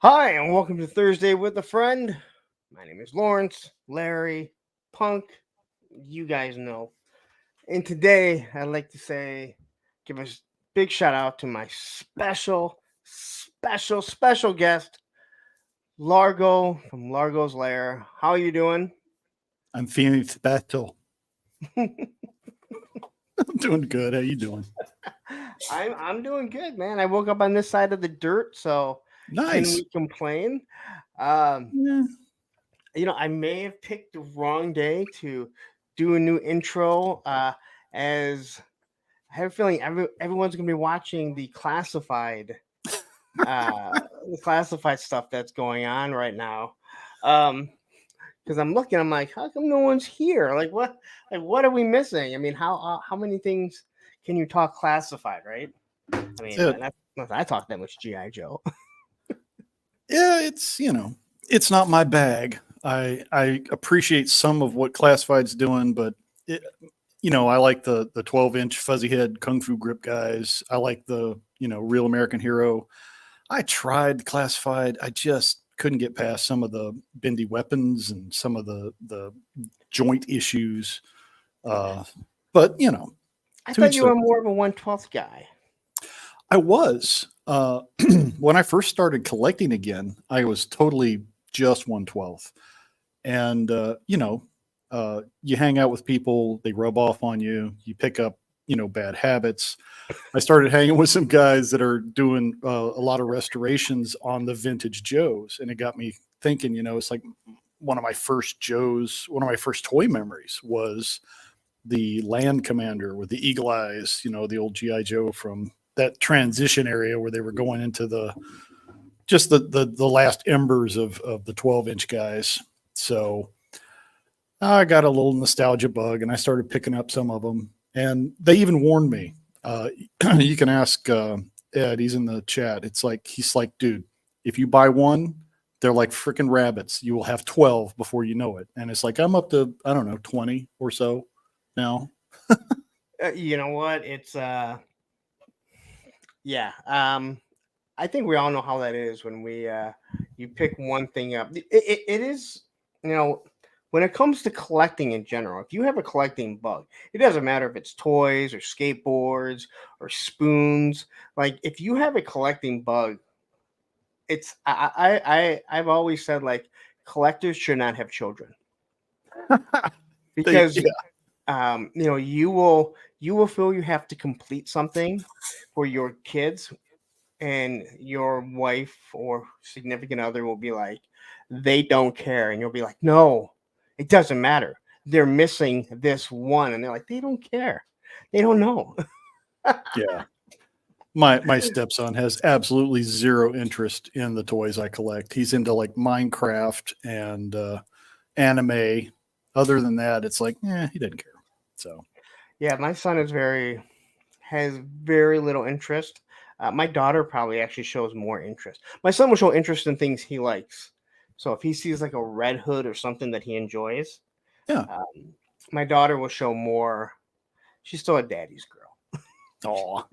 Hi, and welcome to Thursday with a Friend. My name is Lawrence, Larry, Punk. You guys know. And today, I'd like to give a big shout out to my special guest, Largo from Largo's Lair. How are you doing? I'm feeling special. I'm doing good. How you doing? I'm doing good, man. I woke up on this side of the dirt, so can Nice. we complain? Um, Yeah. I may have picked the wrong day to do a new intro, as I have a feeling everyone's gonna be watching the classified stuff that's going on right now. Because I'm looking, I'm like, how come no one's here? What are we missing? I mean, how many things can you talk classified, right? I That's mean, it. that's not I talk that much GI Joe. Yeah, it's not my bag. I appreciate some of what Classified's doing, but it, I like the 12-inch fuzzy head kung fu grip guys. I like the Real American Hero. I tried Classified. I just couldn't get past some of the bendy weapons and some of the joint issues. Uh, but I to thought each you their. were more of a 1/12 guy. I was. When I first started collecting again, I was totally just 1/12. And, you hang out with people, they rub off on you, you pick up, bad habits. I started hanging with some guys that are doing a lot of restorations on the vintage Joes. And it got me thinking, it's like one of my first toy memories was the Land Commander with the eagle eyes, the old GI Joe from that transition area where they were going into the last embers of the 12-inch guys. So I got a little nostalgia bug and I started picking up some of them. And they even warned me. Uh, you can ask Ed, he's in the chat. He's like, dude, if you buy one, they're like freaking rabbits. You will have 12 before you know it. And it's like, I'm up to, I don't know, 20 or so now. You know what? It's yeah. I think we all know how that is when we you pick one thing up. It is, you know, when it comes to collecting in general, if you have a collecting bug, it doesn't matter if it's toys or skateboards or spoons. Like if you have a collecting bug, it's I've always said like collectors should not have children because Yeah. you will feel you have to complete something for your kids, and your wife or significant other will be like, they don't care, and you'll be like, no, it doesn't matter, they're missing this one, and they're like, they don't care, they don't know. Yeah. My stepson has absolutely zero interest in the toys I collect. He's into like Minecraft and anime. Other than that, it's like, he didn't care. So Yeah, my son has very little interest. My daughter probably actually shows more interest. My son will show interest in things he likes. So if he sees like a red hood or something that he enjoys, yeah. um, my daughter will show more. She's still a daddy's girl. Aw.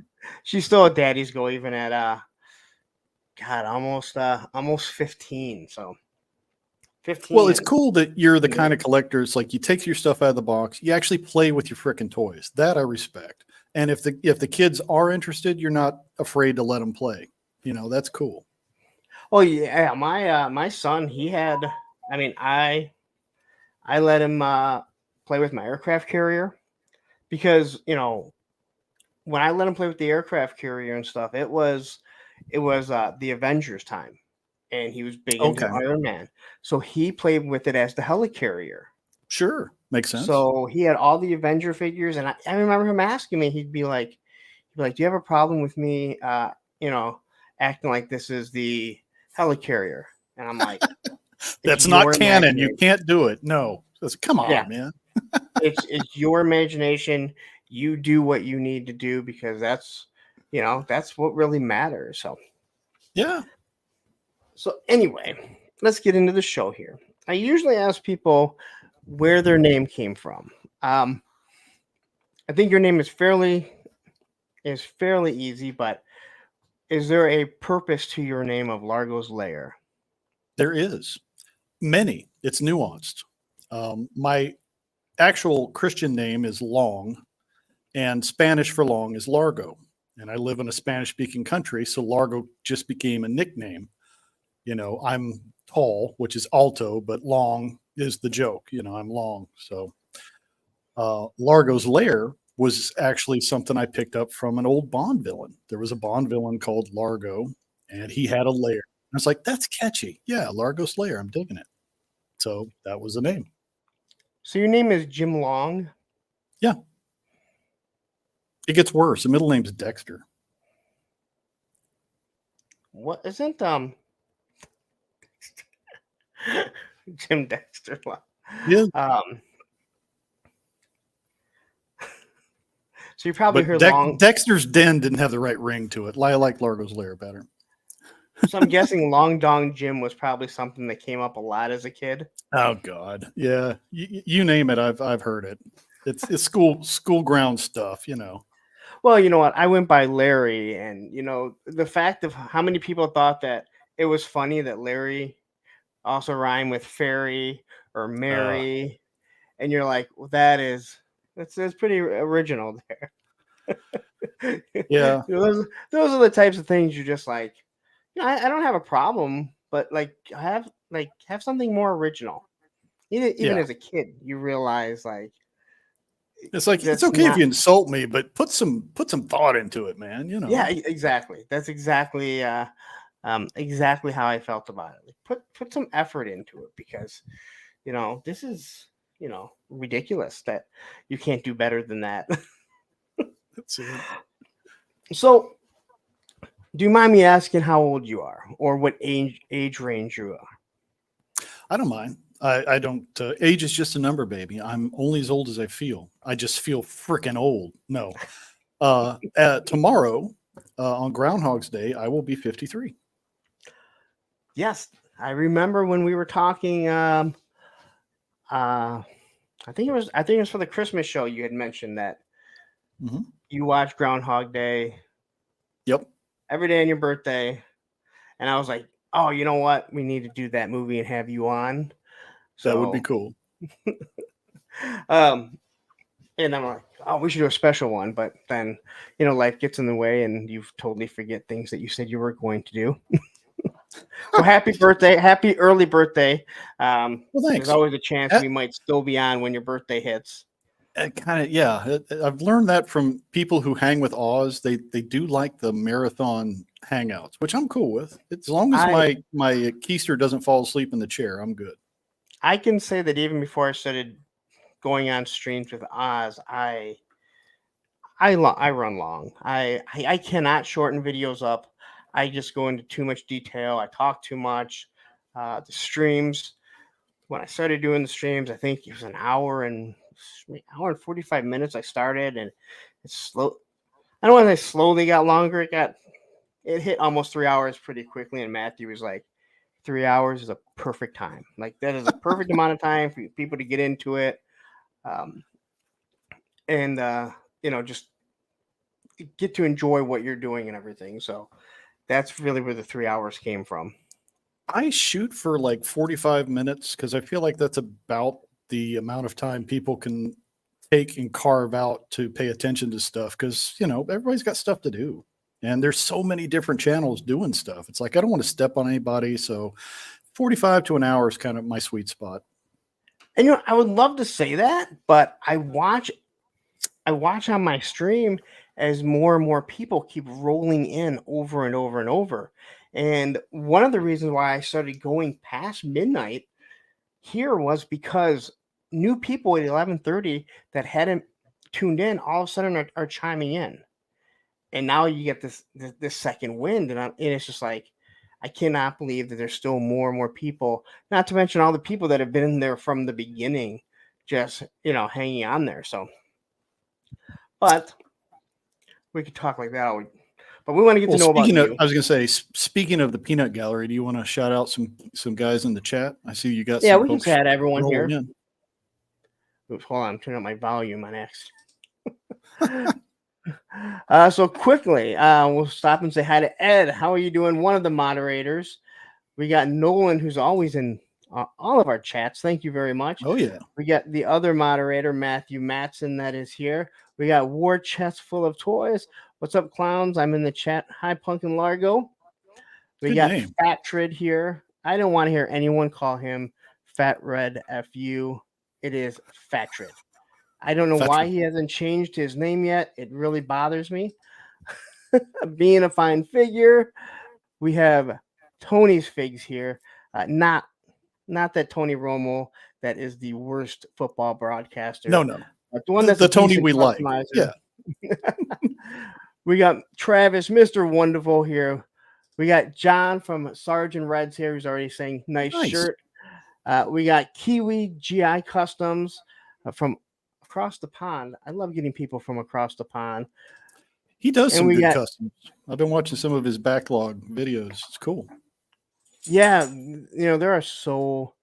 She's still a daddy's girl, even at God, almost 15. So Well, 15 it's and cool that you're the yeah, kind of collector. It's like you take your stuff out of the box. You actually play with your freaking toys. That I respect. And if the kids are interested, you're not afraid to let them play. That's cool. oh yeah, my son, he had, I mean, I let him play with my aircraft carrier because, when I let him play with the aircraft carrier and stuff, it was the Avengers time, and he was big into Okay. Iron Man, so he played with it as the helicarrier. Sure. Makes sense. So he had all the Avenger figures, and I remember him asking me. He'd be like, "Do you have a problem with me, you know, acting like this is the helicarrier?" And I'm like, "It's That's not your canon. You imagination. can't do it. No. Come Yeah, on, man. it's your imagination. You do what you need to do because that's what really matters." Yeah. So anyway, let's get into the show here. I usually ask people where their name came from. Um, I think your name is fairly easy, but is there a purpose to your name of Largo's Lair? There is many. It's nuanced. My actual Christian name is Long, and Spanish for long is Largo. And I live in a Spanish speaking country, so Largo just became a nickname. I'm tall, which is alto, but long is the joke. I'm long. So Largo's Lair was actually something I picked up from an old Bond villain. There was a Bond villain called Largo, and he had a lair. I was like, that's catchy. Yeah, Largo's Lair. I'm digging it. So that was the name. So your name is Jim Long. Yeah. It gets worse. The middle name's Dexter. What isn't Jim Dexter? Yeah. So you probably But heard Long. Dexter's Den didn't have the right ring to it. I like Largo's Lair better. So I'm guessing Long Dong Jim was probably something that came up a lot as a kid. Oh God, yeah. You name it, I've heard it. It's school ground stuff. Well, you know what? I went by Larry, and the fact of how many people thought that it was funny that Larry also rhymed with fairy or Mary, and you're like, well, that's pretty original there. Yeah. Those are the types of things you're just like, I don't have a problem, but like have something more original. Even Yeah. as a kid, you realize like It's like it's that's okay if not. you insult me, but put some thought into it, man. Yeah, exactly. That's exactly exactly how I felt about it. Like, put some effort into it because this is ridiculous that you can't do better than that. That's it. So, do you mind me asking how old you are or what age range you are? I don't mind. I don't. Age is just a number, baby. I'm only as old as I feel. I just feel freaking old. No. Tomorrow, on Groundhog's Day, I will be 53. Yes, I remember when we were talking. I think it was for the Christmas show. You had mentioned that you watched Groundhog Day. Yep. Every day on your birthday, and I was like, "Oh, you know what? We need to do that movie and have you on." So, that would be cool. And I'm like, "Oh, we should do a special one," but then life gets in the way, and you totally forget things that you said you were going to do. So happy birthday, happy early birthday. Well, thanks. There's always a chance we might still be on when your birthday hits. Kind of, yeah. I've learned that from people who hang with Oz. They do like the marathon hangouts, which I'm cool with. As long as my keister doesn't fall asleep in the chair, I'm good. I can say that even before I started going on streams with Oz, I run long. I cannot shorten videos up. I just go into too much detail. I talk too much. The streams, when I started doing the streams, I think it was an hour and 45 minutes I started, and it's slow. I don't want to say slowly got longer. It hit almost 3 hours pretty quickly, and Matthew was like, 3 hours is a perfect time. Like that is a perfect amount of time for people to get into it. And just get to enjoy what you're doing and everything. So that's really where the 3 hours came from. I shoot for like 45 minutes because I feel like that's about the amount of time people can take and carve out to pay attention to stuff because, everybody's got stuff to do. And there's so many different channels doing stuff. It's like I don't want to step on anybody. So 45 to an hour is kind of my sweet spot. And I would love to say that, but I watch on my stream as more and more people keep rolling in over and over and over. And one of the reasons why I started going past midnight here was because new people at 11:30 that hadn't tuned in all of a sudden are chiming in. And now you get this second wind, and it's just like, I cannot believe that there's still more and more people, not to mention all the people that have been in there from the beginning, just, hanging on there. So, but we could talk like that. But we want to get to know about you. I was going to say, speaking of the peanut gallery, do you want to shout out some guys in the chat? I see you got Yeah, some we can chat everyone here. Oops, hold on, I'm turning up my volume on X. So quickly, we'll stop and say hi to Ed. How are you doing? One of the moderators. We got Nolan, who's always in all of our chats. Thank you very much. Oh yeah. We got the other moderator, Matthew Matson, that is here. We got War Chest Full of Toys. What's up, clowns? I'm in the chat. Hi, Punk and Largo. We Good got name. Fat Trid here. I don't want to hear anyone call him Fat Red FU. It is Fat Trid. I don't know why Veteran. he hasn't changed his name yet. It really bothers me. Being a fine figure, we have Tony's figs here. Not that Tony Romo that is the worst football broadcaster, No. but the one The, that's a the Tony decent we like. customizer. Yeah. We got Travis, Mr. Wonderful here. We got John from Sergeant Reds here, who's already saying nice Nice. shirt. We got Kiwi GI Customs from across the pond. I love getting people from across the pond. He does And some we good got- customs. I've been watching some of his backlog videos. It's cool. Yeah, there are so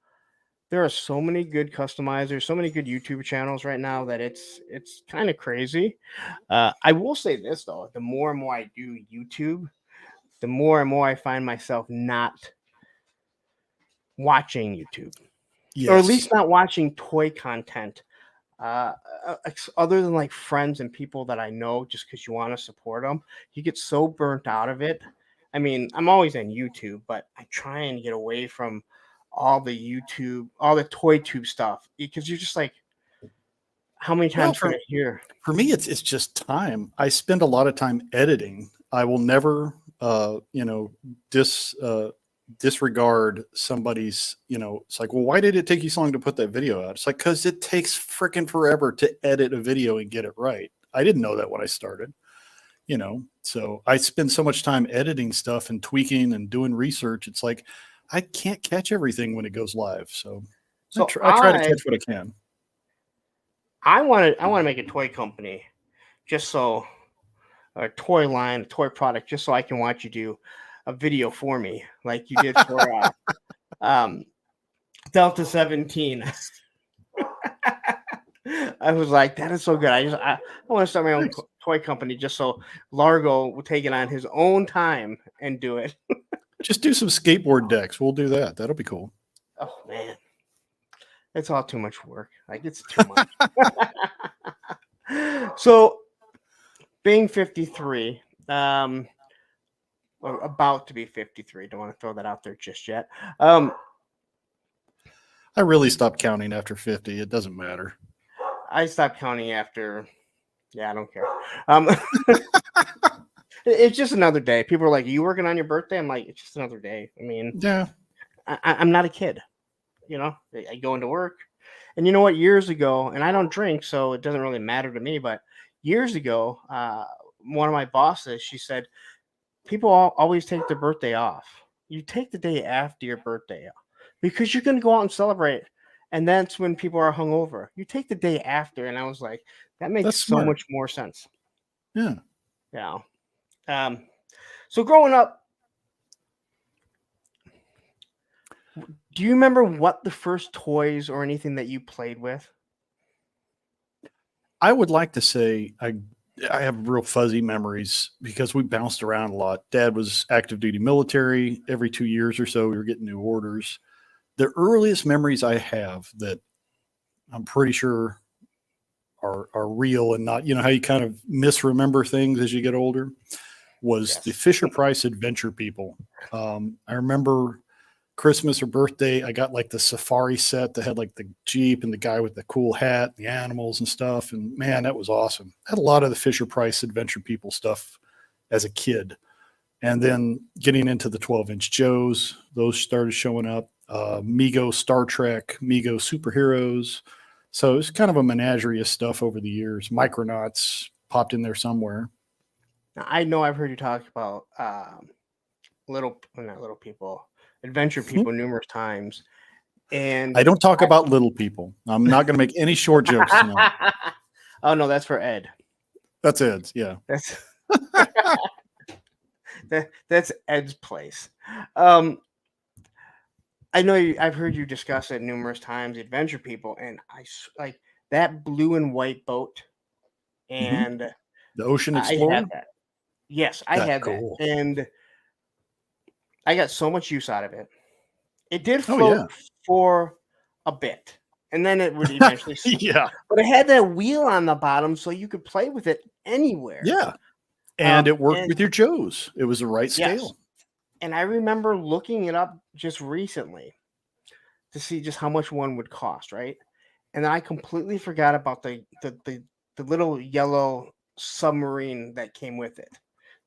many good customizers, so many good YouTube channels right now that it's kind of crazy. I will say this though, the more and more I do YouTube, the more and more I find myself not watching YouTube, Yes. or at least not watching toy content. Other than like friends and people that I know, just because you want to support them, you get so burnt out of it. I mean, I'm always on YouTube, but I try and get away from all the toy tube stuff, because you're just like, how many times for- can I hear? For me, it's just time. I spend a lot of time editing. I will never, disregard somebody's, it's like, well, why did it take you so long to put that video out? It's like, because it takes freaking forever to edit a video and get it right. I didn't know that when I started, so I spend so much time editing stuff and tweaking and doing research. It's like, I can't catch everything when it goes live. So I try to catch what I can. I want to make a toy company, just so a toy line, a toy product, just so I can watch you do a video for me, like you did for Delta 17. I was like, that is so good. I want to start my own toy company, just so Largo will take it on his own time and do it. Just do some skateboard decks. We'll do that. That'll be cool. Oh man, it's all too much work. Like, it's too much. So, being 53, or about to be 53, don't want to throw that out there just yet. I really stopped counting after 50. It doesn't matter. I stopped counting after. Yeah, I don't care. It's just another day. People are like, "Are you working on your birthday?" I'm like, "It's just another day." I mean, Yeah. I'm not a kid. I go into work, and you know what? Years ago, and I don't drink, so it doesn't really matter to me. But years ago, one of my bosses, she said, people always take their birthday off. You take the day after your birthday off because you're going to go out and celebrate. And that's when people are hungover. You take the day after. And I was like, that makes That's so smart. much more sense. Yeah. Yeah. So growing up, do you remember what the first toys or anything that you played with? I would like to say I have real fuzzy memories because we bounced around a lot. Dad was active duty military. Every 2 years or so, we were getting new orders. The earliest memories I have that I'm pretty sure are real and not, how you kind of misremember things as you get older, was the Fisher Price Adventure People. I remember Christmas or birthday, I got like the safari set that had like the Jeep and the guy with the cool hat, the animals and stuff. And man, that was awesome. I had a lot of the Fisher Price Adventure People stuff as a kid. And then getting into the 12-inch Joes, those started showing up. Mego Star Trek, Mego Superheroes. So it's kind of a menagerie of stuff over the years. Micronauts popped in there somewhere. I know I've heard you talk about Adventure People numerous times. And I don't talk about little people. I'm not going to make any short jokes tonight. Oh no, that's for Ed. That's Ed's. Yeah. That's Ed's place. I know I've heard you discuss it numerous times, Adventure People, and I like that blue and white boat and the Ocean I Explorer. had that. Yes, I had that, and I got so much use out of it. It did Oh yeah. float for a bit, and then it would eventually sink. Yeah. But it had that wheel on the bottom, so you could play with it anywhere. Yeah. And it worked And with your Joes. It was the right yes, scale. and I remember looking it up just recently to see just how much one would cost, right? And then I completely forgot about the little yellow submarine that came with it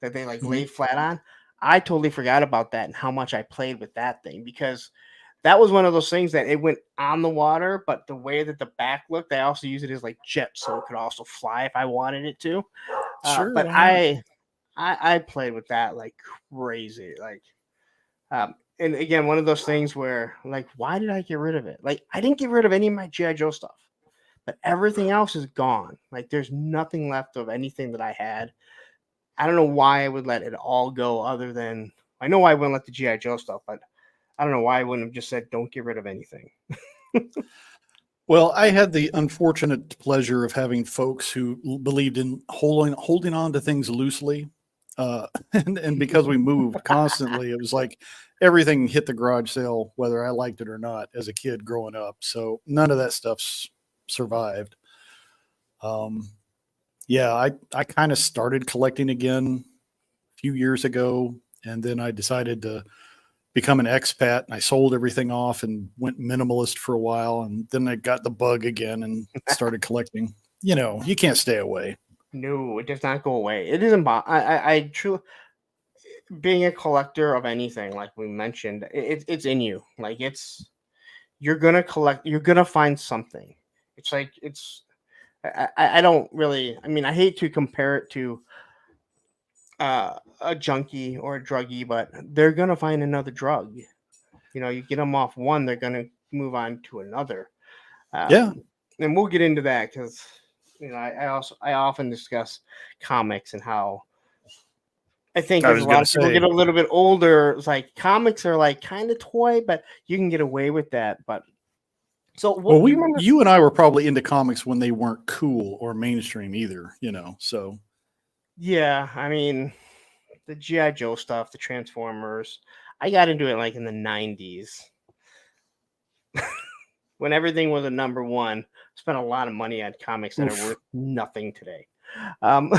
that they like Mhm. laid flat on. I totally forgot about that and how much I played with that thing because that was one of those things that it went on the water, but the way that the back looked, I also use it as like jet, so it could also fly if I wanted it to. Sure, But why not? I played with that like crazy, like and again, one of those things where like, why did I get rid of it? Like, I didn't get rid of any of my GI Joe stuff, but everything else is gone. Like, there's nothing left of anything that I had. I don't know why I would let it all go, other than I know why I wouldn't let the GI Joe stuff, but I don't know why I wouldn't have just said don't get rid of anything. Well, I had the unfortunate pleasure of having folks who believed in holding on to things loosely. And because we moved constantly, it was like everything hit the garage sale, whether I liked it or not, as a kid growing up. So none of that stuff's survived. Um, yeah, I kind of started collecting again a few years ago, and then I decided to become an expat, and I sold everything off and went minimalist for a while, and then I got the bug again and started collecting. You know, you can't stay away. No, it does not go away. It isn't. I truly, being a collector of anything, like we mentioned, it's in you. Like you're gonna collect. You're gonna find something. It's like it's. I don't really. I mean, I hate to compare it to a junkie or a druggie, but they're gonna find another drug. You know, you get them off one, they're gonna move on to another. Yeah, And we'll get into that because I often discuss comics and how I think I as a was lot gonna of people get say. a little bit older, it's like comics are like kind of toy, but you can get away with that. But so, Well, what do you we remember? you and I were probably into comics when they weren't cool or mainstream either. You know, so Yeah, I mean the GI Joe stuff, the Transformers. I got into it like in the '90s when everything was a number one. Spent a lot of money on comics that are oof. worth nothing today. Um,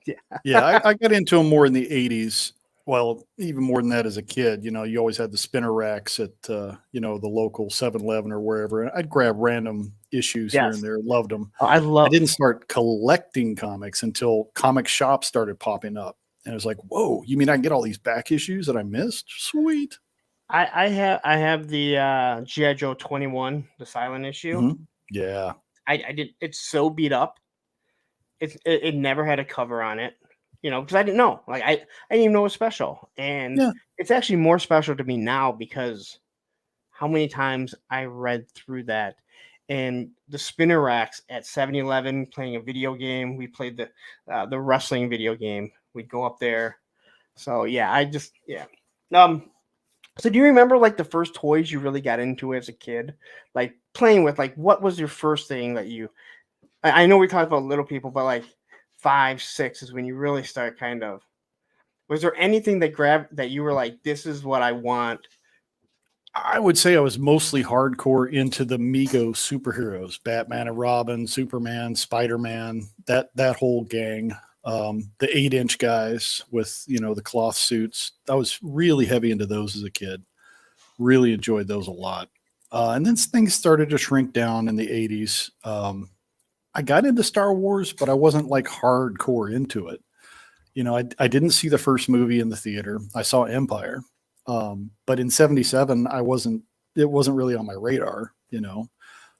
yeah, Yeah, I got into them more in the '80s. Well, even more than that as a kid. You know, you always had the spinner racks at the local 7-Eleven or wherever. And I'd grab random issues here and yes, there. Loved them. I I love. didn't start collecting comics until comic shops started popping up. And it was like, whoa, you mean I can get all these back issues that I missed? Sweet. I have the GI Joe 21, the silent issue. Hmm. Yeah. I did. It's so beat up. It never had a cover on it, because I didn't know. Like I didn't even know it was special, and Yeah. it's actually more special to me now because how many times I read through that, and the spinner racks at 7-Eleven playing a video game. We played the wrestling video game. We'd go up there. So yeah, yeah. Um, So do you remember like the first toys you really got into as a kid? Like playing with like what was your first thing that I know we talked about little people, but like 5, 6 is when you really start kind of was there anything that grabbed that you were like, this is what I want? I would say I was mostly hardcore into the Mego superheroes, Batman and Robin, Superman, Spider-Man, that whole gang. The 8-inch guys with the cloth suits. I was really heavy into those as a kid. Really enjoyed those a lot. And then things started to shrink down in the '80s. I got into Star Wars, but I wasn't like hardcore into it. I didn't see the first movie in the theater. I saw Empire, but in '77, It wasn't really on my radar.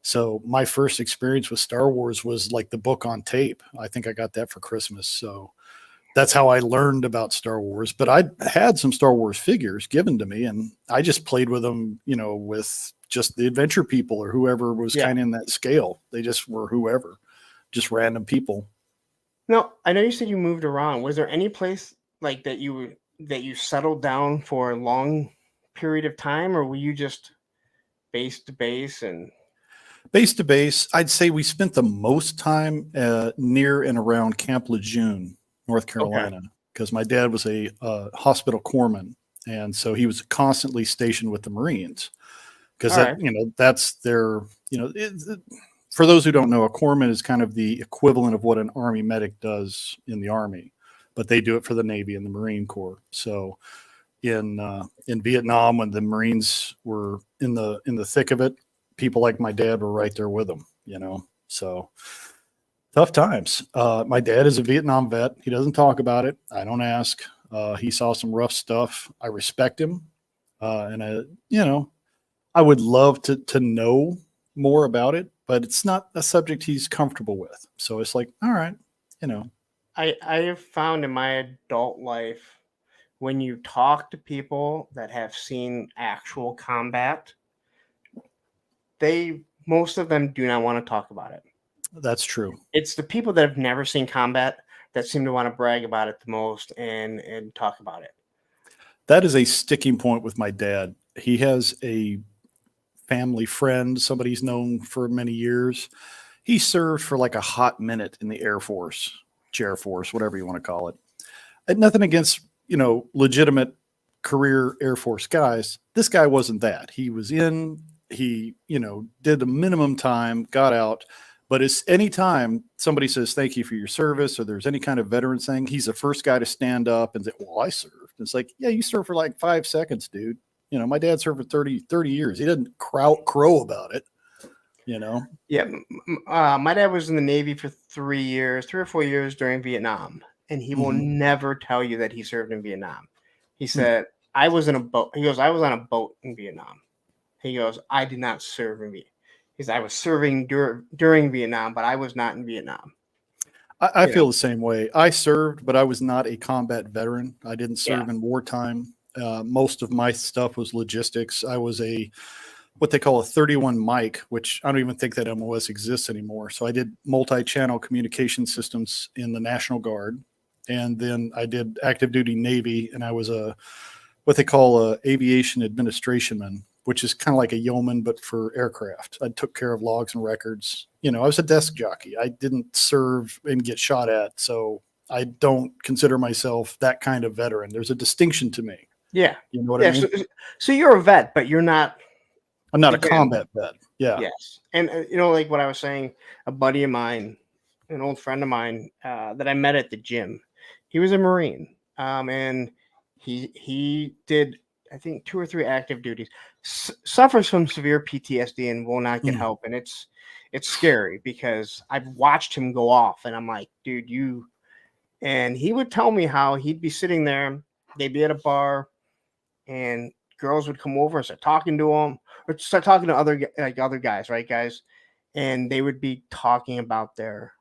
So my first experience with Star Wars was like the book on tape. I think I got that for Christmas. So that's how I learned about Star Wars. But I had some Star Wars figures given to me, and I just played with them. With just the adventure people or whoever was Yeah. kind of in that scale. They just were whoever, just random people. No, I know you said you moved around. Was there any place like that you settled down for a long period of time, or were you just base to base and Base to base, I'd say we spent the most time near and around Camp Lejeune, North okay. Carolina, because my dad was a hospital corpsman, And so he was constantly stationed with the Marines because All that, right. that's their, for those who don't know, a corpsman is kind of the equivalent of what an Army medic does in the Army, but they do it for the Navy and the Marine Corps. So in Vietnam, when the Marines were in the thick of it, people like my dad were right there with them, So tough times. My dad is a Vietnam vet. He doesn't talk about it. I don't ask. He saw some rough stuff. I respect him, and I would love to know more about it, but it's not a subject he's comfortable with. So it's like, all right, you know, I have found in my adult life, when you talk to people that have seen actual combat, they most of them do not want to talk about it. that's true. It's the people that have never seen combat that seem to want to brag about it the most and talk about it. That is a sticking point with my dad. He has a family friend, somebody he's known for many years. He served for like a hot minute in the Air Force, Chair Force, whatever you want to call it. And nothing against, legitimate career Air Force guys. This guy wasn't that. He was in, he, did the minimum time, got out. But it's anytime somebody says, thank you for your service, or there's any kind of veteran thing, he's the first guy to stand up and say, well, I served. It's like, yeah, you served for like 5 seconds, dude. My dad served for 30 years. He didn't crow about it, Yeah, my dad was in the Navy for 3 or 4 years during Vietnam, and he will Mhm. never tell you that he served in Vietnam. He Hmm. said, "I was in a boat." He goes, "I was on a boat in Vietnam." He goes, "I did not serve in Vietnam." He said, "I was serving during Vietnam, but I was not in Vietnam." I You know, feel the same way. I served, but I was not a combat veteran. I didn't yeah, serve in wartime. Most of my stuff was logistics. I was what they call a 31 mic, which I don't even think that MOS exists anymore. So I did multi-channel communication systems in the National Guard. And then I did active duty Navy, and I was what they call a aviation administrationman, which is kind of like a yeoman, but for aircraft. I took care of logs and records. I was a desk jockey. I didn't serve and get shot at. So I don't consider myself that kind of veteran. There's a distinction to me. yeah, You know what I yeah. So, mean? so you're a vet, but you're not. I'm not a Again, combat vet. Yeah. yes, and like what I was saying, a buddy of mine, an old friend of mine that I met at the gym, he was a Marine, and he did I think 2 or 3 active duties, suffers from severe PTSD and will not get Mm. help, and it's scary because I've watched him go off, and I'm like, dude, you. And he would tell me how he'd be sitting there, they'd be at a bar, and girls would come over and start talking to him, or start talking to other guys, right, guys, and they would be talking about their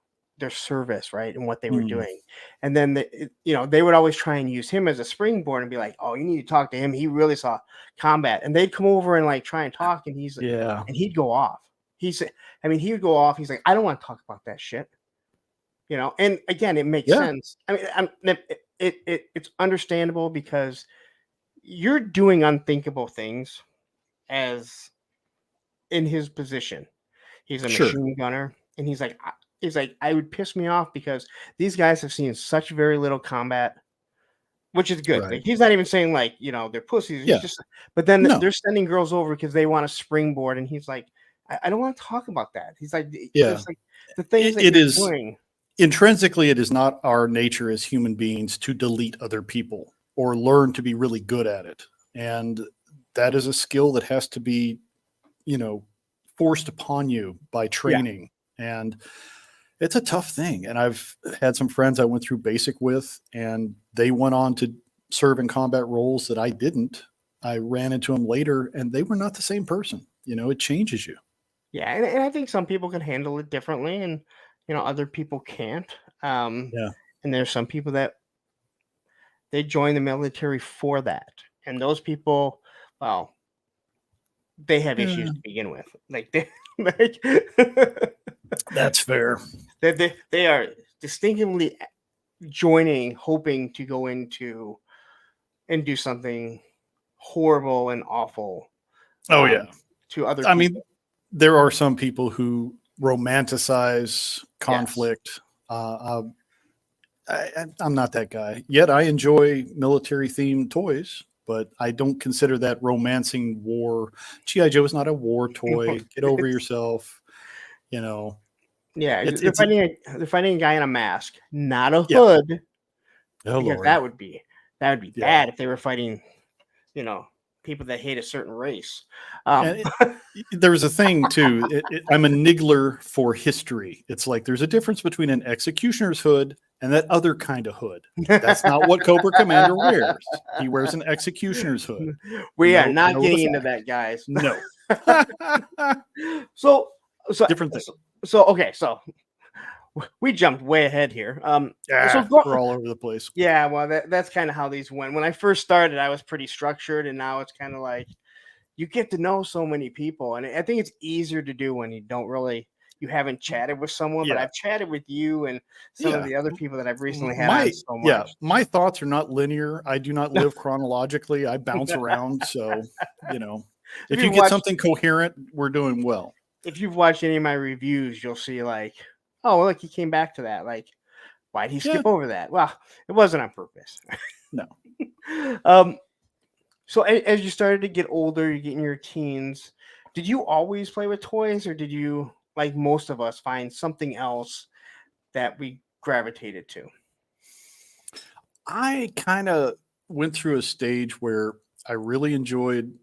service, right, and what they were Mm. doing, and then they would always try and use him as a springboard and be like, oh, you need to talk to him. He really saw combat, and they'd come over and like try and talk, and Yeah. he'd go off. He said, I mean, he would go off. He's like, I don't want to talk about that shit. And again, it makes Yeah. sense. I mean, it's understandable because you're doing unthinkable things as in his position. He's a Sure. machine gunner, and he's like, I would piss me off because these guys have seen such very little combat, which is good. Right. Like he's not even saying like they're pussies. He's Yeah. just, but then No. they're sending girls over because they want a springboard, and he's like, I don't want to talk about that. He's like, Yeah. there's like the things that It you're is doing. intrinsically, it is not our nature as human beings to delete other people or learn to be really good at it. And that is a skill that has to be, you know, forced upon you by Yeah, training. And it's a tough thing. And I've had some friends I went through basic with, and they went on to serve in combat roles that I didn't. I ran into them later, and they were not the same person. It changes you. yeah, and I think some people can handle it differently, and other people can't. Yeah. And there's some people that they join the military for that, and those people, well, they have issues Yeah, to begin with. Like they, like that's fair. they are distinctively joining, hoping to go into and do something horrible and awful Oh, um, yeah. to other I mean, people. there are some people who romanticize Yes. conflict. Uh, I'm not that guy. Yet I enjoy military themed toys. but I don't consider that romancing war. G.I. Joe is not a war toy. Get over It's- yourself. You know, yeah, it's they're fighting a guy in a mask, not a yeah. hood, Oh because Lord. that would be Yeah. bad if they were fighting, you know, people that hate a certain race. Um, And there's a thing too. I'm a niggler for history. It's like there's a difference between an executioner's hood and that other kind of hood. That's not what Cobra Commander wears. He wears an executioner's hood. we are not Know the getting into fact. that, guys. No. So, so, Different thing. okay, so we jumped way ahead here. Yeah, we're all over the place. Yeah, well, that's kind of how these went. When I first started, I was pretty structured, and now it's kind of like you get to know so many people, and I think it's easier to do when you haven't chatted with someone. But Yeah. I've chatted with you and some of Yeah. the other people that I've recently had on so much. My thoughts are not linear. I do not live chronologically. I bounce around. So, if you get something coherent, we're doing well. If you've watched any of my reviews, you'll see like, oh, look, he came back to that. Like, why'd he skip over that? Well, it wasn't on purpose. No. So as you started to get older, you get in your teens, did you always play with toys, or did you, like most of us, find something else that we gravitated to? I kind of went through a stage where I really enjoyed.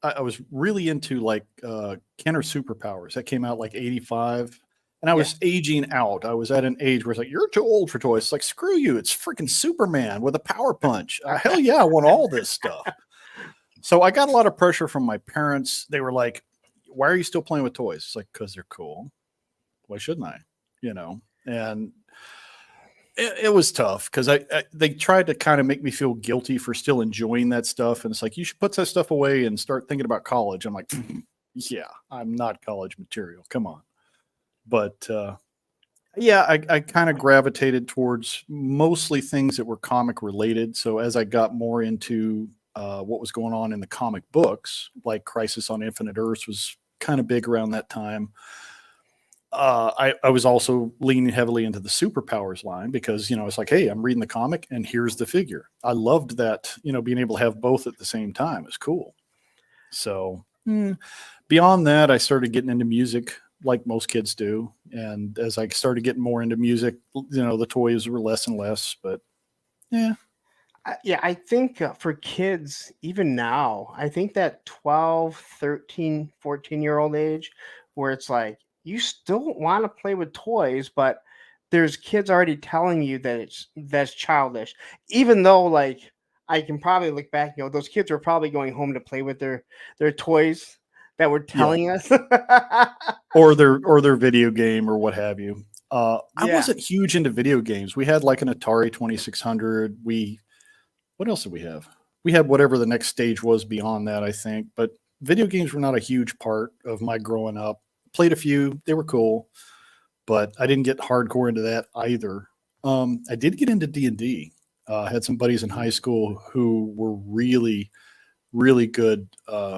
I was really into like Kenner Superpowers. That came out like '85, and I was aging out. I was at an age where it's like, you're too old for toys. It's like, screw you. It's freaking Superman with a power punch. Hell yeah, I want all this stuff. So I got a lot of pressure from my parents. They were like, why are you still playing with toys? It's like, because they're cool. Why shouldn't I? And it was tough because they tried to kind of make me feel guilty for still enjoying that stuff. And it's like, you should put that stuff away and start thinking about college. I'm like, yeah, I'm not college material. Come on. But I kind of gravitated towards mostly things that were comic related. So as I got more into what was going on in the comic books, like Crisis on Infinite Earths was kind of big around that time. I was also leaning heavily into the Superpowers line because, it's like, hey, I'm reading the comic and here's the figure. I loved that, being able to have both at the same time is cool. So beyond that, I started getting into music like most kids do. And as I started getting more into music, the toys were less and less, but yeah. I think for kids, even now, I think that 12, 13, 14-year-old age where it's like you still want to play with toys, but there's kids already telling you that that's childish. Even though like I can probably look back, those kids were probably going home to play with their toys that were telling us. or their video game or what have you. I Yeah. wasn't huge into video games. We had like an Atari 2600. What else did we have? We had whatever the next stage was beyond that, I think. But video games were not a huge part of my growing up. Played a few. They were cool. But I didn't get hardcore into that either. I did get into D&D. Had some buddies in high school who were really, really good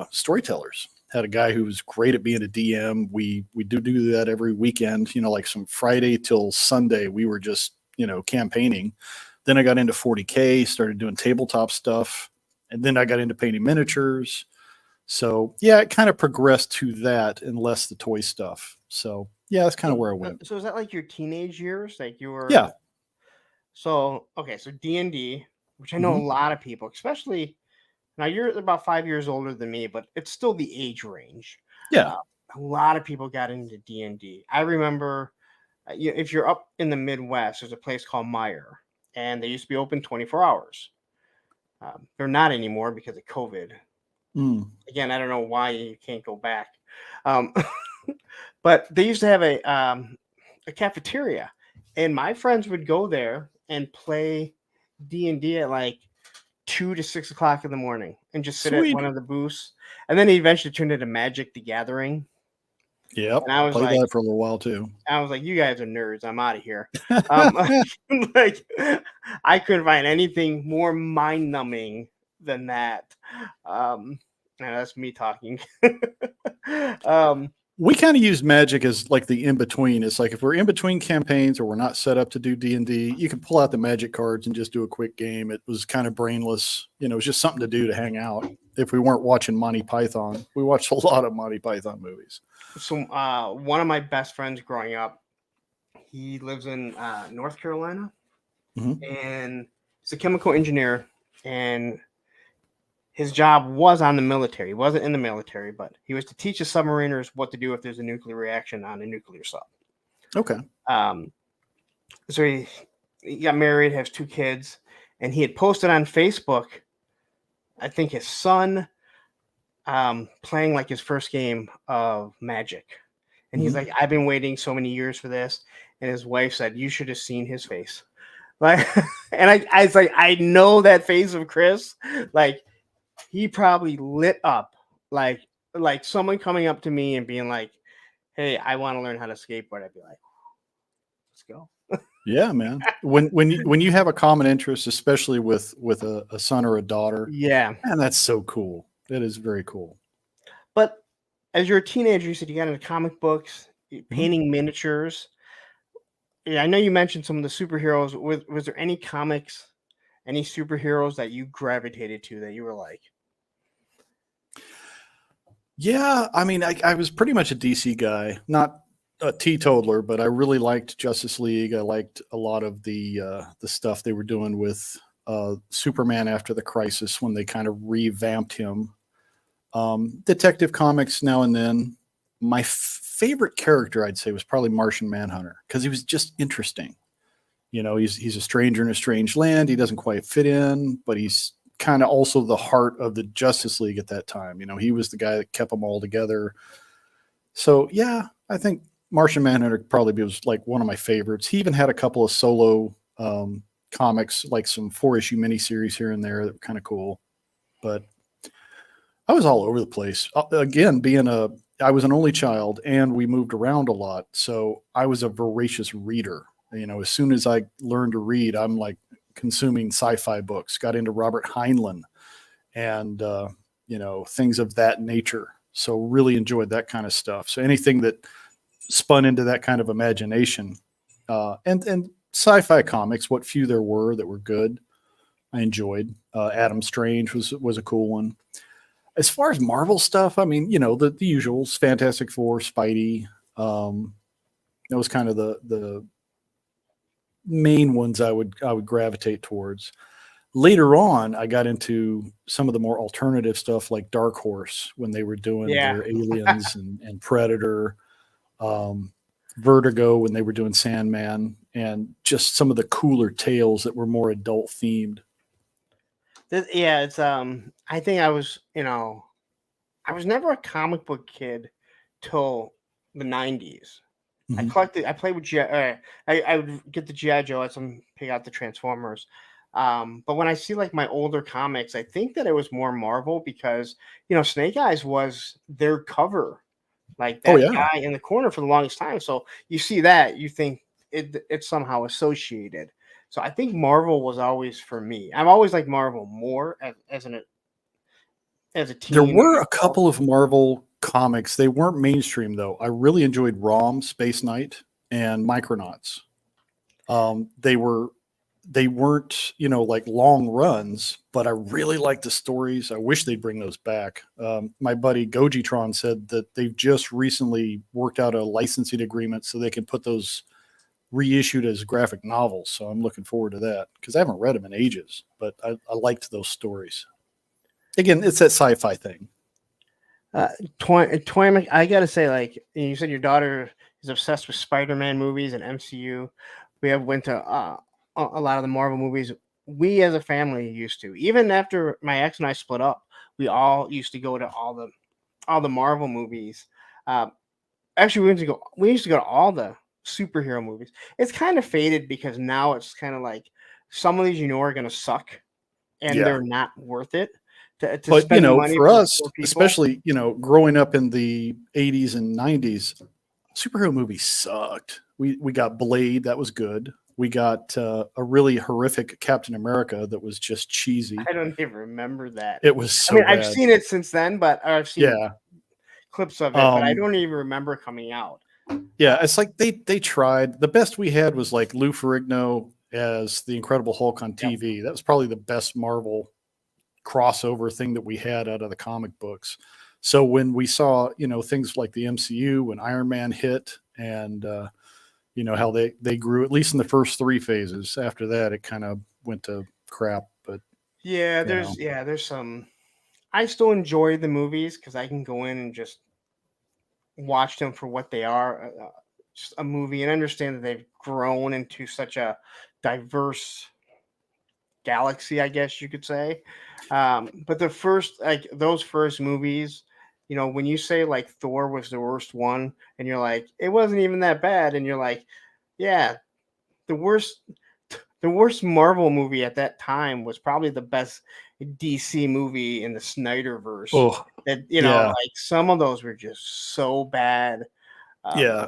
storytellers. Had a guy who was great at being a DM. We do that every weekend, like some Friday till Sunday. We were just, campaigning. Then I got into 40K, started doing tabletop stuff, and then I got into painting miniatures. So yeah, it kind of progressed to that and less the toy stuff. So yeah, that's kind of where I went. So is that like your teenage years? Like you were Yeah. So okay, so D&D, which I know a lot of people, especially now you're about 5 years older than me, but it's still the age range. Yeah. A lot of people got into D&D. I remember if you're up in the Midwest, there's a place called Meyer, and they used to be open 24 hours. They're not anymore because of COVID. Again, I don't know why you can't go back. But they used to have a cafeteria, and my friends would go there and play D&D at like 2 to 6 o'clock in the morning and just sit at one of the booths. And then he eventually turned into Magic the Gathering. Yep. And I was played like, that for a little while too. I was like, you guys are nerds. I'm out of here. Like, I couldn't find anything more mind numbing than that. And that's me talking. We kind of use Magic as like the in between. It's like if we're in between campaigns or we're not set up to do D&D, you can pull out the Magic cards and just do a quick game. It was kind of brainless. You know, it was just something to do to hang out. If we weren't watching Monty Python, we watched a lot of Monty Python movies. So one of my best friends growing up, he lives in North Carolina, Mhm. and he's a chemical engineer, and his job was on the military. He wasn't in the military, but he was to teach the submariners what to do if there's a nuclear reaction on a nuclear sub. Okay. Um, so he got married, has 2 kids, and he had posted on Facebook, I think his son playing like his first game of Magic. And he's Mhm. like, I've been waiting so many years for this. And his wife said, you should have seen his face. Like, and I was like, I know that face of Chris. Like, he probably lit up like someone coming up to me and being like, hey, I want to learn how to skateboard. I'd be like, let's go. Yeah, man. When you have a common interest, especially with a son or a daughter, Yeah. man, that's so cool. That is very cool. But as you're a teenager, you said you got into comic books, Mhm. painting miniatures. Yeah, I know you mentioned some of the superheroes. Was there any comics, any superheroes that you gravitated to that you were like, Yeah, I mean, I was pretty much a DC guy, not a teetotaler, but I really liked Justice League. I liked a lot of the stuff they were doing with Superman after the Crisis when they kind of revamped him. Detective Comics now and then. My favorite character, I'd say, was probably Martian Manhunter because he was just interesting. You know, he's a stranger in a strange land. He doesn't quite fit in, but he's kind of also the heart of the Justice League at that time. You know, he was the guy that kept them all together. So yeah, I think Martian Manhunter probably was like one of my favorites. He even had a couple of solo comics, like some 4-issue miniseries here and there that were kind of cool. But I was all over the place. Again, I was an only child and we moved around a lot. So I was a voracious reader. You know, as soon as I learned to read, I'm like consuming sci-fi books, got into Robert Heinlein and, you know, things of that nature. So really enjoyed that kind of stuff. So anything that spun into that kind of imagination, and sci-fi comics, what few there were that were good, I enjoyed. Adam Strange was a cool one. As far as Marvel stuff, I mean, you know, the usuals, Fantastic Four, Spidey, that was kind of the main ones I would gravitate towards. Later on, I got into some of the more alternative stuff like Dark Horse when they were doing yeah, their Aliens and Predator, um, Vertigo when they were doing Sandman, and just some of the cooler tales that were more adult themed. yeah, it's I think I was, I was never a comic book kid till the 90s. Mhm. I played with I would get the GI Joe at some pick out the Transformers. But when I see like my older comics, I think that it was more Marvel because Snake Eyes was their cover, like Oh that yeah, guy in the corner for the longest time. So you see that, you think it's somehow associated. So I think Marvel was always for me. I've always liked Marvel more as a there teen. were a couple of Marvel comics. They weren't mainstream though. I really enjoyed ROM, Space Knight, and Micronauts. They weren't, you know, like long runs, but I really liked the stories. I wish they'd bring those back. My buddy Gojitron said that they've just recently worked out a licensing agreement so they can put those reissued as graphic novels. So I'm looking forward to that because I haven't read them in ages, but I liked those stories. Again, it's that sci-fi thing. Toy, I gotta say, like you said, your daughter is obsessed with Spider-Man movies and MCU. We have went to a lot of the Marvel movies. We as a family used to, even after my ex and I split up, we all used to go to all the Marvel movies. Uh, Actually, we used to go to all the superhero movies. It's kind of faded because now it's kind of like some of these are gonna suck and Yeah. they're not worth it to But, you spend the know, money for for the us, poor people. especially, you know, growing up in the 80s and 90s, superhero movies sucked. We got Blade, that was good. We got a really horrific Captain America that was just cheesy. I don't even remember that. It was I mean, so I've bad. seen it since then, but I've seen Yeah. clips of it, but I don't even remember it coming out. Yeah, it's like they tried. The best we had was like Lou Ferrigno as the Incredible Hulk on TV. That was probably the best Marvel crossover thing that we had out of the comic books. So when we saw, things like the MCU, when Iron Man hit, and how they grew, at least in the first 3 phases. After that, it kind of went to crap. But there's some. I still enjoy the movies because I can go in and just watch them for what they are, just a movie, and understand that they've grown into such a diverse galaxy, I guess you could say. But those first movies, when you say like Thor was the worst one, and you're like, it wasn't even that bad, and you're like, yeah, the worst. The worst Marvel movie at that time was probably the best DC movie in the Snyderverse. oh That yeah, like some of those were just so bad. Um, yeah.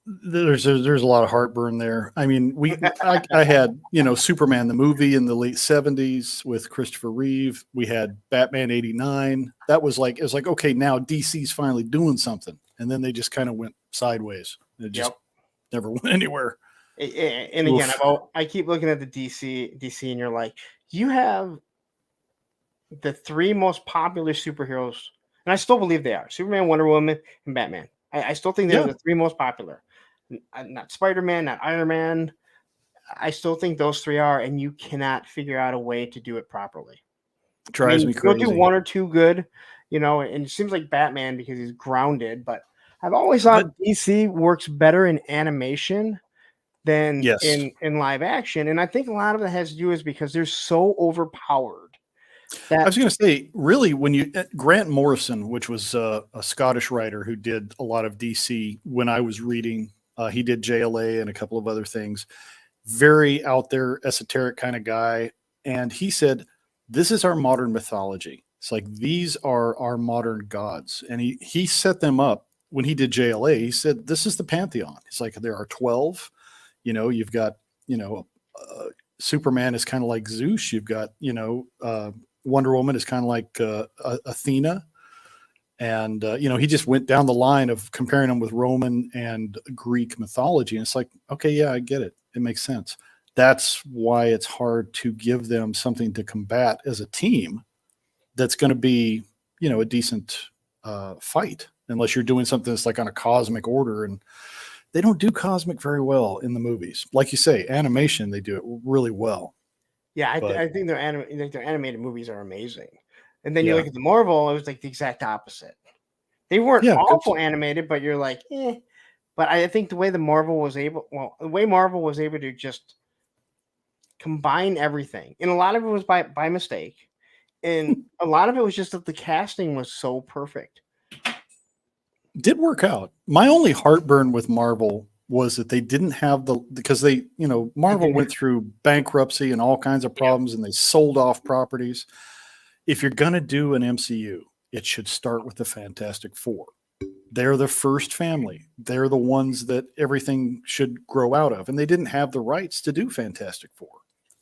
There's a lot of heartburn there. I mean, I had Superman the movie in the late '70s with Christopher Reeve. We had Batman '89. That was like, it was like, okay, now DC's finally doing something, and then they just kind of went sideways. It just yep. never went anywhere. And again, Oof. I keep looking at the DC, and you're like, you have the 3 most popular superheroes, and I still believe they are: Superman, Wonder Woman, and Batman. I still think they're Yeah, the 3 most popular. Not Spider-Man, not Iron Man. I still think those 3 are, and you cannot figure out a way to do it properly. I drives mean, me you'll do crazy. 1 or 2 good, and it seems like Batman because he's grounded. But I've always thought But DC works better in animation than yes, in live action, and I think a lot of it has to do is because they're so overpowered I that was going to say, really, when you Grant Morrison, which was a Scottish writer who did a lot of DC when I was reading, he did JLA and a couple of other things. Very out there, esoteric kind of guy, and he said, "This is our modern mythology. It's like these are our modern gods," and he set them up when he did JLA. He said, "This is the pantheon." It's like there are 12. You've got Superman is kind of like Zeus. You've got Wonder Woman is kind of like Athena, and he just went down the line of comparing them with Roman and Greek mythology, and it's like, okay, yeah, I get it. It makes sense. That's why it's hard to give them something to combat as a team that's going to be, a decent fight, unless you're doing something that's like on a cosmic order, and they don't do cosmic very well in the movies. Like you say, animation, they do it really well. yeah, But I think their animated movies are amazing. And then you yeah, look at the Marvel, it was like the exact opposite. They weren't yeah, awful animated, but you're like, eh. But I think the way Marvel was able to just combine everything, and a lot of it was by mistake, and a lot of it was just that the casting was so perfect. did work out. My only heartburn with Marvel was that they didn't have because They Marvel didn't. went through bankruptcy and all kinds of Yep. problems, and they sold off properties. If you're going to do an MCU, it should start with the Fantastic Four. They're the first family. They're the ones that everything should grow out of. And they didn't have the rights to do Fantastic Four.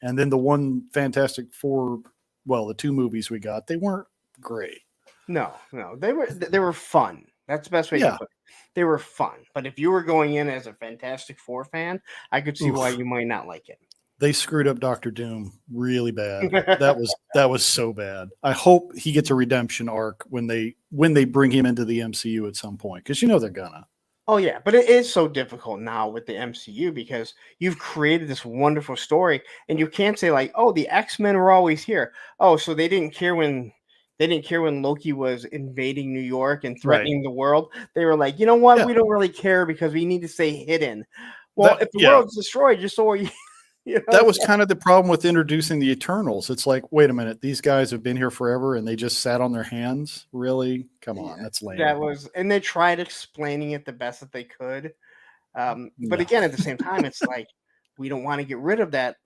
And then the one Fantastic Four, well, the 2 movies we got, they weren't great. No, they were fun. That's the best way to Yeah. put it. They were fun. But if you were going in as a Fantastic Four fan, I could see why Oof. you might not like it. They screwed up Doctor Doom really bad. That was so bad. I hope he gets a redemption arc when they bring him into the MCU at some point, because they're gonna. Oh yeah, but it is so difficult now with the MCU because you've created this wonderful story, and you can't say like, "Oh, the X-Men were always here." Oh, so they didn't care when Loki was invading New York and Right. threatening the world. They were like, "You know what? Yeah. We don't really care because we need to stay hidden." Well, That if the yeah. world's destroyed, just so you, That was so kind of the problem with introducing the Eternals. It's like, wait a minute, these guys have been here forever and they just sat on their hands? Really? Come on, yeah, that's lame. that was, and they tried explaining it the best that they could. But No. again, at the same time, it's like we don't want to get rid of that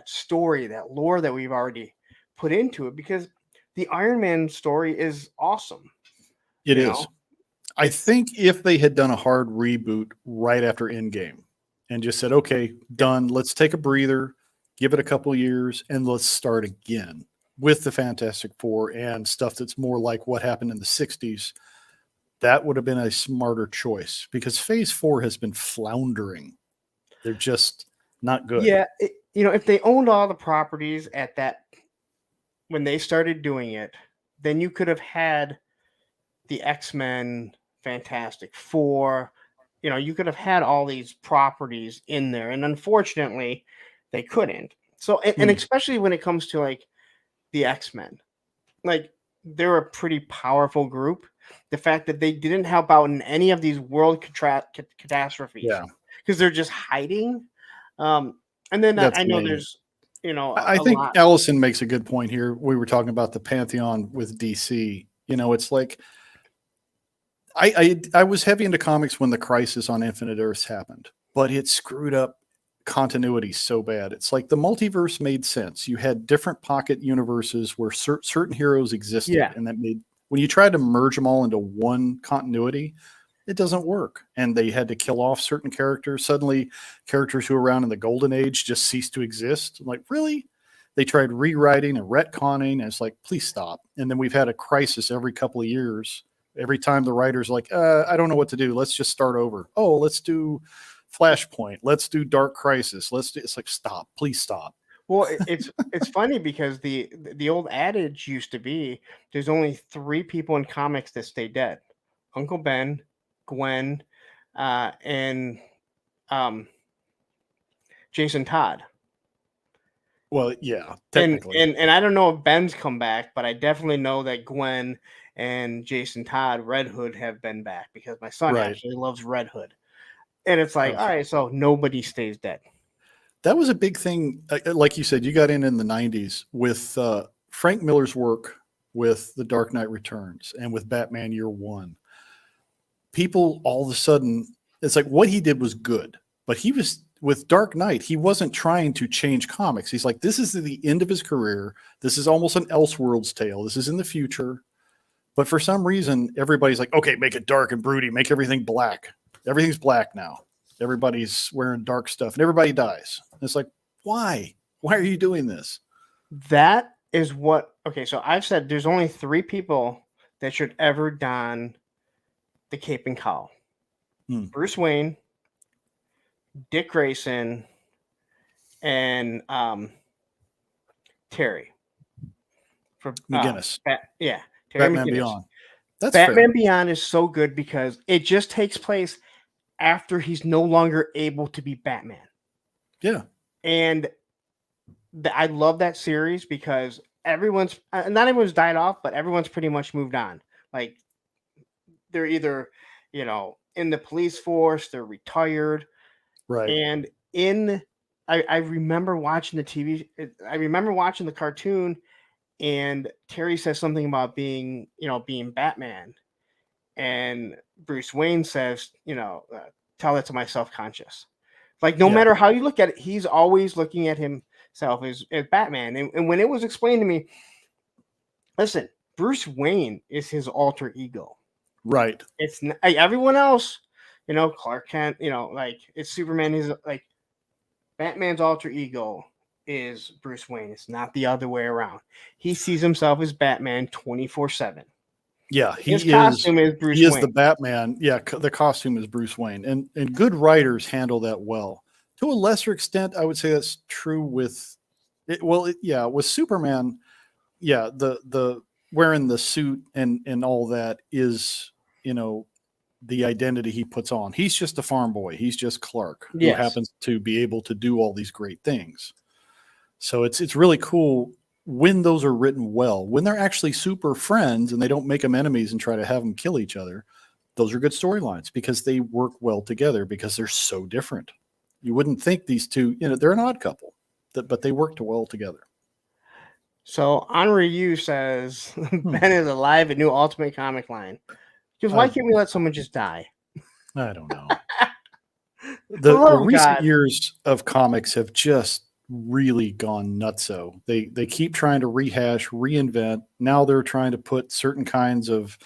story, that lore that we've already put into it because the Iron Man story is awesome. It You is. know, I it's think if they had done a hard reboot right after Endgame and just said, okay, yep, done, let's take a breather, give it a couple years, and let's start again with the Fantastic Four and stuff that's more like what happened in the 60s, that would have been a smarter choice because Phase 4 has been floundering. They're just not good. Yeah, if they owned all the properties at that when they started doing it, then you could have had the X-Men, Fantastic Four. You could have had all these properties in there, and unfortunately, they couldn't. So, and especially when it comes to like the X-Men, like they're a pretty powerful group. The fact that they didn't help out in any of these world catastrophes Yeah. because they're just hiding. And then That's I know lame. there's I a think lot. Allison makes a good point here. We were talking about the Pantheon with DC. It's like I was heavy into comics when the Crisis on Infinite Earths happened, but it screwed up continuity so bad. It's like the multiverse made sense. You had different pocket universes where certain heroes existed, Yeah. and that made when you tried to merge them all into one continuity, it doesn't work. And they had to kill off certain characters. Suddenly, characters who were around in the Golden Age just ceased to exist. I'm like, really? They tried rewriting and retconning, and it's like, please stop. And then we've had a crisis every couple of years. Every time the writer's like, I don't know what to do. Let's just start over. Oh, let's do Flashpoint. Let's do Dark Crisis. It's like, stop. Please stop. Well, it's funny because the old adage used to be there's only 3 people in comics that stay dead: Uncle Ben, Gwen, and Jason Todd. Well, yeah, And, technically. and I don't know if Ben's come back, but I definitely know that Gwen and Jason Todd, Red Hood, have been back because my son Right. actually loves Red Hood. And it's like, Oh. all right, so nobody stays dead. That was a big thing. Like you said, you got in the 90s with Frank Miller's work with The Dark Knight Returns and with Batman Year One. People all of a sudden, it's like what he did was good, but he was with Dark Knight, he wasn't trying to change comics. He's like, this is the end of his career. This is almost an Elseworlds tale. This is in the future. But for some reason, everybody's like, okay, make it dark and broody, make everything black. Everything's black now. Everybody's wearing dark stuff and everybody dies. And it's like, why? Why are you doing this? That is what, okay, so I've said there's only 3 people that should ever don the cape and cowl. Bruce Wayne, Dick Grayson, and Terry. For McGinnis. Terry Batman McGinnis. Beyond. That's Batman fair. Beyond is so good because it just takes place after he's no longer able to be Batman. Yeah. And I love that series because everyone's not everyone's died off, but everyone's pretty much moved on. Like they're either, in the police force, they're retired. Right. And I remember watching the TV. I remember watching the cartoon, and Terry says something about being Batman, and Bruce Wayne says, tell that to my self-conscious. Like no matter how you look at it, he's always looking at himself as Batman. And when it was explained to me, listen, Bruce Wayne is his alter ego. Right. It's everyone else, Clark Kent, like it's Superman. Is like Batman's alter ego is Bruce Wayne. It's not the other way around. He sees himself as Batman 24/7. Yeah, his costume is Bruce he is Wayne. the Batman. Yeah, the costume is Bruce Wayne, and good writers handle that well. To a lesser extent, I would say that's true with it. Well, with Superman, the wearing the suit and all that is the identity he puts on. He's just a farm boy. He's just Clark who happens to be able to do all these great things. So it's really cool when those are written well, when they're actually super friends and they don't make them enemies and try to have them kill each other. Those are good storylines because they work well together because they're so different. You wouldn't think these two, they're an odd couple, but they work well together. So Henri Yu says Ben is alive, a new Ultimate comic line. Because why can't we let someone just die? I don't know. The recent years of comics have just really gone nutso. They keep trying to rehash, reinvent. Now they're trying to put certain kinds of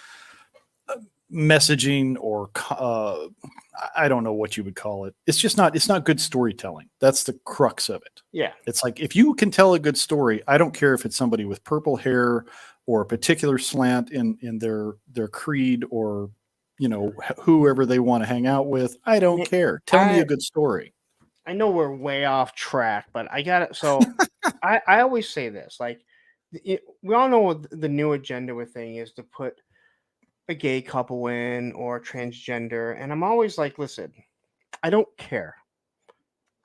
messaging or I don't know what you would call it. It's not good storytelling. That's the crux of it. Yeah. It's like if you can tell a good story, I don't care if it's somebody with purple hair or a particular slant in their creed or whoever they want to hang out with. I don't care. Tell me a good story. I know we're way off track, but I got it. So I always say this, like, we all know what the new agenda with thing is, to put a gay couple in or transgender, and I'm always like, listen, I don't care.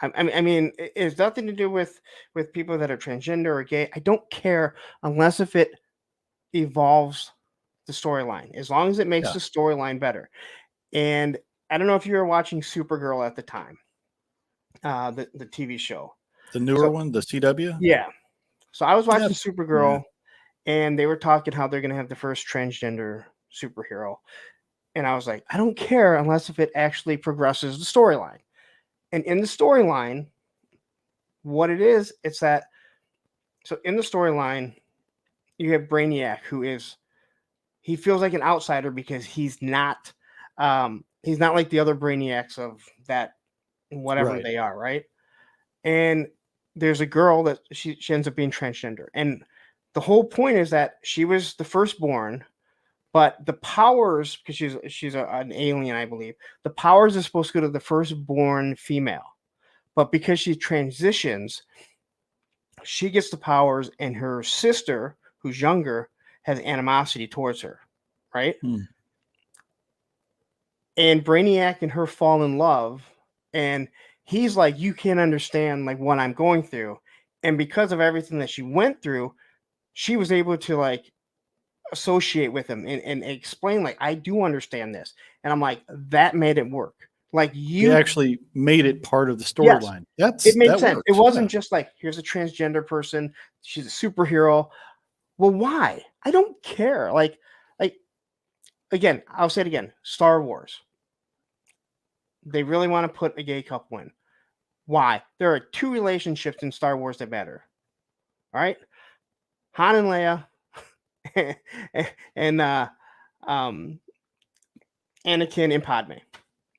I mean, it has nothing to do with people that are transgender or gay. I don't care unless if it evolves the storyline, as long as it makes Yeah. the storyline better. And I don't know if you were watching Supergirl at the time, the TV show. The newer one, the CW? Yeah. So I was watching Yes. Supergirl, and they were talking how they're going to have the first transgender superhero. And I was like, I don't care unless if it actually progresses the storyline. And in the storyline, what it is, it's that, so in the storyline, you have Brainiac, he feels like an outsider because he's not like the other Brainiacs of that, whatever Right. they are, right? And there's a girl that she ends up being transgender. And the whole point is that she was the firstborn, but the powers, because she's an alien, I believe, the powers are supposed to go to the firstborn female. But because she transitions, she gets the powers, and her sister, who's younger, has animosity towards her, right? Hmm. And Brainiac and her fall in love, and he's like, you can't understand like what I'm going through. And because of everything that she went through, she was able to like associate with him and explain, like, I do understand this. And I'm like, that made it work. Like, You actually made it part of the yes, storyline. it made That sense. works. It wasn't Yeah. just like, here's a transgender person, she's a superhero. Well, why? I don't care. Like again, I'll say it again. Star Wars. They really want to put a gay couple in. Why? There are two relationships in Star Wars that matter. All right, Han and Leia, and Anakin and Padme.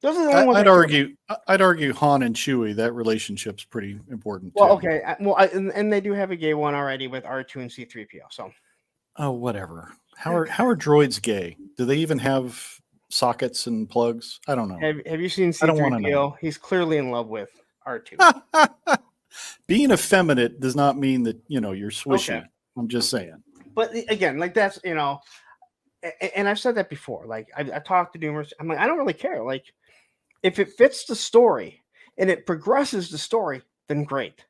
Those are the only ones I'd I care about. I'd argue Han and Chewie, that relationship's pretty important Well, too. okay. And they do have a gay one already with R2 and C3PO. So, Oh, whatever. How are droids gay? Do they even have sockets and plugs? I don't know. have you seen I don't want to know. C3PO? He's clearly in love with R2. Being effeminate does not mean that you're swishy. Okay. I'm just saying. But again, like, that's and I've said that before. Like, I talked to numerous. I'm like, I don't really care. Like, if it fits the story and it progresses the story, then great.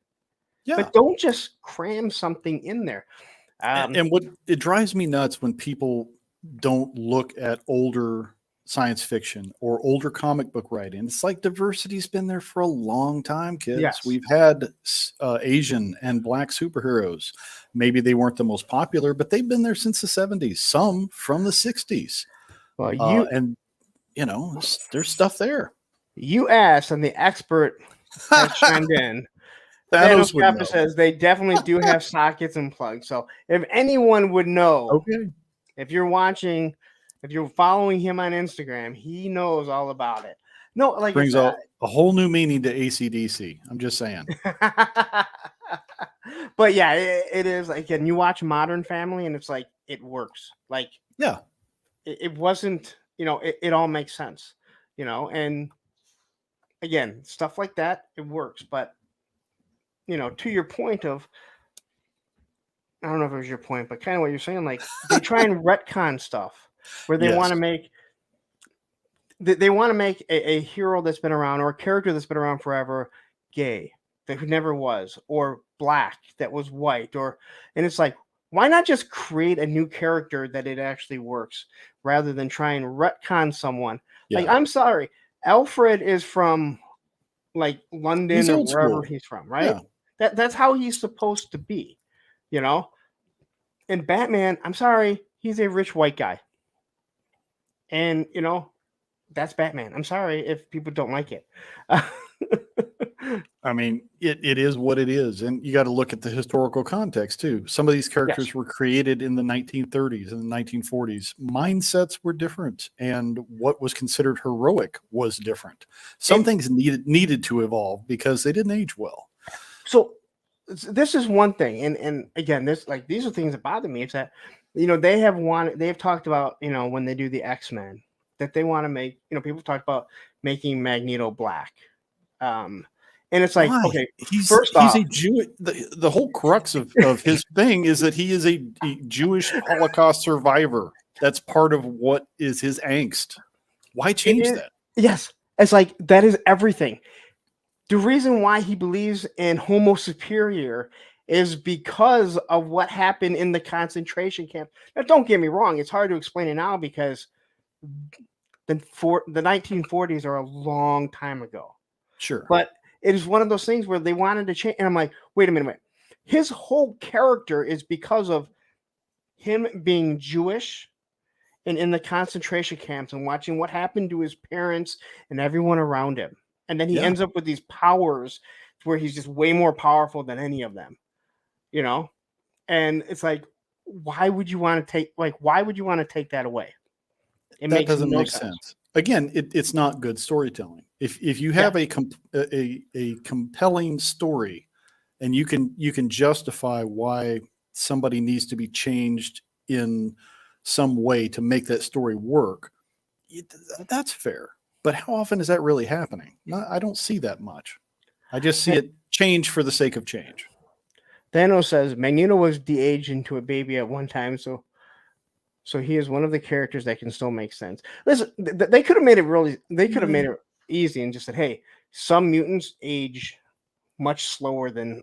Yeah. But don't just cram something in there. And what it drives me nuts when people don't look at older science fiction or older comic book writing. It's like diversity's been there for a long time, kids. Yes. We've had Asian and Black superheroes. Maybe they weren't the most popular, but they've been there since the 70s, some from the 60s. Well, and there's stuff there. You asked, and the expert has chimed in. Thanos would Kappa know. says they definitely do have sockets and plugs. So if anyone would know, Okay. if you're watching, if you're following him on Instagram, he knows all about it. No, like, Brings a whole new meaning to AC/DC. I'm just saying. But yeah, it is. Again, you watch Modern Family, and it's like, it works. Like, yeah, it wasn't. It all makes sense. And again, stuff like that, it works. But to your point of, I don't know if it was your point, but kind of what you're saying, like, they try and retcon stuff where they want to make a hero that's been around, or a character that's been around forever, gay, that never was, or black that was white, and it's like, why not just create a new character that it actually works, rather than try and retcon someone? Yeah. Like, I'm sorry, Alfred is from like London, he's or old wherever school. he's from, right? Yeah. That's how he's supposed to be, And Batman, I'm sorry, he's a rich white guy. And, that's Batman. I'm sorry if people don't like it. I mean, it is what it is. And you got to look at the historical context too. Some of these characters were created in the 1930s and the 1940s. Mindsets were different, and what was considered heroic was different. Some things needed to evolve because they didn't age well. So this is one thing. And again, these are things that bother me. It's that, they've talked about, when they do the X-Men, that they want to make, people talk about making Magneto black. And it's like, Why? okay, He's first off, a Jew. The whole crux of his thing is that he is a Jewish Holocaust survivor. That's part of what is his angst. Why change that? Yes, it's like that is everything. The reason why he believes in Homo superior is because of what happened in the concentration camp. Now, don't get me wrong; it's hard to explain it now because the 1940s are a long time ago. Sure. But it is one of those things where they wanted to change. And I'm like, wait a minute. His whole character is because of him being Jewish and in the concentration camps and watching what happened to his parents and everyone around him. And then he ends up with these powers where he's just way more powerful than any of them, And it's like, why would you want to take that away? That doesn't make sense. Again, it's not good storytelling. If you have a compelling story, and you can justify why somebody needs to be changed in some way to make that story work, that's fair. But how often is that really happening? I don't see that much. I just see it change for the sake of change. Thanos says Magneto was de-aged into a baby at one time, so he is one of the characters that can still make sense. Listen, they could have made it made it easy and just said, hey, some mutants age much slower than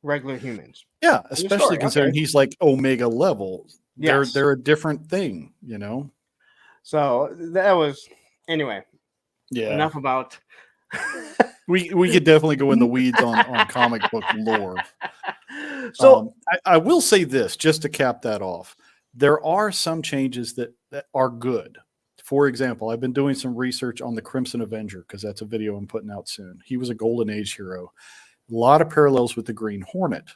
regular humans. Yeah, especially considering he's like Omega level. Yes. They're a different thing, So that was anyway. Yeah. Enough about. we could definitely go in the weeds on comic book lore. So I will say this, just to cap that off. There are some changes that are good. For example, I've been doing some research on the Crimson Avenger because that's a video I'm putting out soon. He was a Golden Age hero. A lot of parallels with the Green Hornet.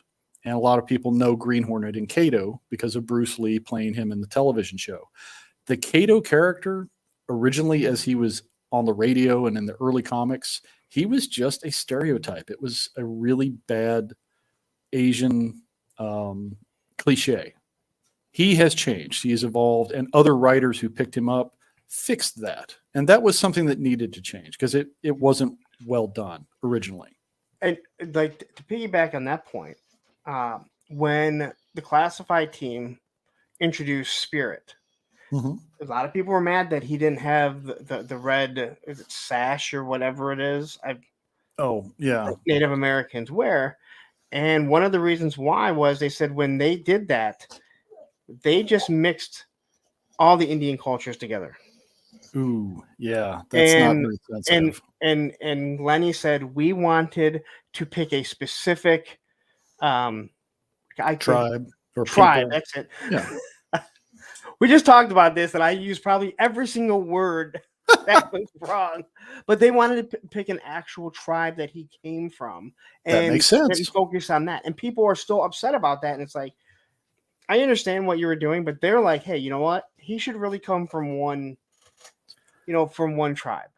And a lot of people know Green Hornet and Kato because of Bruce Lee playing him in the television show. The Kato character, originally as he was on the radio and in the early comics, he was just a stereotype. It was a really bad Asian cliche. He has changed. He has evolved, and other writers who picked him up fixed that. And that was something that needed to change because it wasn't well done originally. And like to piggyback on that point, when the classified team introduced Spirit, a lot of people were mad that he didn't have the red sash or whatever it is. Native Americans wear. And one of the reasons why was they said when they did that, they just mixed all the Indian cultures together. Ooh, yeah, that's not very sensitive. And Lenny said we wanted to pick a specific tribe or tribe. people. That's it. Yeah. We just talked about this, and I used probably every single word that was wrong. But they wanted to pick an actual tribe that he came from, and that makes sense. And focus on that. And people are still upset about that. And it's like, I understand what you were doing, but they're like, hey, you know what? He should really come from one tribe.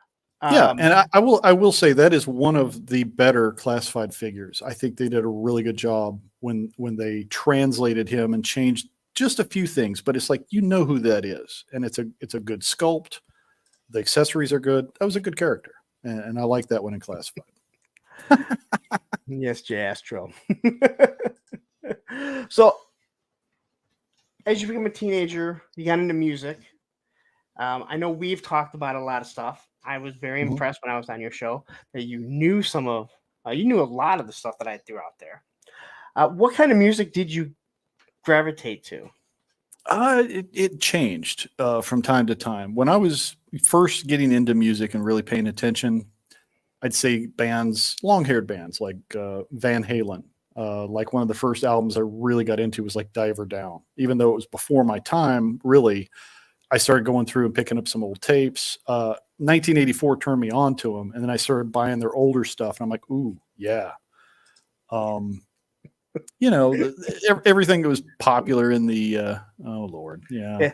Yeah, and I will say that is one of the better classified figures. I think they did a really good job when they translated him and changed just a few things, but it's like who that is, and it's a good sculpt. The accessories are good. That was a good character, and I like that one in classified. Yes, J. Astro. So, as you become a teenager, you got into music. I know we've talked about a lot of stuff. I was very impressed when I was on your show that you knew you knew a lot of the stuff that I threw out there. What kind of music did you gravitate to? It changed from time to time. When I was first getting into music and really paying attention, I'd say long-haired bands like Van Halen. Like one of the first albums I really got into was like Diver Down. Even though it was before my time, really, I started going through and picking up some old tapes. 1984 turned me on to them, and then I started buying their older stuff, and I'm like, ooh, yeah. Everything that was popular in the oh Lord, yeah.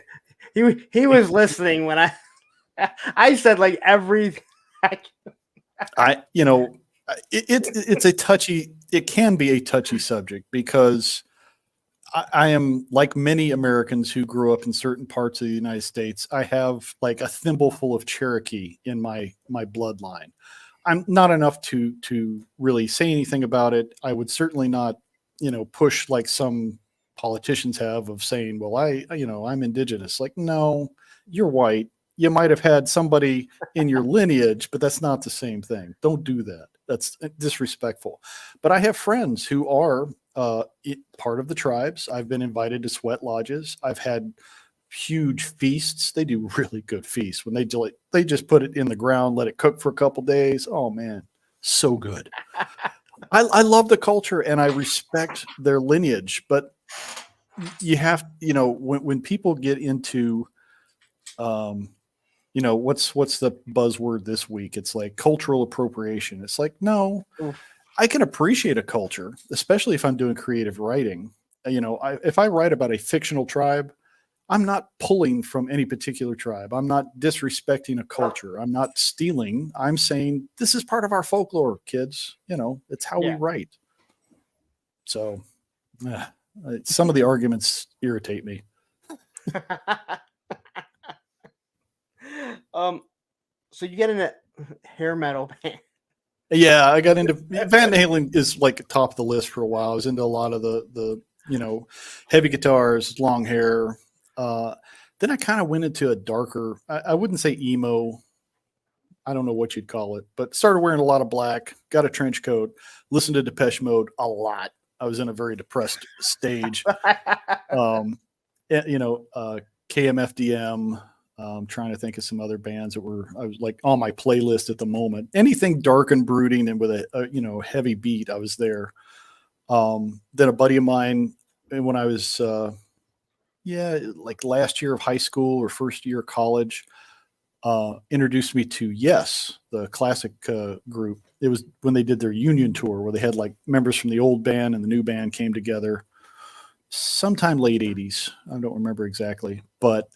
He was listening when I said like every. It's a touchy. It can be a touchy subject because I am like many Americans who grew up in certain parts of the United States. I have like a thimbleful of Cherokee in my bloodline. I'm not enough to really say anything about it. I would certainly not, push like some politicians have of saying, "Well, I'm indigenous." Like, no, you're white. You might have had somebody in your lineage, but that's not the same thing. Don't do that. That's disrespectful. But I have friends who are part of the tribes. I've been invited to sweat lodges. I've had huge feasts. They do really good feasts when they just put it in the ground, let it cook for a couple days. Oh man, so good. I love the culture and I respect their lineage, but you have, when people get into, what's the buzzword this week? It's like cultural appropriation. It's like, no, Oof. I can appreciate a culture, especially if I'm doing creative writing. If I write about a fictional tribe, I'm not pulling from any particular tribe. I'm not disrespecting a culture. I'm not stealing. I'm saying this is part of our folklore, kids. It's how we Yeah. write. So uh, some of the arguments irritate me. um, so you get in a hair metal band. Yeah, I got into Van Halen is like top of the list for a while. I was into a lot of the heavy guitars, long hair. Then I kind of went into a darker. I wouldn't say emo. I don't know what you'd call it, but started wearing a lot of black. Got a trench coat. Listened to Depeche Mode a lot. I was in a very depressed stage. KMFDM. Trying to think of some other bands that I was like on my playlist at the moment. Anything dark and brooding and with a heavy beat, I was there. Then a buddy of mine, when I was like last year of high school or first year of college, introduced me to Yes, the classic group. It was when they did their union tour where they had like members from the old band and the new band came together sometime late 80s. I don't remember exactly, but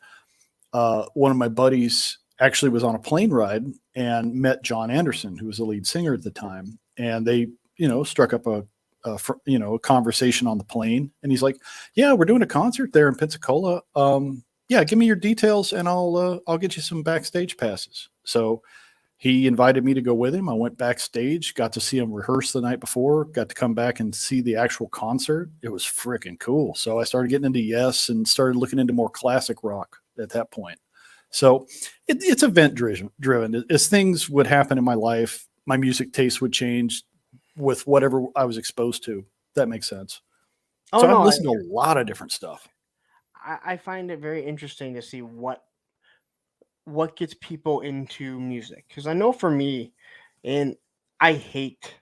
one of my buddies actually was on a plane ride and met John Anderson, who was the lead singer at the time. And they, struck up a conversation on the plane. And he's like, "Yeah, we're doing a concert there in Pensacola. Yeah, give me your details and I'll get you some backstage passes." So he invited me to go with him. I went backstage, got to see him rehearse the night before, got to come back and see the actual concert. It was freaking cool. So I started getting into Yes and started looking into more classic rock at that point. So it's event driven. As things would happen in my life, my music taste would change with whatever I was exposed to. That makes sense. Oh So I've no, listened to a lot of different stuff. I find it very interesting to see what gets people into music, because I know for me, and I hate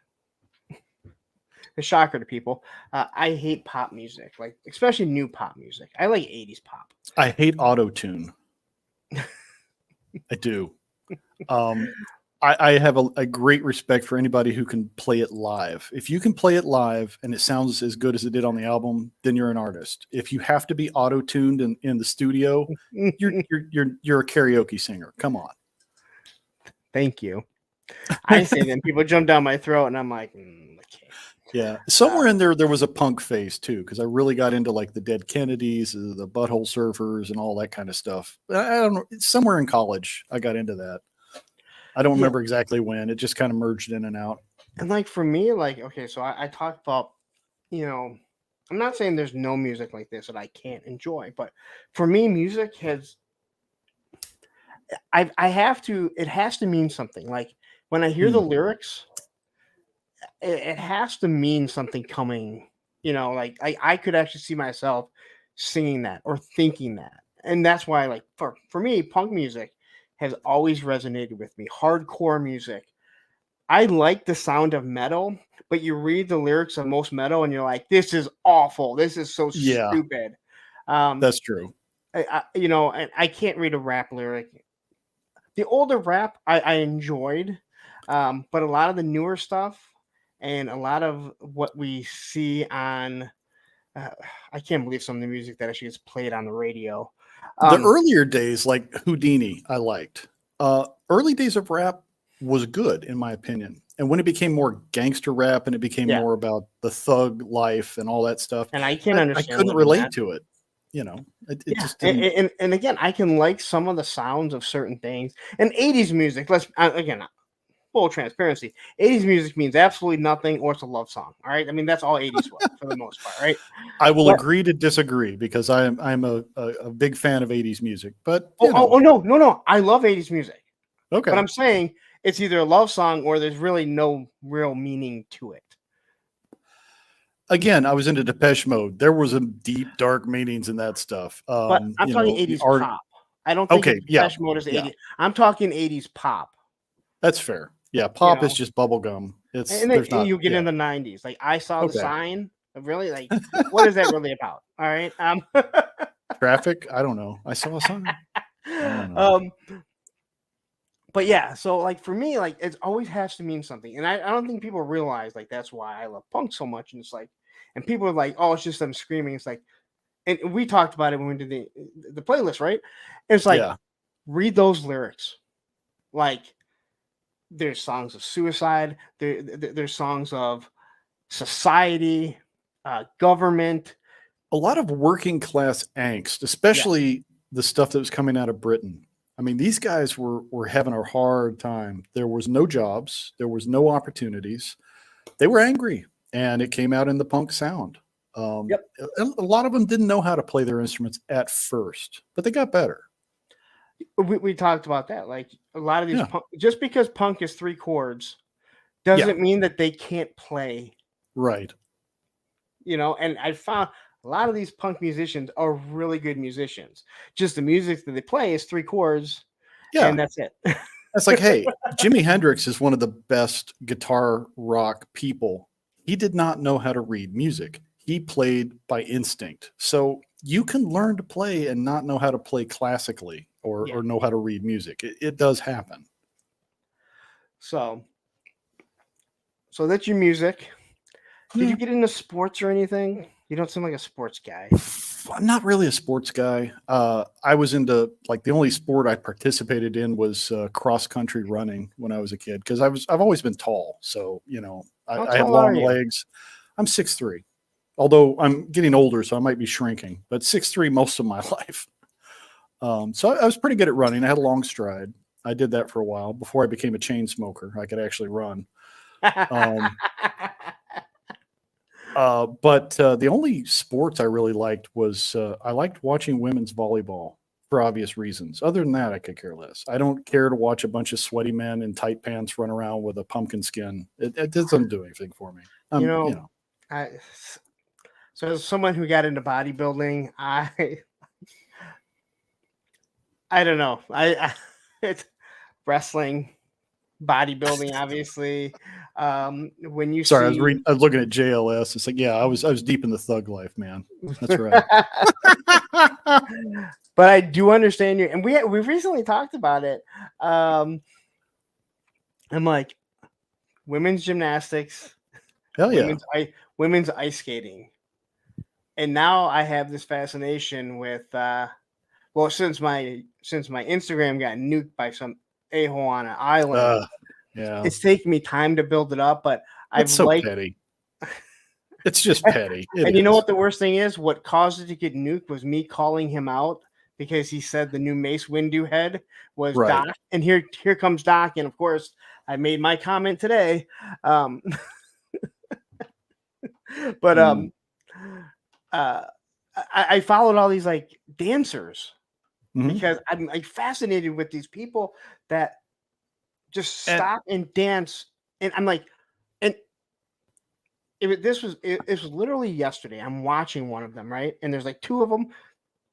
the shocker to people. I hate pop music, like especially new pop music. I like 80s pop. I hate auto tune. I do. Um, I have a great respect for anybody who can play it live. If you can play it live and it sounds as good as it did on the album, then you're an artist. If you have to be auto tuned in the studio, you're a karaoke singer. Come on. Thank you. I say them, people jump down my throat, and I'm like, okay. Yeah, somewhere in there was a punk phase too, because I really got into like the Dead Kennedys, the Butthole Surfers, and all that kind of stuff. I don't know. Somewhere in college, I got into that. I don't remember exactly when. It just kind of merged in and out. And like for me, like okay, so I talked about, I'm not saying there's no music like this that I can't enjoy, but for me, music I have to, it has to mean something. Like when I hear the lyrics, it has to mean something coming. Like I could actually see myself singing that or thinking that, and that's why like for me, punk music has always resonated with me. Hardcore music. I like the sound of metal, but you read the lyrics of most metal and you're like, this is awful. This is so Yeah, stupid. Um, that's true. and I can't read a rap lyric. The older rap I enjoyed, but a lot of the newer stuff and a lot of what we see on, uh, I can't believe some of the music that actually gets played on the radio. The Um, earlier days, like Houdini, I liked. Early days of rap was good, in my opinion. And when it became more gangster rap and it became Yeah, more about the thug life and all that stuff, and I can I understand couldn't even that. relate to it. You know, it Yeah, just didn't. and again, I can like some of the sounds of certain things. And 80s music, let's again, full transparency, 80s music means absolutely nothing, or it's a love song. All right, I mean that's all 80s was for the most part, right? I will But agree to disagree because I'm a big fan of 80s music, but no, I love 80s music, but okay. I'm saying it's either a love song or there's really no real meaning to it. Again, I was into Depeche Mode. There was some deep, dark meanings in that stuff. But I'm talking The 80s art. pop. I don't think Okay, of yeah, Depeche Mode as yeah, 80s. I'm talking 80s pop. that's fair. Yeah, You pop is know, just bubble gum. and then There's not. you get Yeah, in the 90s. Like I saw the okay. sign. Really, like what is that really about? All right. Traffic. I don't know. I saw a sign. I don't know. um, but yeah, so like for me, like it always has to mean something, and I don't think people realize like that's why I love punk so much. And it's like, and people are like, oh, it's just them screaming. It's like, and we talked about it when we did the playlist, right? It's like Yeah, read those lyrics, like there's songs of suicide, there's songs of society, government. a lot of working class angst, Yeah, especially the stuff that was coming out of Britain. I mean, these guys were having a hard time. There was no jobs. There was no opportunities. They were angry, and it came out in the punk sound. yep. A lot of them didn't know how to play their instruments at first, but they got better. We talked about that. Like a lot of these Yeah, punk, just because punk is three chords yeah, doesn't mean that they can't play. right. And I found a lot of these punk musicians are really good musicians. Just the music that they play is three chords, Yeah, and that's it. that's like, hey, Jimi Hendrix is one of the best guitar rock people. He did not know how to read music. He played by instinct. So you can learn to play and not know how to play classically or Yeah. know how to read music. It does happen. So, so that's your music. Did Yeah. you get into sports or anything? You don't seem like a sports guy. I'm not really a sports guy. I was into like the only sport I participated in was cross country running when I was a kid because I've always been tall. So How I have tall are long you? legs. I'm 6'3". Although I'm getting older, so I might be shrinking, but 6'3" most of my life. So I was pretty good at running. I had a long stride. I did that for a while before I became a chain smoker. I could actually run. Um, but the only sports I really liked was I liked watching women's volleyball for obvious reasons. Other than that, I could care less. I don't care to watch a bunch of sweaty men in tight pants run around with a pumpkin skin. It doesn't do anything for me. you You know, know, I so as someone who got into bodybuilding, I don't know. It's wrestling, bodybuilding, obviously. When you sorry, see, I was looking at JLS. It's like, yeah, I was deep in the thug life, man. That's right. but I do understand you, and we recently talked about it. Um, I'm like women's gymnastics, Hell yeah. women's ice skating, and now I have this fascination with. Well, since my Instagram got nuked by some a-hole on an island, Uh, yeah. it's taking me time to build it up. But It's I've so liked. petty. It's just petty. It And you know is. what the worst thing is? What caused it to get nuked was me calling him out because he said the new Mace Windu head was Right. Doc. And here comes Doc. And of course, I made my comment today. Um, but Mm. uh, I followed all these like dancers Mhm. because I'm like fascinated with these people that just And stop and dance. And I'm like, and it was literally yesterday. I'm watching one of them, right? And there's like two of them,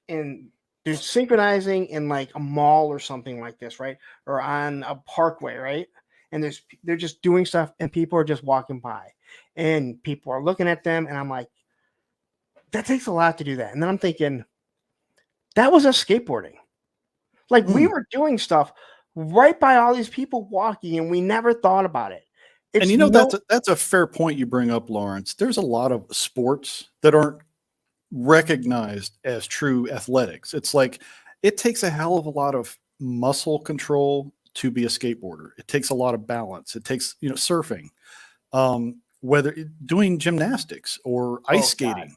and they're synchronizing in like a mall or something like this, right? Or on a parkway, right? And they're just doing stuff, and people are just walking by, and people are looking at them, and I'm like, that takes a lot to do that. And then I'm thinking, that was us skateboarding. Like we mm. were doing stuff right by all these people walking, and we never thought about it. And It's that's no, that's a fair point you bring up, Lawrence. There's a lot of sports that aren't recognized as true athletics. It's like it takes a hell of a lot of muscle control to be a skateboarder. It takes a lot of balance. It takes, surfing, whether doing gymnastics or ice skating. God.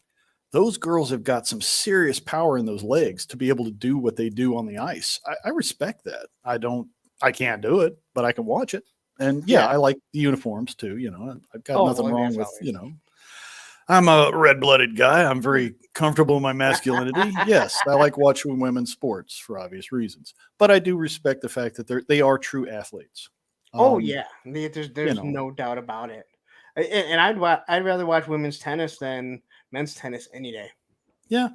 Those girls have got some serious power in those legs to be able to do what they do on the ice. I respect that. I can't do it, but I can watch it. And yeah, Yeah. I like the uniforms too. I've got nothing Well, wrong that's with, always. I'm a red-blooded guy. I'm very comfortable in my masculinity. Yes, I like watching women's sports for obvious reasons, but I do respect the fact that they are true athletes. Oh yeah, there's You know, no doubt about it. And I'd rather watch women's tennis than men's tennis any day. yeah,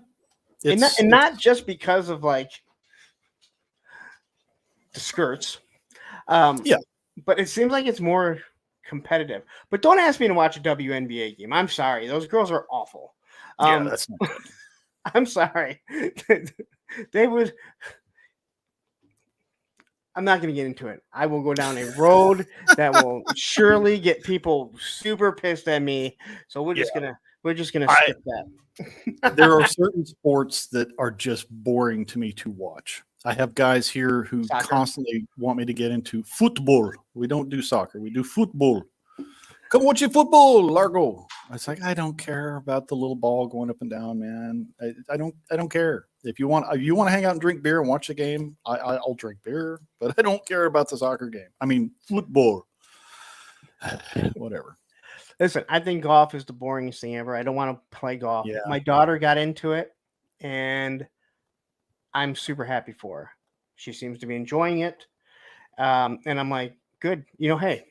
And it's not just because of like the skirts. yeah, But it seems like it's more competitive. But don't ask me to watch a WNBA game. I'm sorry. Those girls are awful. yeah, Um that's not good. I'm sorry. They would I'm not going to get into it. I will go down a road that will surely get people super pissed at me. So Yeah, we're just gonna I skip that. there are certain sports that are just boring to me to watch. I have guys here who Soccer. constantly want me to get into football. We don't do soccer. We do football. Come watch your football, Largo. It's like I don't care about the little ball going up and down, man. I don't care. If you want to hang out and drink beer and watch the game, I'll drink beer, but I don't care about the soccer game. I mean football. Whatever. Listen, I think golf is the boringest thing ever. I don't want to play golf. Yeah. My daughter got into it, and I'm super happy for her. She seems to be enjoying it. And I'm like, good. Hey,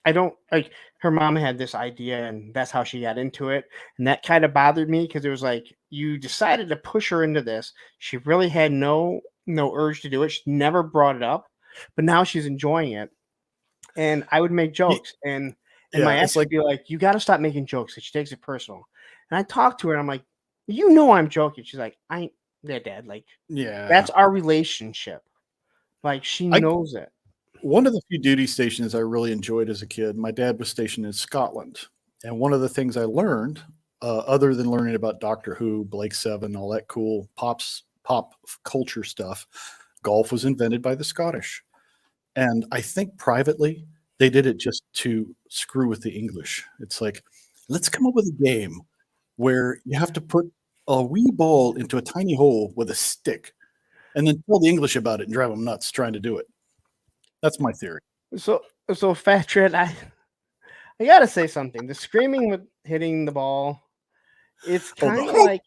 I don't like her mom had this idea, and that's how she got into it. And that kind of bothered me because it was like you decided to push her into this. She really had no urge to do it. She never brought it up, but now she's enjoying it. And I would make jokes, and Yeah, my it's ex would like be like, "You got to stop making jokes." And she takes it personal. And I talked to her, and I'm like, I'm joking. She's like, "I ain't that, Dad. Like, yeah. that's our relationship. Like, she I knows it." One of the few duty stations I really enjoyed as a kid, my dad was stationed in Scotland. And one of the things I learned, other than learning about Doctor Who, Blake Seven, all that cool pop culture stuff, golf was invented by the Scottish. And I think privately, they did it just to screw with the English. It's like, let's come up with a game where you have to put a wee ball into a tiny hole with a stick and then tell the English about it and drive them nuts trying to do it. That's my theory. So Fat Tread, I gotta say something. The screaming with hitting the ball, it's Oh, kind of the like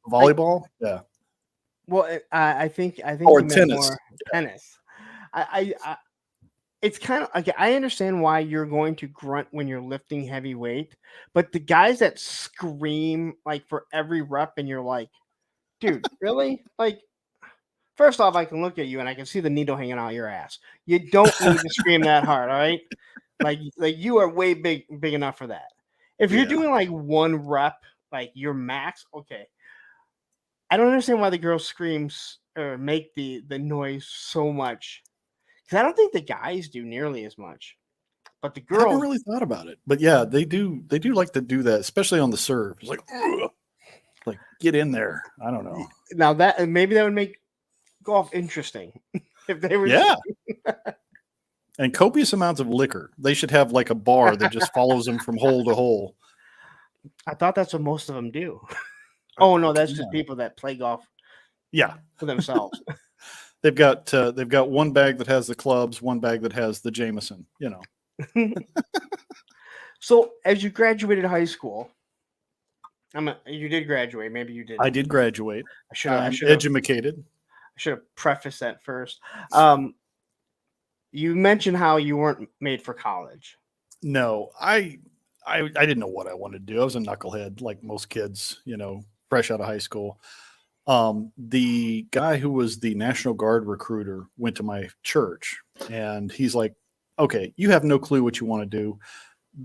volleyball? Yeah. well, I think Or you meant tennis. more tennis. I it's kind of like I understand why you're going to grunt when you're lifting heavy weight, but the guys that scream like for every rep, and you're like, dude, really? Like, first off, I can look at you and I can see the needle hanging out your ass. You don't need to scream that hard, all right? Like you are way big enough for that. If you're Yeah. doing like one rep, like your max, okay. I don't understand why the girls screams or make the noise so much. Because I don't think the guys do nearly as much. But the I haven't girls, really thought about it. But yeah, they do like to do that, especially on the serve. It's like, ugh, like get in there. I don't know. now that maybe that would make golf interesting if they were. Yeah. And copious amounts of liquor. They should have like a bar that just follows them from hole to hole. I thought that's what most of them do. Oh no, that's just Yeah. people that play golf Yeah. for themselves. They've got one bag that has the clubs, one bag that has the Jameson, So as you graduated high school, you did graduate. Maybe you didn't. I did graduate. I should have. I'm educated. I should have prefaced that first. You mentioned how you weren't made for college. No, I didn't know what I wanted to do. I was a knucklehead, like most kids, fresh out of high school. The guy who was the National Guard recruiter went to my church, and he's like, "Okay, you have no clue what you want to do.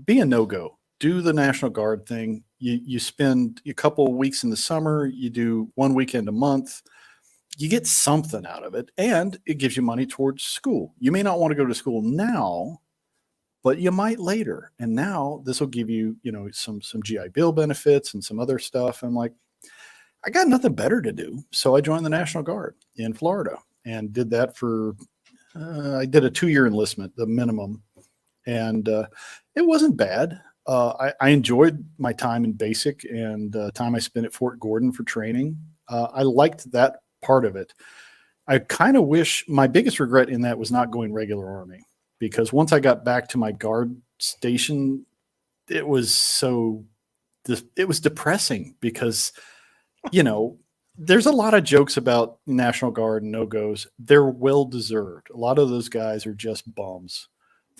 Be a no-go. Do the National Guard thing. You spend a couple of weeks in the summer. You do one weekend a month. You get something out of it, and it gives you money towards school. You may not want to go to school now, but you might later. And now this will give you, some GI Bill benefits and some other stuff." I'm like, I got nothing better to do. So I joined the National Guard in Florida and did that for I did a 2-year enlistment, the minimum, and it wasn't bad. I enjoyed my time in basic and time I spent at Fort Gordon for training. I liked that part of it. I kind of wish my biggest regret in that was not going regular Army, because once I got back to my guard station, it was it was depressing because, you know, there's a lot of jokes about National Guard and no-goes. They're well deserved. A lot of those guys are just bums.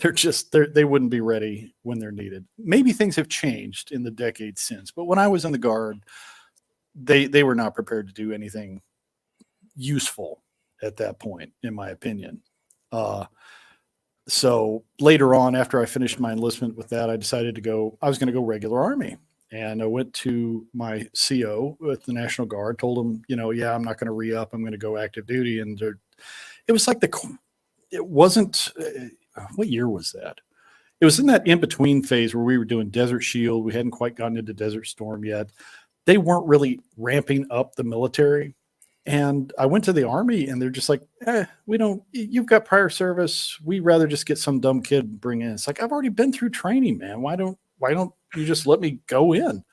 They wouldn't be ready when they're needed. Maybe things have changed in the decades since, but when I was in the Guard, they were not prepared to do anything useful at that point, in my opinion. So later on, after I finished my enlistment with that, I decided I was going to go regular Army. And I went to my CO with the National Guard, told him, yeah, I'm not going to re-up. I'm going to go active duty. And it was like it wasn't, what year was that? It was in that in-between phase where we were doing Desert Shield. We hadn't quite gotten into Desert Storm yet. They weren't really ramping up the military. And I went to the Army and they're just like, you've got prior service. We'd rather just get some dumb kid and bring in. It's like, I've already been through training, man. Why don't you just let me go in?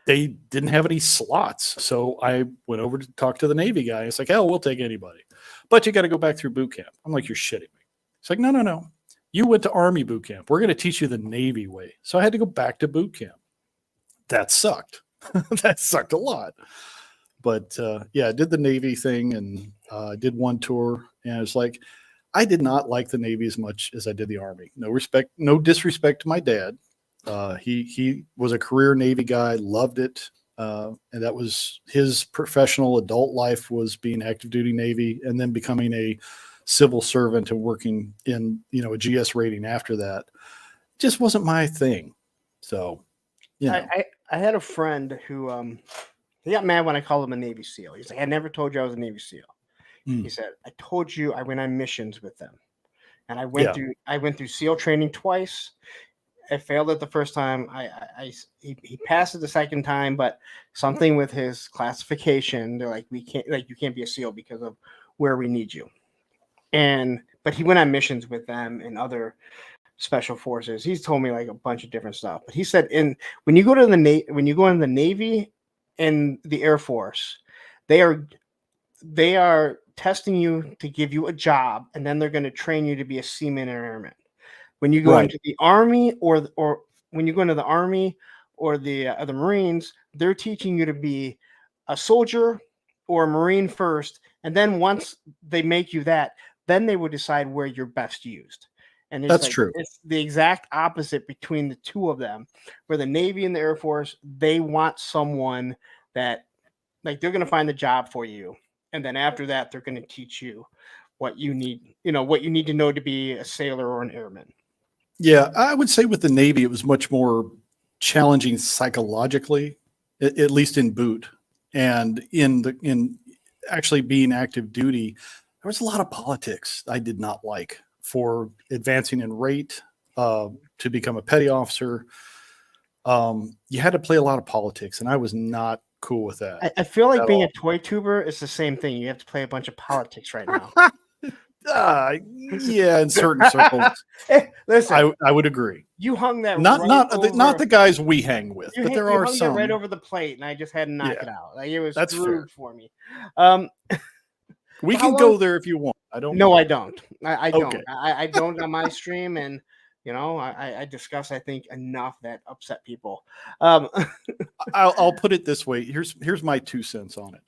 They didn't have any slots. So I went over to talk to the Navy guy. It's like, hell, we'll take anybody, but you got to go back through boot camp. I'm like, you're shitting me. It's like, no. You went to Army boot camp. We're going to teach you the Navy way. So I had to go back to boot camp. That sucked. That sucked a lot. But I did the Navy thing and did one tour. And it's like, I did not like the Navy as much as I did the Army. No disrespect to my dad. He was a career Navy guy, loved it. And that was his professional adult life, was being active duty Navy and then becoming a civil servant and working in, a GS rating after that. Just wasn't my thing. So, I had a friend who, he got mad when I called him a Navy SEAL. He's like, I never told you I was a Navy SEAL. He said, I told you I went on missions with them. And I went through SEAL training twice. I failed it the first time. He passed it the second time, but something with his classification, they're like, you can't be a SEAL because of where we need you. But he went on missions with them and other special forces. He's told me like a bunch of different stuff. But he said, when you go in the Navy and the Air Force, they are testing you to give you a job, and then they're going to train you to be a seaman or airman. When you go into the Army or when you go into the Army or the Marines, they're teaching you to be a soldier or a Marine first, and then once they make you that, then they will decide where you're best used. And that's true. It's the exact opposite between the two of them, where the Navy and the Air Force, they want someone that, like, they're going to find the job for you. And then after that, they're going to teach you what you need to know to be a sailor or an airman. Yeah, I would say with the Navy, it was much more challenging psychologically, at least in boot. And in actually being active duty, there was a lot of politics I did not like for advancing in rate to become a petty officer. You had to play a lot of politics, and I was not cool with that. I feel like being a toy tuber is the same thing. You have to play a bunch of politics right now. Yeah, in certain circles. Hey, listen, I would agree. You hung that not the guys we hang with, but there are some right over the plate, and I just had to knock it out. Like, it was screwed for me. We can go there if you want. I don't. No, I don't. I don't. Okay. I don't on my stream, and I discuss, I think, enough that upset people. I'll put it this way. Here's my 2 cents on it.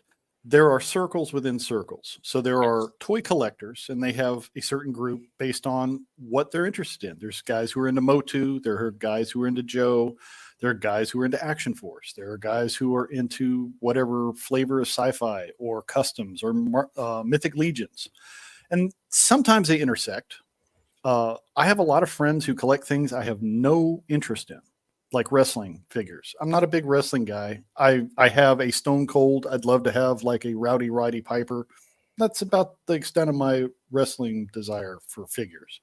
There are circles within circles. So there are toy collectors, and they have a certain group based on what they're interested in. There's guys who are into Motu. There are guys who are into Joe. There are guys who are into Action Force. There are guys who are into whatever flavor of sci-fi or customs or Mythic Legions. And sometimes they intersect. I have a lot of friends who collect things I have no interest in, like wrestling figures. I'm not a big wrestling guy. I have a Stone Cold. I'd love to have like a Rowdy Roddy Piper. That's about the extent of my wrestling desire for figures.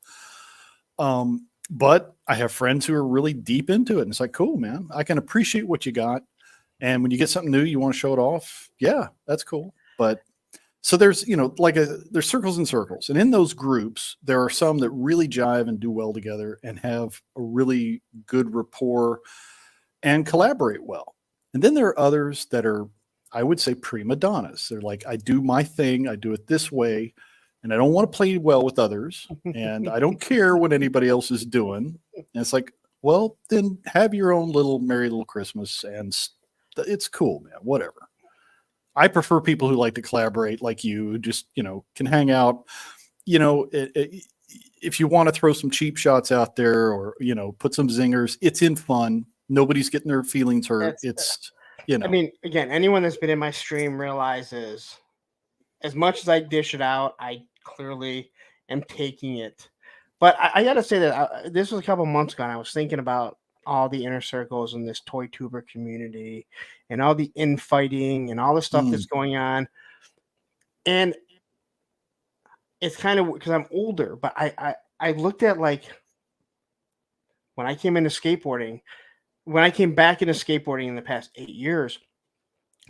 But I have friends who are really deep into it. And it's like, cool, man. I can appreciate what you got. And when you get something new, you want to show it off. Yeah, that's cool. But So there's, there's circles and circles. And in those groups, there are some that really jive and do well together and have a really good rapport and collaborate well. And then there are others that are, I would say, prima donnas. They're like, I do my thing, I do it this way, and I don't want to play well with others. And I don't care what anybody else is doing. And it's like, well, then have your own little merry little Christmas, and it's cool, man, whatever. I prefer people who like to collaborate like you, just, can hang out, if you want to throw some cheap shots out there or, put some zingers, it's in fun. Nobody's getting their feelings hurt. It's I mean, again, anyone that's been in my stream realizes as much as I dish it out, I clearly am taking it. But I got to say that this was a couple months ago, and I was thinking about all the inner circles in this toy tuber community and all the infighting and all the stuff that's going on. And it's kind of because I'm older, but I looked at, like, when I came into skateboarding, when I came back into skateboarding in the past 8 years,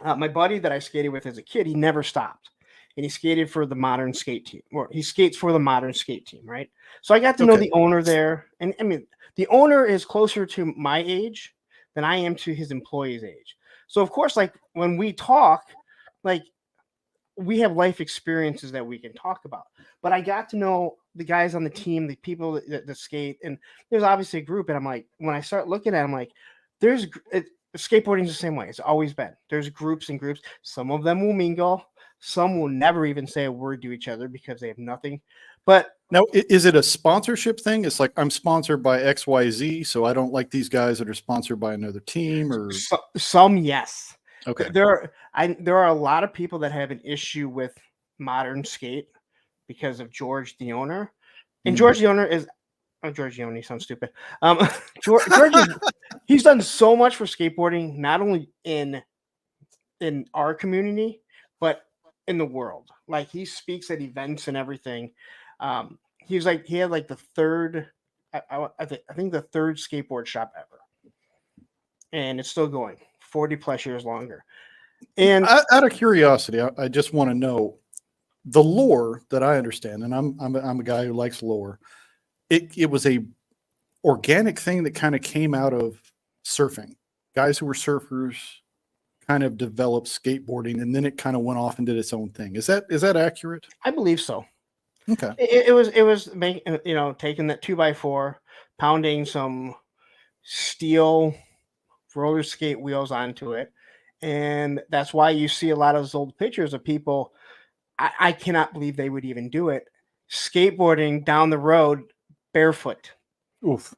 my buddy that I skated with as a kid, he never stopped. And he skated for the modern skate team, or he skates for the modern skate team, right? So I got to know the owner there. And I mean, the owner is closer to my age than I am to his employee's age. So, of course, like, when we talk, like, we have life experiences that we can talk about. But I got to know the guys on the team, the people that skate, and there's obviously a group. And I'm like, when I start looking at them, like, skateboarding is the same way. It's always been. There's groups and groups. Some of them will mingle. Some will never even say a word to each other because they have nothing. But now, is it a sponsorship thing? It's like, I'm sponsored by XYZ, so I don't like these guys that are sponsored by another team, or some, yes. Okay. There are a lot of people that have an issue with modern skate because of George, the owner. And George, the owner, is George, the owner sounds stupid. George he's done so much for skateboarding, not only in our community, but in the world. Like, he speaks at events and everything. He had like the third, I think the third skateboard shop ever, and it's still going 40 plus years longer. And out of curiosity, I just want to know the lore that I understand, and I'm a guy who likes lore. It was a organic thing that kind of came out of surfing. Guys who were surfers kind of developed skateboarding, and then it kind of went off and did its own thing. Is that accurate? I believe so. Okay. It was taking that 2x4, pounding some steel roller skate wheels onto it, and that's why you see a lot of those old pictures of people. I cannot believe they would even do it, skateboarding down the road barefoot. Oof.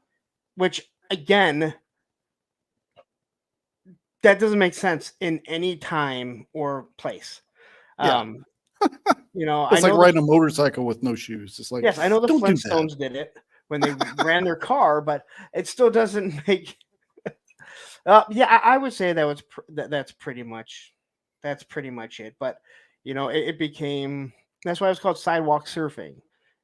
Which, again, that doesn't make sense in any time or place. Yeah. It's like riding a motorcycle with no shoes. It's like, yes, I know the Flintstones did it when they ran their car, but it still doesn't make. I would say that's pretty much it. But it became, that's why it was called sidewalk surfing,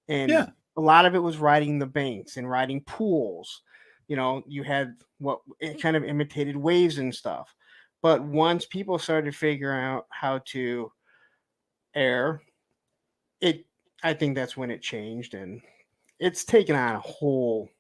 and a lot of it was riding the banks and riding pools. You had what it kind of imitated waves and stuff. But once people started figuring out how to air it, I think that's when it changed, and it's taken on a whole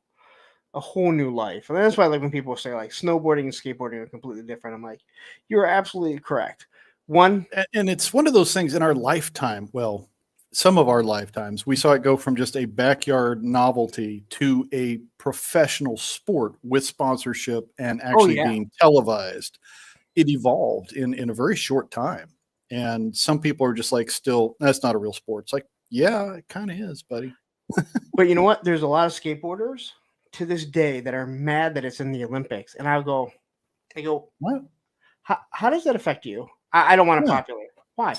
new life. And that's why, like, when people say like snowboarding and skateboarding are completely different, I'm like, you're absolutely correct. And it's one of those things in our lifetime. Well, some of our lifetimes, we saw it go from just a backyard novelty to a professional sport with sponsorship and actually being televised. It evolved in a very short time. And some people are just like, still, that's not a real sport. It's like, yeah, it kind of is, buddy. But you know what? There's a lot of skateboarders to this day that are mad that it's in the Olympics. And I go, what? How does that affect you? I don't want to populate. Why?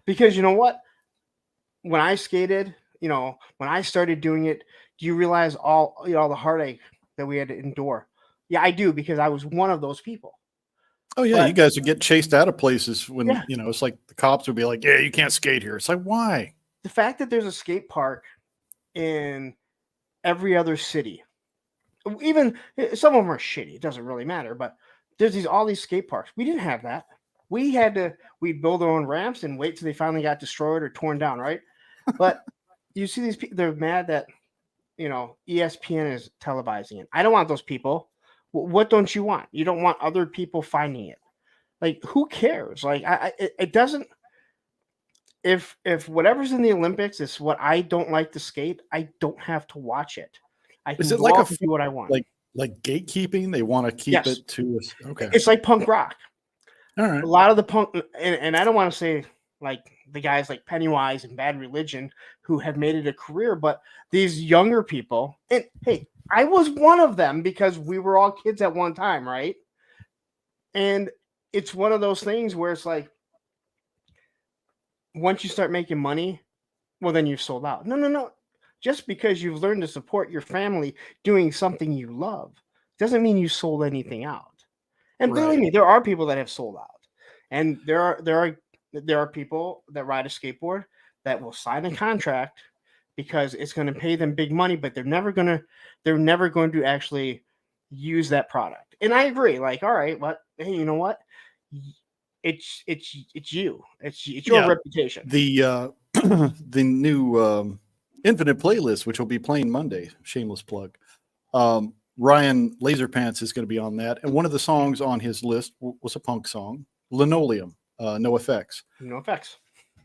Because you know what? When I skated, when I started doing it, do you realize all the heartache that we had to endure? Yeah, I do, because I was one of those people. Oh yeah, you guys would get chased out of places when it's like the cops would be like, "Yeah, you can't skate here." It's like, why? The fact that there's a skate park in every other city, even some of them are shitty. It doesn't really matter, but there's all these skate parks. We didn't have that. we'd build our own ramps and wait till they finally got destroyed or torn down, right? But you see these people, they're mad that, ESPN is televising it. I don't want those people. What don't you want? You don't want other people finding it. Like, who cares? Like, it doesn't. If whatever's in the Olympics is what I don't like to skate, I don't have to watch it. I Is can it go like off and do what I want. like gatekeeping? They want to keep Yes, it to us. Okay. it's like punk rock. All A right. lot of the punk, and I don't want to say like the guys like Pennywise and Bad Religion who have made it a career, but these younger people, and hey, I was one of them because we were all kids at one time, right? And it's one of those things where it's like, once you start making money, well, then you've sold out. No, no, no. Just because you've learned to support your family doing something you love doesn't mean you sold anything out. And believe Right. me, there are people that have sold out, and there are people that ride a skateboard that will sign a contract because it's going to pay them big money, but they're never going to actually use that product. And I agree. Like, all right, but hey, you know what? It's you. It's your Yeah. reputation. The the new Infinite playlist, which will be playing Monday. Shameless plug. Ryan Laserpants is going to be on that, and one of the songs on his list was a punk song, "Linoleum," No Effects. No effects.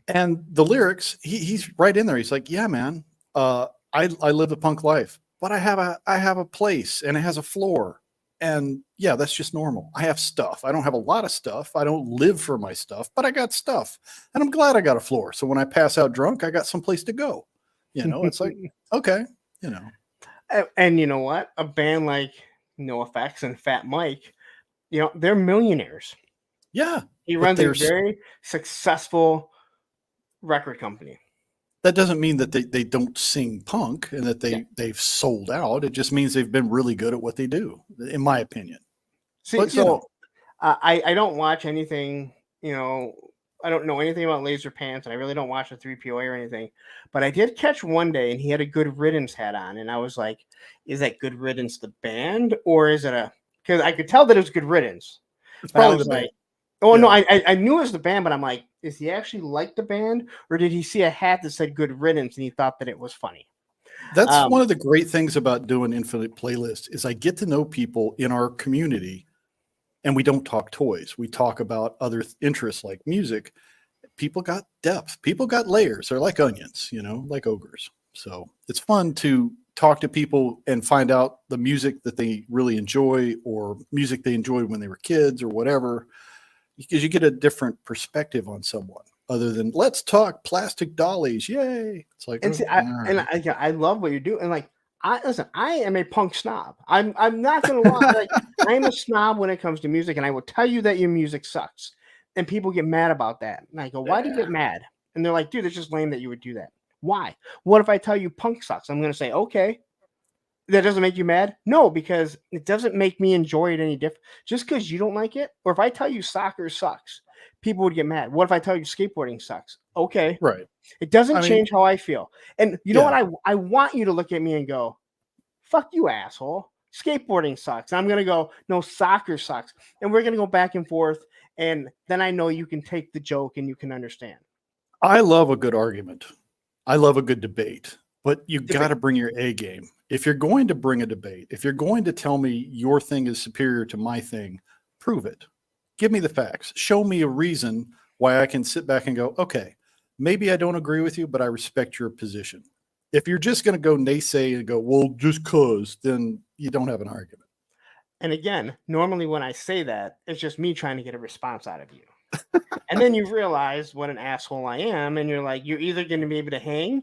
And the lyrics, he's right in there. He's like, "Yeah, man, I live a punk life, but I have a place, and it has a floor, and yeah, that's just normal. I have stuff. I don't have a lot of stuff. I don't live for my stuff, but I got stuff, and I'm glad I got a floor. So when I pass out drunk, I got someplace to go. It's like, okay, you know, And you know what? A band like No Effects and Fat Mike, they're millionaires. yeah, He but runs a there's very successful record company. that doesn't mean that they don't sing punk and that Yeah. they've sold out. It just means they've been really good at what they do, in my opinion. See, But so I don't watch anything. I don't know anything about Laser Pants, and I really don't watch the 3PO or anything. But I did catch one day, and he had a Good Riddance hat on, and I was like, "Is that Good Riddance the band, or is it a?" Because I could tell that it was Good Riddance, it's but I probably was the band. like, "Oh no, Yeah. I knew it was the band, but I'm like, is he actually like the band, or did he see a hat that said Good Riddance and he thought that it was funny?" That's Um, one of the great things about doing Infinite Playlist is I get to know people in our community, and we don't talk toys. We talk about other interests like music. People got depth. People got layers. They're like onions, like ogres. So it's fun to talk to people and find out the music that they really enjoy or music they enjoyed when they were kids or whatever, because you get a different perspective on someone other than let's talk plastic dollies. Yay. It's like, And oh, see, all right. I love what you're doing. And like, I listen, I am a punk snob. I'm not gonna lie. Like, I am a snob when it comes to music, and I will tell you that your music sucks. And people get mad about that. And I go, why do you Yeah. get mad? And they're like, dude, it's just lame that you would do that. Why? What if I tell you punk sucks? I'm gonna say, okay. That doesn't make you mad? No, because it doesn't make me enjoy it any different. Just because you don't like it, or if I tell you soccer sucks, people would get mad. What if I tell you skateboarding sucks? Okay. Right. It doesn't I mean, change how I feel. And you know what? yeah. I want you to look at me and go, fuck you, asshole. Skateboarding sucks. I'm going to go, no, soccer sucks. And we're going to go back and forth. And then I know you can take the joke and you can understand. I love a good argument. I love a good debate, but you got to Debate. bring your A game. If you're going to bring a debate, if you're going to tell me your thing is superior to my thing, prove it. Give me the facts. Show me a reason why I can sit back and go, okay, maybe I don't agree with you, but I respect your position. If you're just going to go naysay and go, well, just cause, then you don't have an argument. And again, normally when I say that, it's just me trying to get a response out of you. And then you realize what an asshole I am, and you're like, you're either going to be able to hang,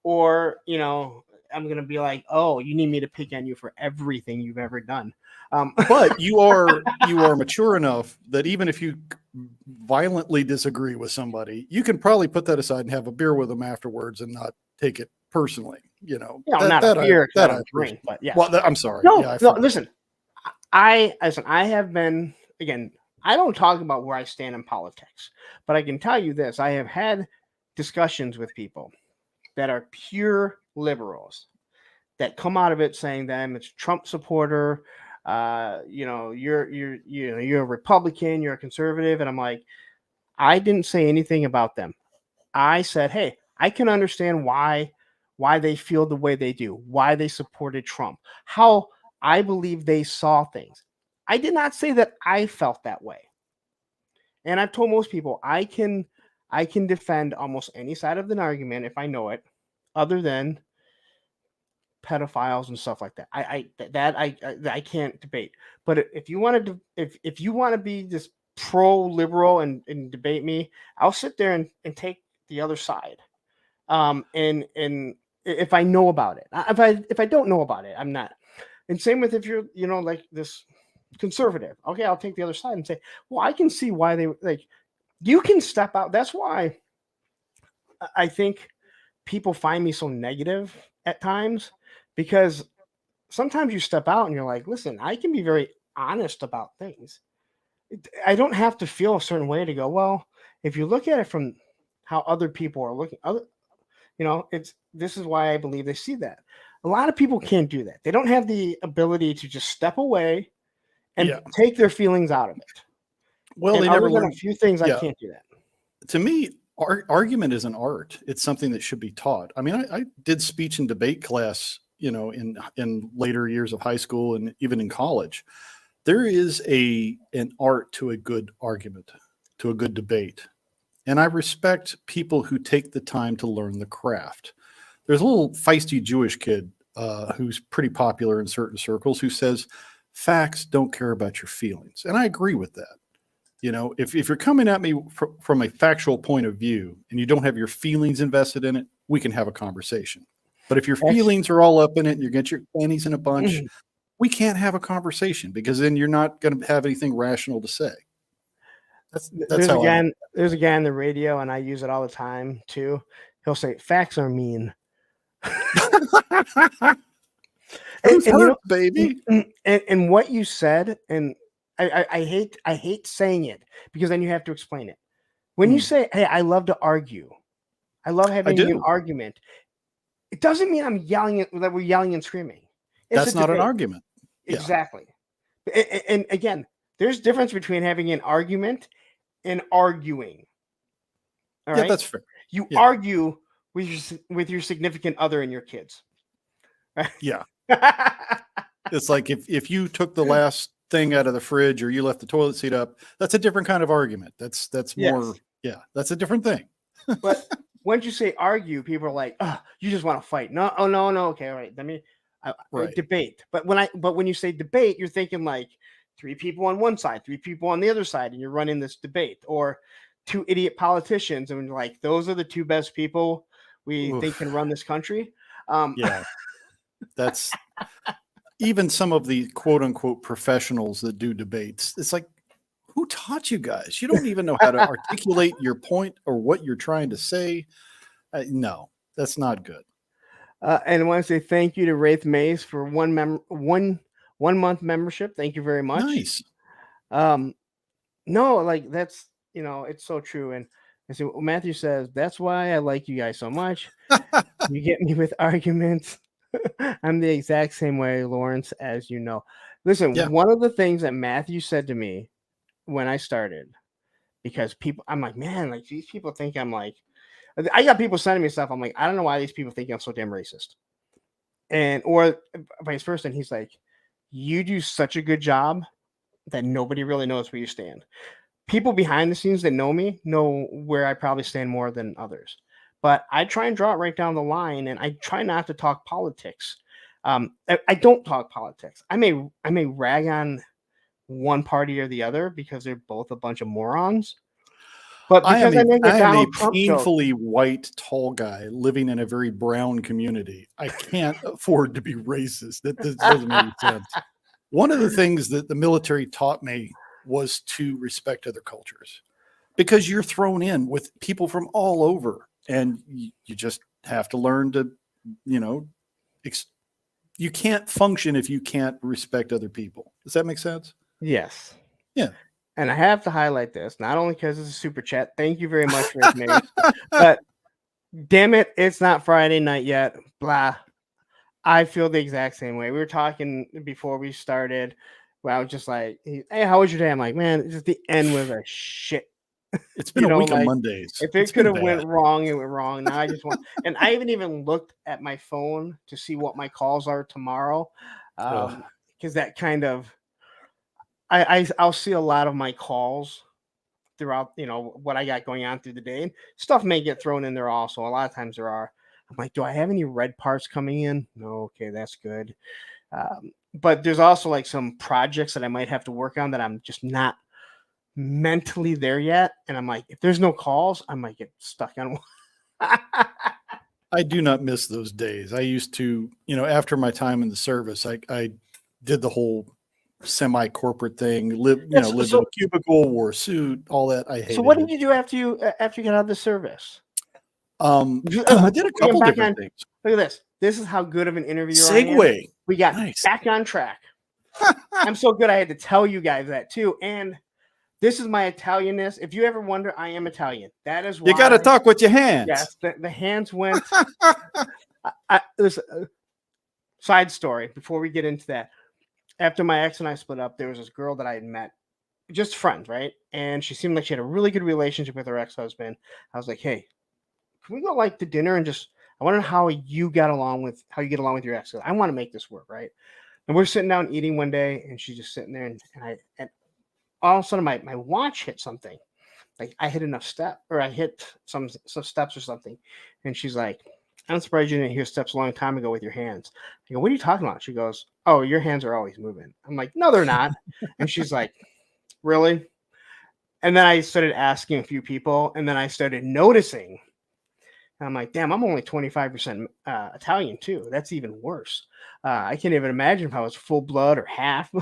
or I'm going to be like, oh, you need me to pick on you for everything you've ever done. But you are mature enough that even if you violently disagree with somebody, you can probably put that aside and have a beer with them afterwards and not take it personally. Not a beer because I don't drink, but yes. Well, I'm sorry. No, Yeah, I no. forgot. Listen, I have been again. I don't talk about where I stand in politics, but I can tell you this: I have had discussions with people that are pure liberals that come out of it saying that I'm a Trump supporter. You're a Republican, you're a conservative, and I'm like, I didn't say anything about them. I said, hey, I can understand why they feel the way they do, why they supported Trump, how I believe they saw things. I did not say that I felt that way. And I've told most people I can defend almost any side of an argument if I know it, other than pedophiles and stuff like that. I can't debate. But if you want to if you want to be this pro liberal and debate me, I'll sit there and take the other side. And if I know about it, if I don't know about it, I'm not. And same with if you're like this conservative. Okay, I'll take the other side and say, well, I can see why they like. You can step out. That's why I think people find me so negative at times, because sometimes you step out and you're like, listen, I can be very honest about things. I don't have to feel a certain way to go, well, if you look at it from how other people are looking, it's this is why I believe they see that. A lot of people can't do that. They don't have the ability to just step away and Yeah. take their feelings out of it. Well, And they other never than learn. a few things, I Yeah. can't do that. To me, argument is an art. It's something that should be taught. I mean, I did speech and debate class, in later years of high school and even in college. There is an art to a good argument, to a good debate. And I respect people who take the time to learn the craft. There's a little feisty Jewish kid who's pretty popular in certain circles who says, facts don't care about your feelings. And I agree with that. If you're coming at me from a factual point of view and you don't have your feelings invested in it, we can have a conversation. But if your feelings are all up in it and you get your panties in a bunch, we can't have a conversation, because then you're not going to have anything rational to say. That's how there's a guy on the radio, and I use it all the time too. He'll say, facts are mean. Truth hurts, baby. And what you said, and I hate saying it, because then you have to explain it. When you say, hey, I love to argue, I love having an argument, it doesn't mean I'm yelling that we're yelling and screaming. That's not an argument. Exactly. Yeah. And again, there's a difference between having an argument and arguing. All right, that's fair. You argue with your significant other and your kids. Yeah. It's like if you took the last thing out of the fridge or you left the toilet seat up, that's a different kind of argument. That's more, that's a different thing. But once you say argue, people are like, oh, you just want to fight. No, oh no, okay, all right. Let me debate. But when you say debate, you're thinking like 3 people on one side, 3 people on the other side, and you're running this debate, or 2 idiot politicians, and you're like, those are the 2 best people we think can run this country. That's even some of the quote unquote professionals that do debates. It's like, who taught you guys? You don't even know how to articulate your point or what you're trying to say. No, that's not good. And I want to say thank you to Wraith Mays for one month membership. Thank you very much. Nice. No, like that's it's so true. And I see Matthew says, that's why I like you guys so much. You get me with arguments. I'm the exact same way, Lawrence, as you know. Listen, one of the things that Matthew said to me when I started, because I'm like, man, like these people think I'm like, I got people sending me stuff. I'm like, I don't know why these people think I'm so damn racist. Or vice versa. And he's like, you do such a good job that nobody really knows where you stand. People behind the scenes that know me know where I probably stand more than others. But I try and draw it right down the line, and I try not to talk politics. I don't talk politics. I may rag on one party or the other because they're both a bunch of morons. But because I make a Donald Trump painfully joke, white, tall guy living in a very brown community, I can't afford to be racist. That doesn't make sense. One of the things that the military taught me was to respect other cultures, because you're thrown in with people from all over, and you just have to learn to, you can't function if you can't respect other people. Does that make sense? Yes. Yeah. And I have to highlight this, not only because it's a super chat. Thank you very much for it, but damn it, it's not Friday night yet. Blah. I feel the exact same way. We were talking before we started. Where I was just like, "Hey, how was your day?" I'm like, "Man, just the end was a shit." It's been a week of Like Mondays. if It's it could been have went bad. wrong, it went wrong. Now I just want, and I haven't even looked at my phone to see what my calls are tomorrow, Ugh. because that kind of I'll see a lot of my calls throughout, what I got going on through the day. And stuff may get thrown in there also. A lot of times there are. I'm like, do I have any red parts coming in? No, okay, that's good. But there's also like some projects that I might have to work on that I'm just not mentally there yet. And I'm like, if there's no calls, I might get stuck on one. I do not miss those days. I used to, after my time in the service, I did the whole semi-corporate thing, Yes, lived in a cubicle, wore a suit, all that. I so what hated did it. you do after you got out of the service? I did a Getting couple back different on. things. Look at this. This is how good of an interviewer I am. Segue. We got Nice. back on track. I'm so good. I had to tell you guys that too. And this is my Italianness. If you ever wonder, I am Italian. That is You got to why. talk with your hands. Yes, the hands went. Listen, side story before we get into that. After my ex and I split up, there was this girl that I had met, just friends, right? And she seemed like she had a really good relationship with her ex-husband. I was like, hey, can we go like to dinner and just, I want to know how you get along with your ex. I want to make this work, right? And we're sitting down eating one day, and she's just sitting there, and all of a sudden my watch hit something. Like I hit enough step, or I hit some steps or something. And she's like, I'm surprised you didn't hear steps a long time ago with your hands. I go, what are you talking about? She goes, oh, your hands are always moving. I'm like, no, they're not. And she's like, really? And then I started asking a few people, and then I started noticing. And I'm like, damn, I'm only 25% Italian too. That's even worse. I can't even imagine if I was full blood or half.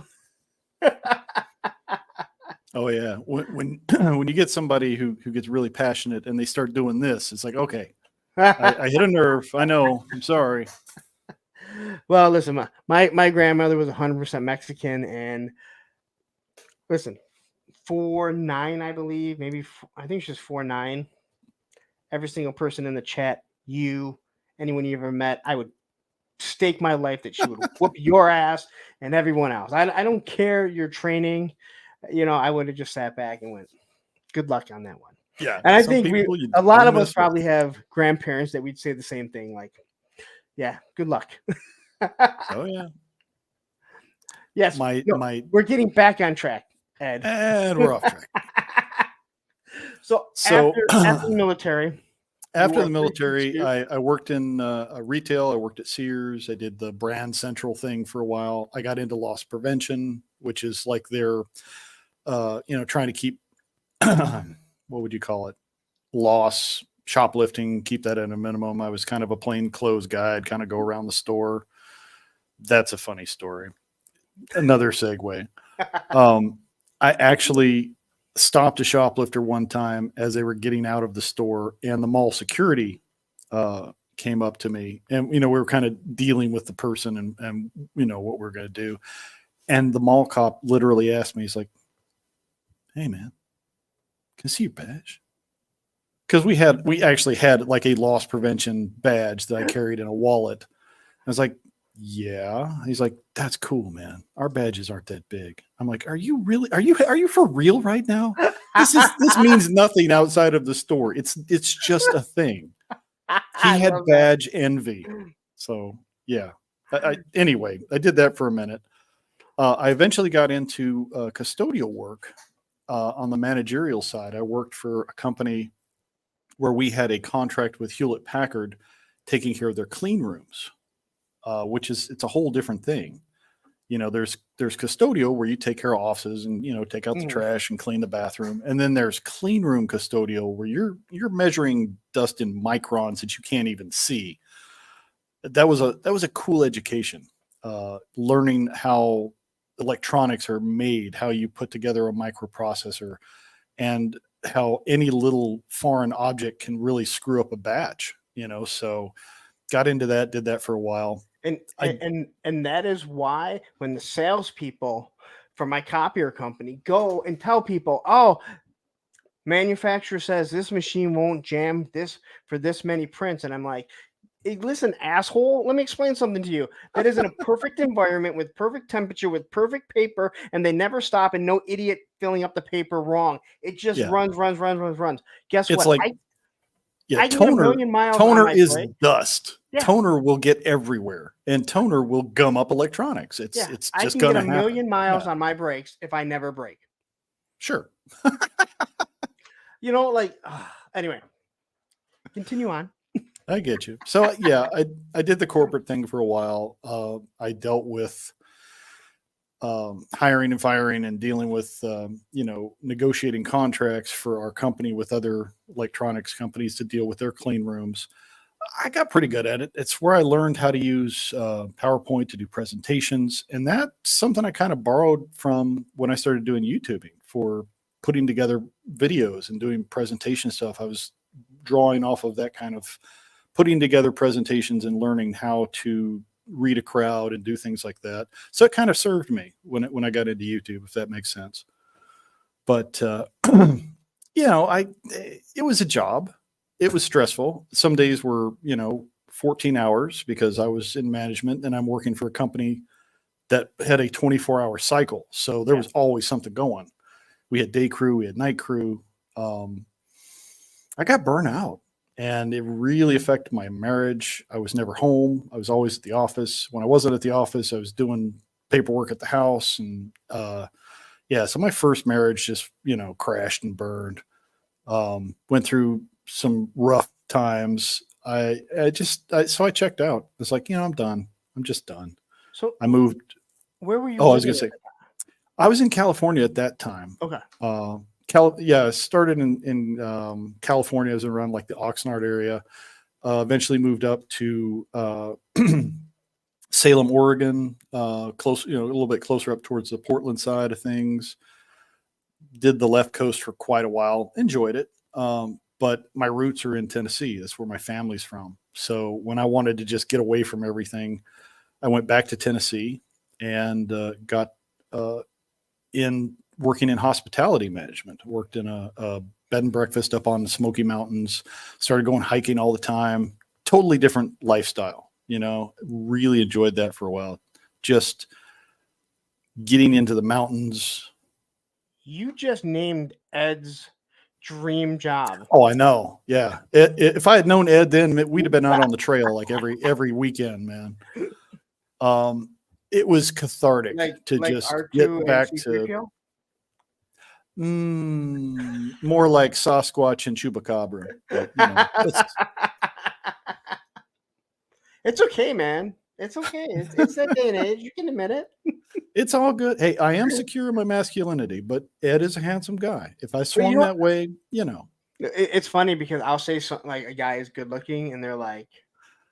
Oh yeah. When when you get somebody who gets really passionate and they start doing this, it's like, okay, I hit a nerve. I know. I'm sorry. Well, listen, my grandmother was 100% Mexican, and listen, 4'9", I believe, maybe I think she's 4'9". Every single person in the chat, anyone you ever met, I would stake my life that she would whoop your ass and everyone else. I don't care your training, I would have just sat back and went, good luck on that one. Yeah. And I Some think people you a lot don't of us mess with. probably have grandparents that we'd say the same thing, like, yeah, good luck. Oh yeah. Yes, My we're getting back on track, Ed. and we're off track. So So after the military, after were the a 360. military, I worked in retail. I worked at Sears. I did the brand central thing for a while. I got into loss prevention, which is like their, trying to keep, what would you call it? Loss, shoplifting, keep that at a minimum. I was kind of a plain clothes guy. I'd kind of go around the store. That's a funny story. Another segue. I actually stopped a shoplifter one time as they were getting out of the store, and the mall security came up to me, and we were kind of dealing with the person and what we're going to do. And the mall cop literally asked me, he's like, "Hey man, can I see your badge?" Because we actually had like a loss prevention badge that I carried in a wallet. I was like, yeah. He's like, that's cool, man. Our badges aren't that big. I'm like, are you really? Are you for real right now? This means nothing outside of the store. It's just a thing. I He had love that. badge envy. So yeah. Anyway, I did that for a minute. I eventually got into custodial work on the managerial side. I worked for a company where we had a contract with Hewlett Packard taking care of their clean rooms, which it's a whole different thing. There's custodial where you take care of offices and take out the trash and clean the bathroom, and then there's clean room custodial where you're measuring dust in microns that you can't even see. That was a cool education, learning how electronics are made, how you put together a microprocessor, and how any little foreign object can really screw up a batch. So got into that, did that for a while. And that is why when the salespeople from my copier company go and tell people, oh, manufacturer says this machine won't jam this for this many prints, and I'm like, Hey, listen, asshole, let me explain something to you. That is in a perfect environment with perfect temperature, with perfect paper, and they never stop, and no idiot filling up the paper wrong. It just Yeah. runs, runs, runs, runs, runs. Guess It's what? like, yeah, I can get a million miles on toner my is brake. dust. Yeah, Toner will get everywhere, and toner will gum up electronics. yeah. It's I just can get gonna a happen. million miles Yeah, on my brakes if I never brake. sure. Like, anyway, continue on. I get you. So yeah, I did the corporate thing for a while. I dealt with hiring and firing and dealing with negotiating contracts for our company with other electronics companies to deal with their clean rooms. I got pretty good at it. It's where I learned how to use PowerPoint to do presentations, and that's something I kind of borrowed from when I started doing YouTubing for putting together videos and doing presentation stuff. I was drawing off of that kind of putting together presentations and learning how to read a crowd and do things like that. So it kind of served me when I got into YouTube, if that makes sense. But it was a job. It was stressful. Some days were 14 hours because I was in management and I'm working for a company that had a 24-hour cycle. So there Yeah. was always something going. We had day crew, we had night crew. I got burnt out and it really affected my marriage. I was never home. I was always at the office. When I wasn't at the office, I was doing paperwork at the house. And so my first marriage just, crashed and burned. Went through some rough times. So I checked out. It's like, I'm done. I'm just done. So, I moved. where were you Oh, I was going living to at say, I was in California at that time. Okay. I started in California. I was around like the Oxnard area. Eventually moved up to Salem, Oregon, close, a little bit closer up towards the Portland side of things. Did the left coast for quite a while. Enjoyed it. But my roots are in Tennessee. That's where my family's from. So when I wanted to just get away from everything, I went back to Tennessee and got in working in hospitality management. Worked in a bed and breakfast up on the Smoky Mountains. Started going hiking all the time. Totally different lifestyle. Really enjoyed that for a while. Just getting into the mountains. You just named Ed's dream job. Oh, I know. Yeah. If I had known Ed then, we'd have been out on the trail like every weekend, man. It was cathartic to like just R2 get and back to C3PO? more like Sasquatch and Chupacabra. But, It's okay, man. It's okay. It's that day and age. You can admit it. it's all good. Hey, I am secure in my masculinity, but Ed is a handsome guy. If I But swung that way, it's funny because I'll say something like a guy is good looking, and they're like,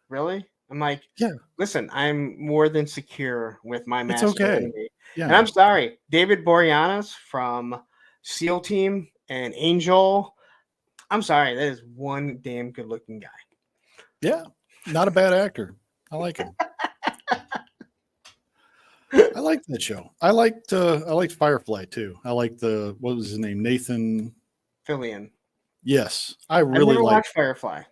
"Really?" I'm like, yeah, "Listen, I'm more than secure with my it's okay. masculinity." And Yeah. I'm sorry, David Boreanaz from SEAL Team and Angel. I'm sorry, that is one damn good looking guy. Yeah. Not a bad actor. I like him. I liked that show. I liked Firefly too. I liked what was his name? Nathan Fillion. Yes. I I've really never liked. watched Firefly,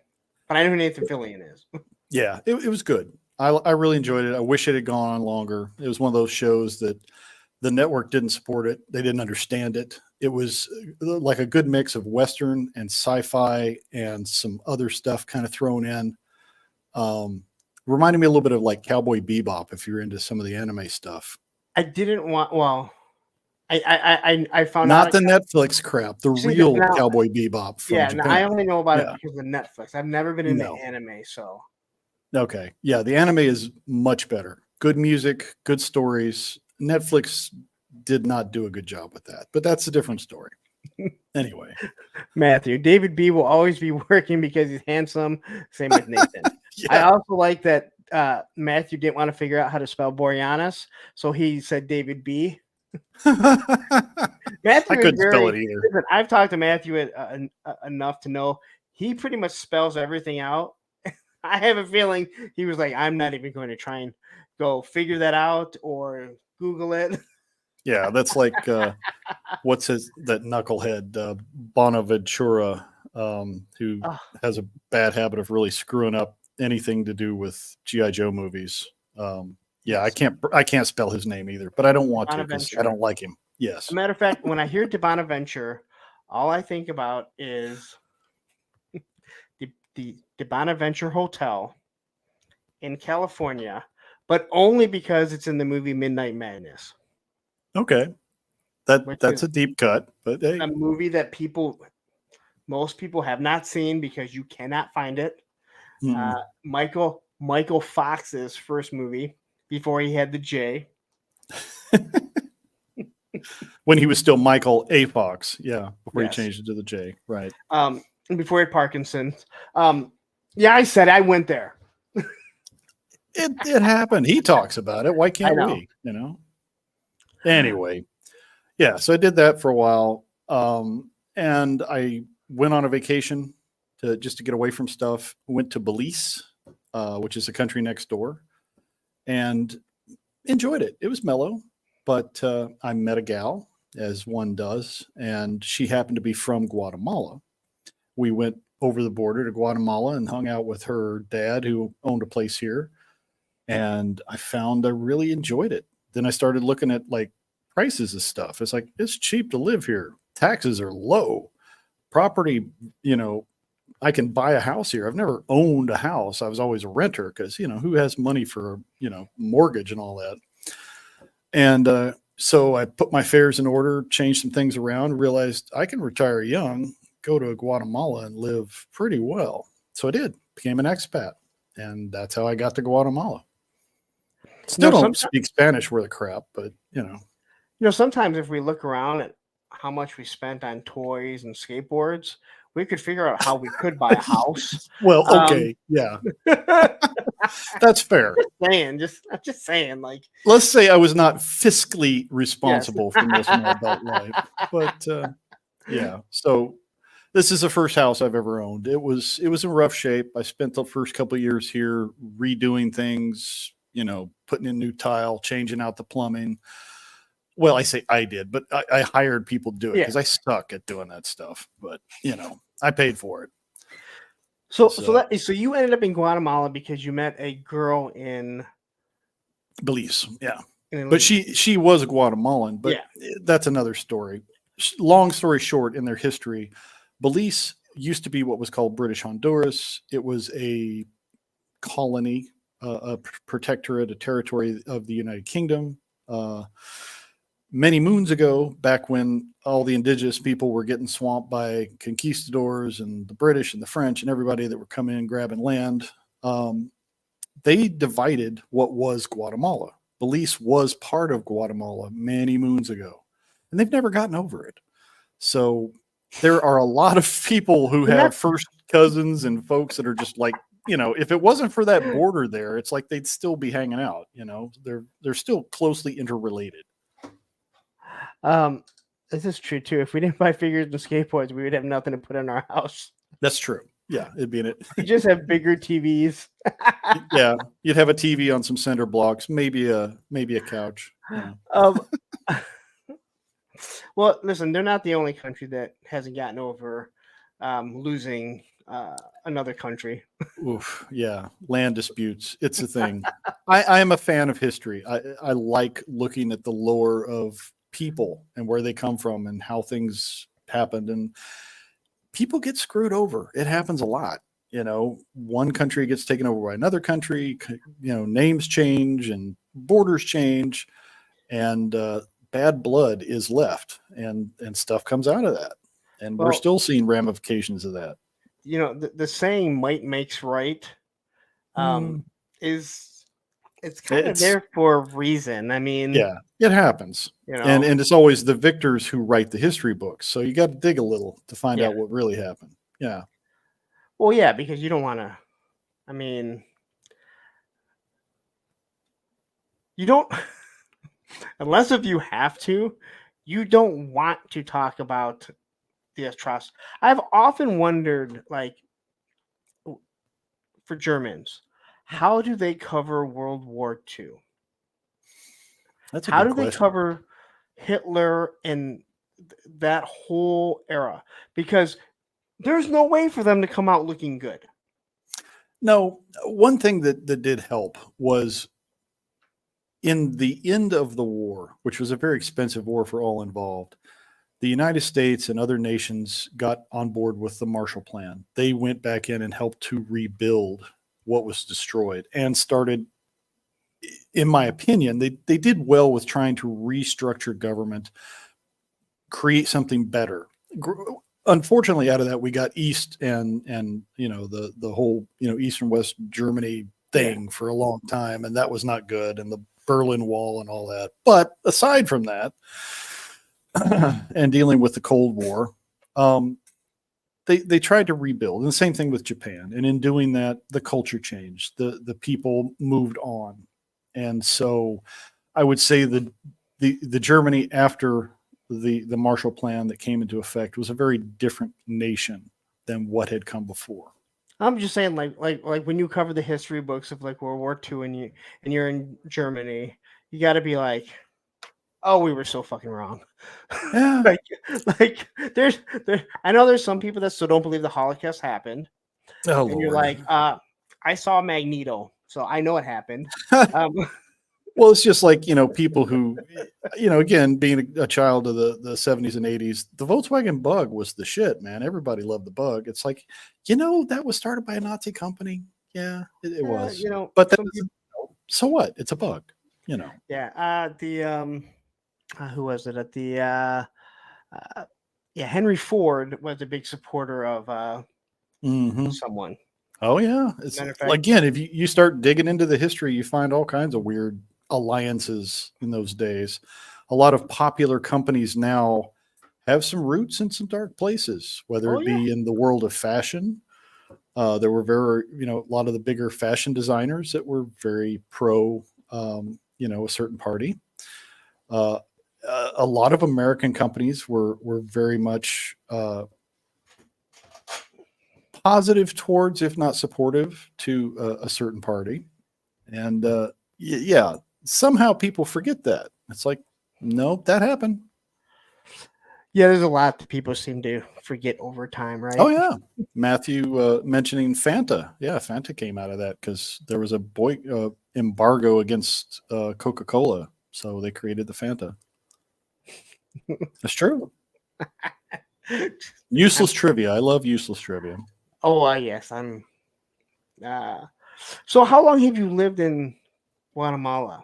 but I know who Nathan Fillion is. Yeah, it was good. I really enjoyed it. I wish it had gone on longer. It was one of those shows that the network didn't support it. They didn't understand it. It was like a good mix of Western and sci-fi and some other stuff kind of thrown in. Reminded me a little bit of like Cowboy Bebop if you're into some of the anime stuff. I didn't want. Well, I found Not out. the Netflix crap, the See, real now, Cowboy Bebop from yeah, I Japan. only know about it Yeah. because of Netflix. I've never been into No. anime, so Okay. Yeah, the anime is much better. Good music, good stories. Netflix did not do a good job with that, but that's a different story. Anyway. Matthew, David B will always be working because he's handsome. Same with Nathan. Yeah. I also like that Matthew didn't want to figure out how to spell Boreanaz, so he said David B. Matthew I is couldn't spell very. it either. Listen, I've talked to Matthew enough to know he pretty much spells everything out. I have a feeling he was like, I'm not even going to try and go figure that out or Google it. Yeah, that's like what's that knucklehead Bonaventura, who has a bad habit of really screwing up anything to do with GI Joe movies. Yeah, Yes. I can't spell his name either, but I don't want to because I Bonaventure. don't like him. As Yes. a matter of fact, when I hear Bonaventure, all I think about is the Bonaventure Hotel in California, but only because it's in the movie Midnight Madness, Okay. which That's is a deep cut, but hey. a movie that most people have not seen because you cannot find it. Mm-mm. Michael Fox's first movie before he had the J. When he was still Michael A. Fox, yeah, before he Yes. changed it to the J, right? And before he had Parkinson's. Yeah, I said I went there. It happened. He talks about it. Why I can't know. we? Anyway, yeah. So I did that for a while, and I went on a vacation just to get away from stuff. Went to Belize, which is a country next door, and enjoyed it. It was mellow, but I met a gal, as one does, and she happened to be from Guatemala. We went over the border to Guatemala and hung out with her dad, who owned a place here, and I found I really enjoyed it. Then I started looking at like prices of stuff. It's like it's cheap to live here. Taxes are low. Property, I can buy a house here. I've never owned a house. I was always a renter because, who has money for, mortgage and all that. And so I put my affairs in order, changed some things around, realized I can retire young, go to Guatemala and live pretty well. So I did, became an expat. And that's how I got to Guatemala. Still don't speak Spanish worth a crap, but sometimes if we look around at how much we spent on toys and skateboards, we could figure out how we could buy a house. Well, okay, yeah, that's fair. I'm just saying, like, let's say I was not fiscally responsible for most of my adult life, but yeah. So this is the first house I've ever owned. It was in rough shape. I spent the first couple of years here redoing things, putting in new tile, changing out the plumbing. Well, I say I did, but I hired people to do it because I suck at doing that stuff. But I paid for it. So you ended up in Guatemala because you met a girl in Belize, yeah. But she was a Guatemalan, but that's another story. Long story short, in their history, Belize used to be what was called British Honduras. It was a colony, a protectorate, a territory of the United Kingdom. Many moons ago, back when all the indigenous people were getting swamped by conquistadors and the British and the French and everybody that were coming in grabbing land, they divided what was Guatemala. Belize was part of Guatemala many moons ago, and they've never gotten over it. So there are a lot of people who have first cousins and folks that are just like, if it wasn't for that border there, it's like they'd still be hanging out. They're still closely interrelated. This is true too. If we didn't buy figures and skateboards, we would have nothing to put in our house. That's true. Yeah, it'd be in it. You just have bigger TVs. Yeah, you'd have a TV on some center blocks, maybe a couch. Yeah. Well, listen, they're not the only country that hasn't gotten over losing another country. Oof, yeah, land disputes. It's a thing. I am a fan of history. I like looking at the lore of people and where they come from and how things happened. And people get screwed over. It happens a lot. One country gets taken over by another country. Names change and borders change, and bad blood is left, and stuff comes out of that. And we're still seeing ramifications of that. The saying "might makes right" it's kind of there for a reason. I mean, yeah, it happens. And it's always the victors who write the history books. So you got to dig a little to find out what really happened. Yeah. Well, yeah, because you don't want to. I mean, you don't, unless if you have to, you don't want to talk about the atrocity. I've often wondered, like, for Germans, how do they cover World War II? How do they cover Hitler and that whole era? Because there's no way for them to come out looking good. No, one thing that did help was in the end of the war, which was a very expensive war for all involved. The United States and other nations got on board with the Marshall Plan. They went back in and helped to rebuild what was destroyed and started, in my opinion, they did well with trying to restructure government, create something better. Unfortunately, out of that, we got East and the whole East and West Germany Yeah. thing for a long time, and that was not good, and the Berlin Wall and all that. But aside from that, and dealing with the Cold War, they tried to rebuild, and the same thing with Japan. And in doing that, the culture changed, the people moved on, and so I would say the Germany after the Marshall Plan that came into effect was a very different nation than what had come before. I'm just saying, like when you cover the history books of like World War II and you're in Germany, you got to be like, oh, we were so fucking wrong. Yeah. like, like there. I know there's some people that still don't believe the Holocaust happened, Oh and you're Lord. like, I saw Magneto, so I know it happened. Um, Well, it's just like, people who, again, being a child of the 70s and 80s, the Volkswagen Bug was the shit, man. Everybody loved the Bug. It's like, that was started by a Nazi company. Yeah, it was. But that some people, so what? It's a bug, yeah. Who was it at the? Yeah, Henry Ford was a big supporter of hmm someone. Oh, yeah. It's Matter of fact, again, if you start digging into the history, you find all kinds of weird alliances in those days. A lot of popular companies now have some roots in some dark places, whether oh it yeah, be in the world of fashion. There were a lot of the bigger fashion designers that were very pro, a certain party. Uh, a lot of American companies were very much positive towards, if not supportive, to a certain party. And yeah, somehow people forget that. It's like, no, that happened. yeah. There's a lot that people seem to forget over time, Oh right? yeah, Matthew mentioning Fanta. Yeah, Fanta came out of that because there was a embargo against Coca Cola, so they created the Fanta. That's true. I'm, Useless trivia. I love useless trivia. oh yes, I'm. Uh, so how long have you lived in Guatemala?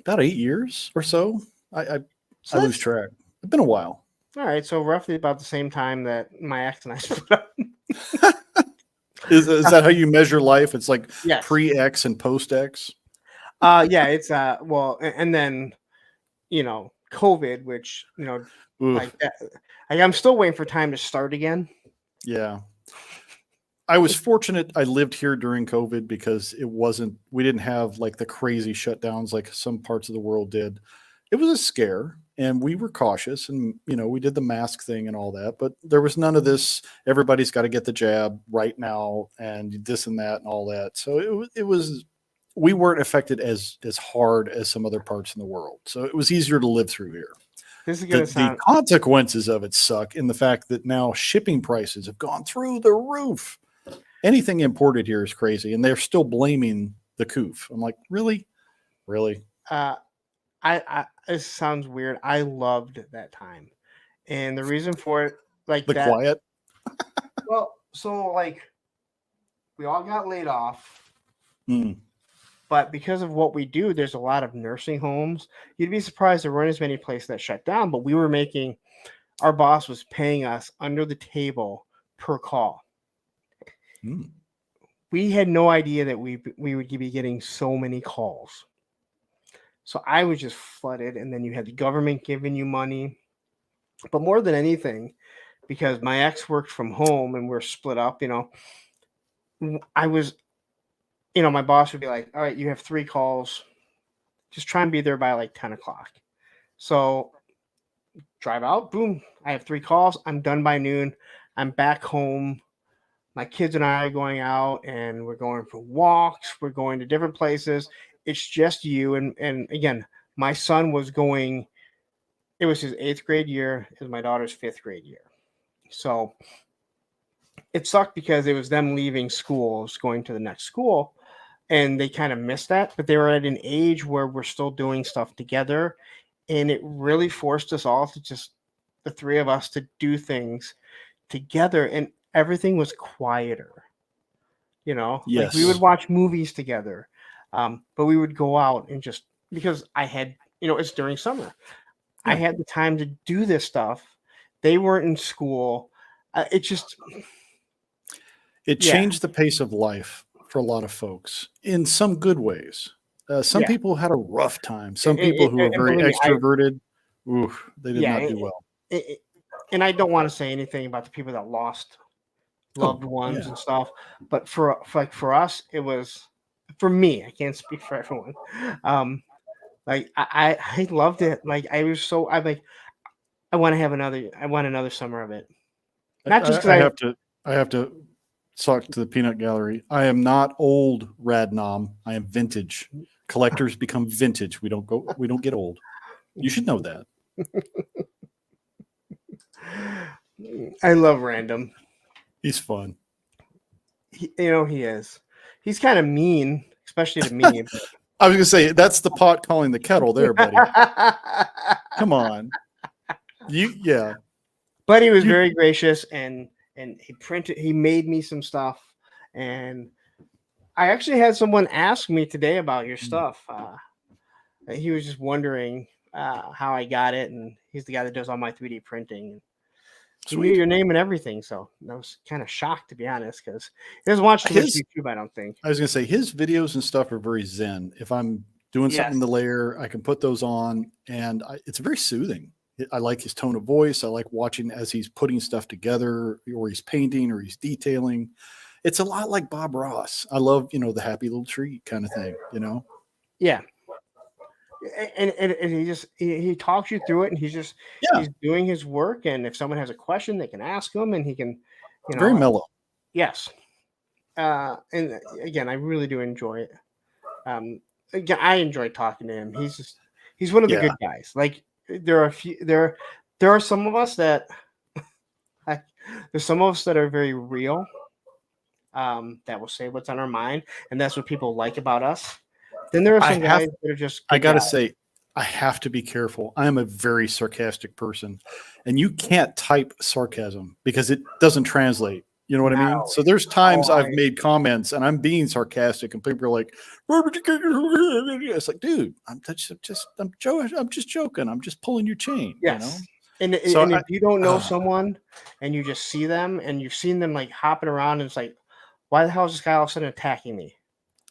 About 8 years or so. I So lose that's track. It's been a while. all right. So roughly about the same time that my ex and I split up. Is that how you measure life? It's like Yes. pre X and post X. Yeah. It's well, and then COVID, which Ooh, like that, like I'm still waiting for time to start again. yeah. I was fortunate I lived here during COVID because we didn't have like the crazy shutdowns like some parts of the world did. It was a scare and we were cautious and, we did the mask thing and all that, but there was none of this. Everybody's got to get the jab right now and this and that and all that. So we weren't affected as hard as some other parts in the world. So it was easier to live through here. This is The, gonna the sound consequences of it suck in the fact that now shipping prices have gone through the roof. Anything imported here is crazy, and they're still blaming the coof. I'm like, really, really? uh I it sounds weird. I loved that time. And the reason for it, like The that, quiet? well, so like we all got laid off, Mm, but because of what we do, there's a lot of nursing homes. You'd be surprised there weren't as many places that shut down, but we were making our boss was paying us under the table per call. mm. We had no idea that we would be getting so many calls. So I was just flooded, and then you had the government giving you money. But more than anything, because my ex worked from home and we're split up, I was, my boss would be like, all right, you have 3 calls. Just try and be there by like 10 o'clock. So drive out, boom. I have 3 calls. I'm done by noon. I'm back home. My kids and I are going out and we're going for walks. We're going to different places. It's just you. And again, my son was going, it was his 8th grade year. It was my daughter's 5th grade year. So it sucked because it was them leaving schools, going to the next school, and they kind of missed that. But they were at an age where we're still doing stuff together, and it really forced us all to just the three of us to do things together, and everything was quieter. Like we would Yes. watch movies together, but we would go out and just because I had, it's during summer. I Yeah. had the time to do this stuff. They weren't in school. It just, It yeah, changed the pace of life for a lot of folks in some good ways. Some yeah. people had a rough time. Some people who were And very believe me, extroverted, oof, they did yeah, not do well. it- and I don't want to say anything about the people that lost Oh, loved ones yeah. and stuff, but for us, it was for me. I can't speak for everyone. Um, like I loved it. Like I'm like I want another summer of it. Not just I because have to talk to the peanut gallery. I am not old Radnom. I am vintage. Collectors become vintage. We don't get old. You should know that. I love Random. He's fun. He is. He's kind of mean, especially to me. I was gonna say that's the pot calling the kettle there, buddy. Come on. Yeah. But he was You very gracious, and he made me some stuff, and I actually had someone ask me today about your stuff. He was just wondering how I got it, and he's the guy that does all my 3D printing. He knew sweet. your name and everything, so I was kind of shocked, to be honest, because he doesn't watch too much His YouTube, I don't think. I was gonna say his videos and stuff are very zen. If I'm doing something Yes. in the lair, I can put those on, and it's very soothing. I like his tone of voice. I like watching as he's putting stuff together, or he's painting, or he's detailing. It's a lot like Bob Ross. I love, the happy little tree kind of thing. Yeah. And he talks you through it, and Yeah, he's doing his work, and if someone has a question, they can ask him, and he can, it's very mellow. yes. And again, I really do enjoy it. Again, I enjoy talking to him. He's one of the Yeah, good guys. Like there are a few there are some of us that there's some of us that are very real. That will say what's on our mind, and that's what people like about us. Then there are I some have. guys that are just I good gotta guys. say, I have to be careful. I am a very sarcastic person, and you can't type sarcasm because it doesn't translate. You know what I mean? Now, So there's oh, times I've made comments and I'm being sarcastic, and people are like, "Where would you get your-" It's like, dude, I'm just joking. I'm just pulling your chain. yes. And So if you don't know uh, someone and you just see them and you've seen them like hopping around, and it's like, why the hell is this guy all of a sudden attacking me?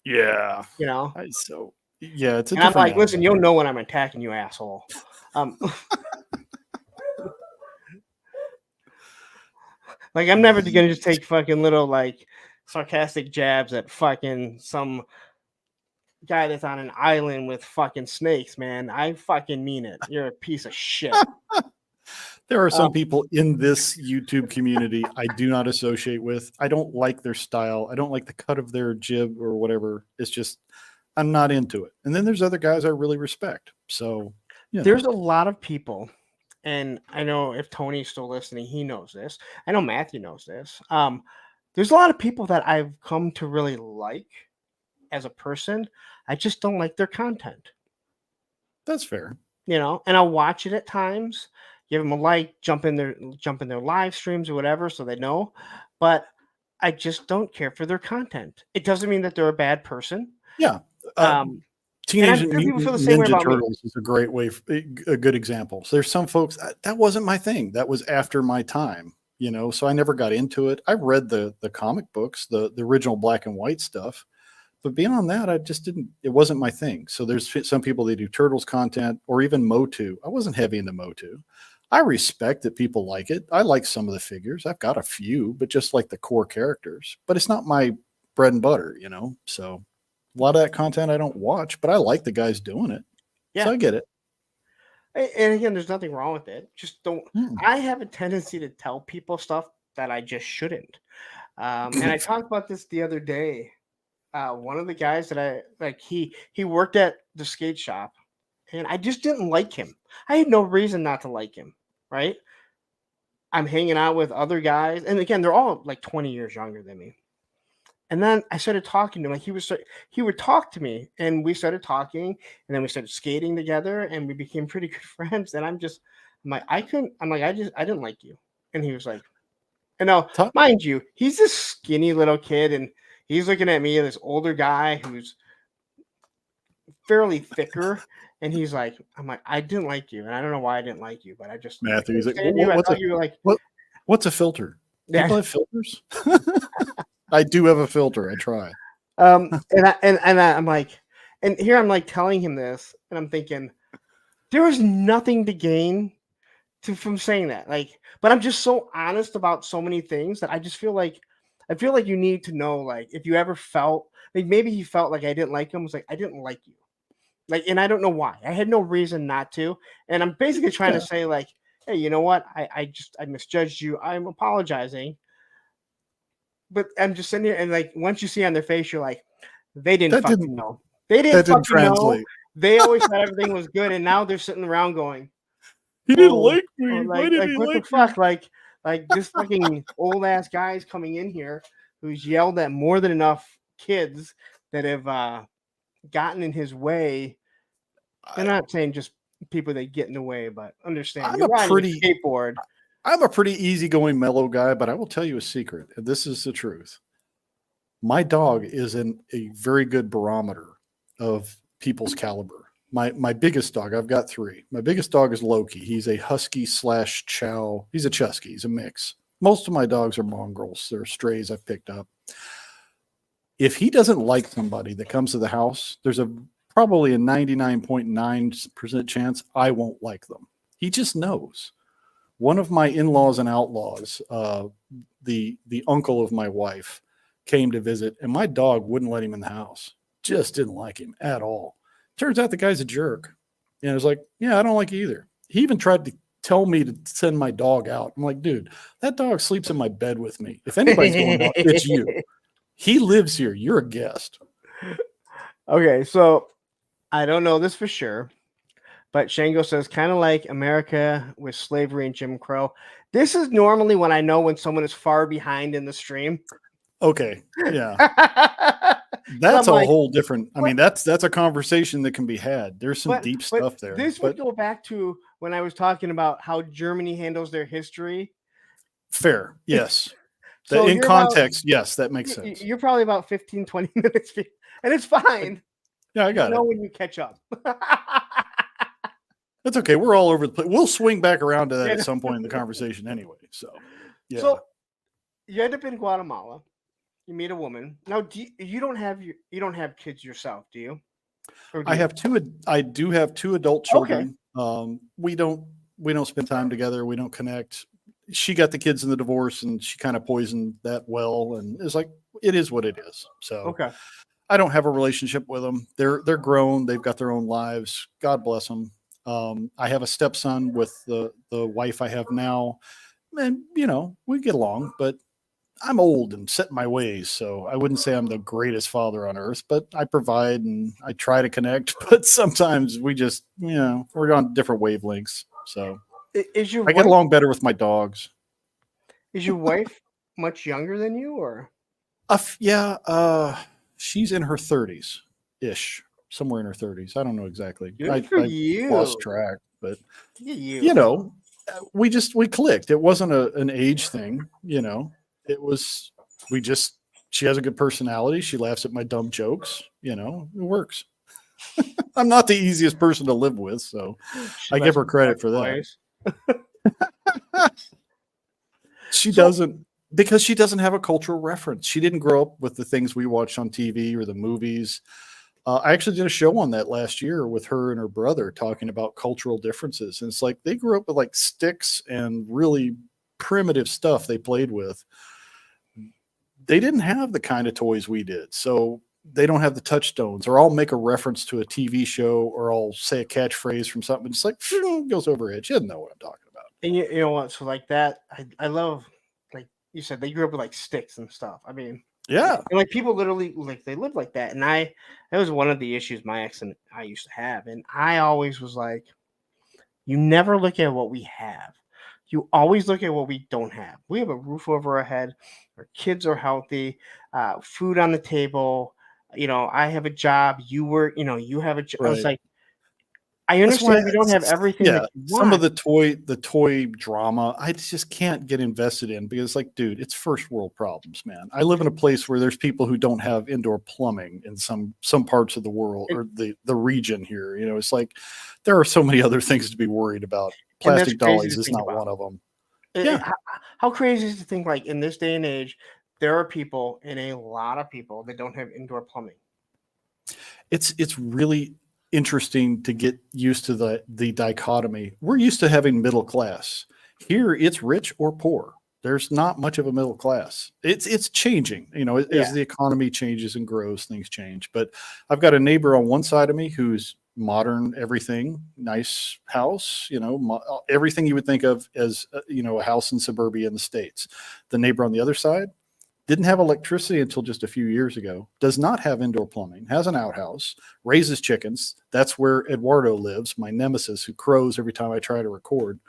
yeah, You know? yeah, it's a And I'm different like, listen, animal. you'll know when I'm attacking you, asshole. Um, like I'm never gonna just take fucking little like sarcastic jabs at fucking some guy that's on an island with fucking snakes, man. I fucking mean it. You're a piece of shit. There are Um, some people in this YouTube community I do not associate with. I don't like their style. I don't like the cut of their jib or whatever. It's just I'm not into it. And then there's other guys I really respect. So, there's a lot of people, and I know if Tony's still listening, he knows this. I know Matthew knows this. There's a lot of people that I've come to really like as a person. I just don't like their content. that's fair. And I'll watch it at times, give them a like, jump in their live streams or whatever, so they know. But I just don't care for their content. It doesn't mean that they're a bad person. Yeah. Uh, Um, and I'm Teenage sure people feel Mutant the same way Ninja about me. Turtles is a great way, a good example. So there's some folks that wasn't my thing. That was after my time. So I never got into it. I read the comic books, the original black and white stuff. But beyond that, I just didn't. It wasn't my thing. So there's some people that do Turtles content or even Motu. I wasn't heavy into Motu. I respect that people like it. I like some of the figures. I've got a few, but just like the core characters. But it's not my bread and butter. So a lot of that content I don't watch, but I like the guys doing it. So Yeah. I get it. And again, there's nothing wrong with it. Just don't. Hmm. I have a tendency to tell people stuff that I just shouldn't. And I talked about this the other day. One of the guys that I like, he worked at the skate shop, and I just didn't like him. I had no reason not to like him, right? I'm hanging out with other guys, and again, they're all like 20 years younger than me. And then I started talking to him. Like he would talk to me, and we started talking, and then we started skating together, and we became pretty good friends. And I'm like, I couldn't. I'm like, I didn't like you. And he was like, and now, Ta- mind you, he's this skinny little kid, and he's looking at me, this older guy who's fairly thicker, and he's like, I'm like, I didn't like you, and I don't know why I didn't like you, but I Matthew, he's couldn't like, stand you. I What's a thought you were like, what's a filter? yeah. People have filters. I do have a filter. I try. I'm like, and here I'm like telling him this, and I'm thinking there is nothing to gain from saying that. Like, but I'm just so honest about so many things that I feel like you need to know, like, if you ever felt like maybe he felt like I didn't like him, was like, I didn't like you. Like, and I don't know why. I had no reason not to. And I'm basically trying to Yeah, say, like, hey, you know what? I misjudged you. I'm apologizing. But I'm just sitting here, and like once you see on their face, you're like, they didn't that didn't fucking know. They that didn't didn't fucking know. translate. They always thought everything was good, and now they're sitting around going, He didn't "Oh, like oh me. Why didn't he what the like me? fuck? Like this fucking old ass guy's coming in here who's yelled at more than enough kids that have gotten in his way. And I, I'm not saying just people that get in the way, but understand I'm you're a riding pretty a skateboard. I'm a pretty easygoing, mellow guy, but I will tell you a secret, and this is the truth. My dog is a very good barometer of people's caliber. My biggest dog, I've got three. My biggest dog is Loki. He's a husky slash chow. He's a chusky. He's a mix. Most of my dogs are mongrels. They're strays I've picked up. If he doesn't like somebody that comes to the house, there's probably a 99.9% chance I won't like them. He just knows. One of my in-laws and outlaws, the uncle of my wife, came to visit, and my dog wouldn't let him in the house. Just didn't like him at all. Turns out the guy's a jerk. And I was like, yeah, I don't like you either. He even tried to tell me to send my dog out. I'm like, dude, that dog sleeps in my bed with me. If anybody's going out, it's you. He lives here. You're a guest. Okay, so I don't know this for sure, but Shango says kind of like America with slavery and Jim Crow. This is normally when I know when someone is far behind in the stream. Okay. Yeah. So That's I'm a like, whole different. I mean, but that's a conversation that can be had. There's some deep but stuff there. this would But go back to when I was talking about how Germany handles their history. fair. Yes. That So in context, yes, that makes sense. you're probably about 15, 20 minutes, and it's fine. Yeah, I You got know it. when you catch up. That's okay. We're all over the place. We'll swing back around to that Yeah. at some point in the conversation anyway. So, yeah. So you end up in Guatemala. You meet a woman. Now, you don't have kids yourself, do you? Or do I you? have I do have two adult Okay. children. We don't spend time together. We don't connect. She got the kids in the divorce and she kind of poisoned that well. And it's like, it is what it is. So Okay. I don't have a relationship with them. They're grown. They've got their own lives. God bless them. I have a stepson with the wife I have now, and we get along. But I'm old and set in my ways, so I wouldn't say I'm the greatest father on earth. But I provide and I try to connect. But sometimes we just we're on different wavelengths. So Is your I get wife along better with my dogs. is your wife much younger than you, or Yeah, she's in her 30s ish, somewhere in her 30s. I don't know exactly. good for I lost you? track, but Look at you you. know, we clicked. It wasn't an age thing. It was we just. She has a good personality. She laughs at my dumb jokes. It works. I'm not the easiest person to live with, so She I give lets her me fuck credit for that. boys. She So doesn't because she doesn't have a cultural reference. She didn't grow up with the things we watched on TV or the movies. I actually did a show on that last year with her and her brother talking about cultural differences. And it's like they grew up with like sticks and really primitive stuff they played with. They didn't have the kind of toys we did. So they don't have the touchstones, or I'll make a reference to a TV show, or I'll say a catchphrase from something. It's like goes over her head. She doesn't know what I'm talking about. and you know what? So like that, I love, like you said, they grew up with like sticks and stuff. I mean, Yeah. and like people literally like they live like that. And that was one of the issues my ex and I used to have. And I always was like, you never look at what we have. you always look at what we don't have. We have a roof over our head. Our kids are healthy. Food on the table. I have a job. You work. You have a job. I was Right. like, I That's why, understand we don't have everything that yeah, you some of want. the toy drama, I just can't get invested in because, like, dude, it's first world problems, man. I live in a place where there's people who don't have indoor plumbing in some parts of the world And, or the region here. It's like there are so many other things to be worried about. and that's Plastic crazy dollies to is think not about. one of them. It, Yeah, how crazy is to think like in this day and age, there are people and a lot of people that don't have indoor plumbing. it's really interesting to get used to the dichotomy. We're used to having middle class. Here it's rich or poor. There's not much of a middle class. It's changing, Yeah, as the economy changes and grows, things change. But I've got a neighbor on one side of me who's modern, everything, nice house, everything you would think of as a house in suburbia in the States. The neighbor on the other side didn't have electricity until just a few years ago, does not have indoor plumbing, has an outhouse, raises chickens. That's where Eduardo lives, my nemesis, who crows every time I try to record.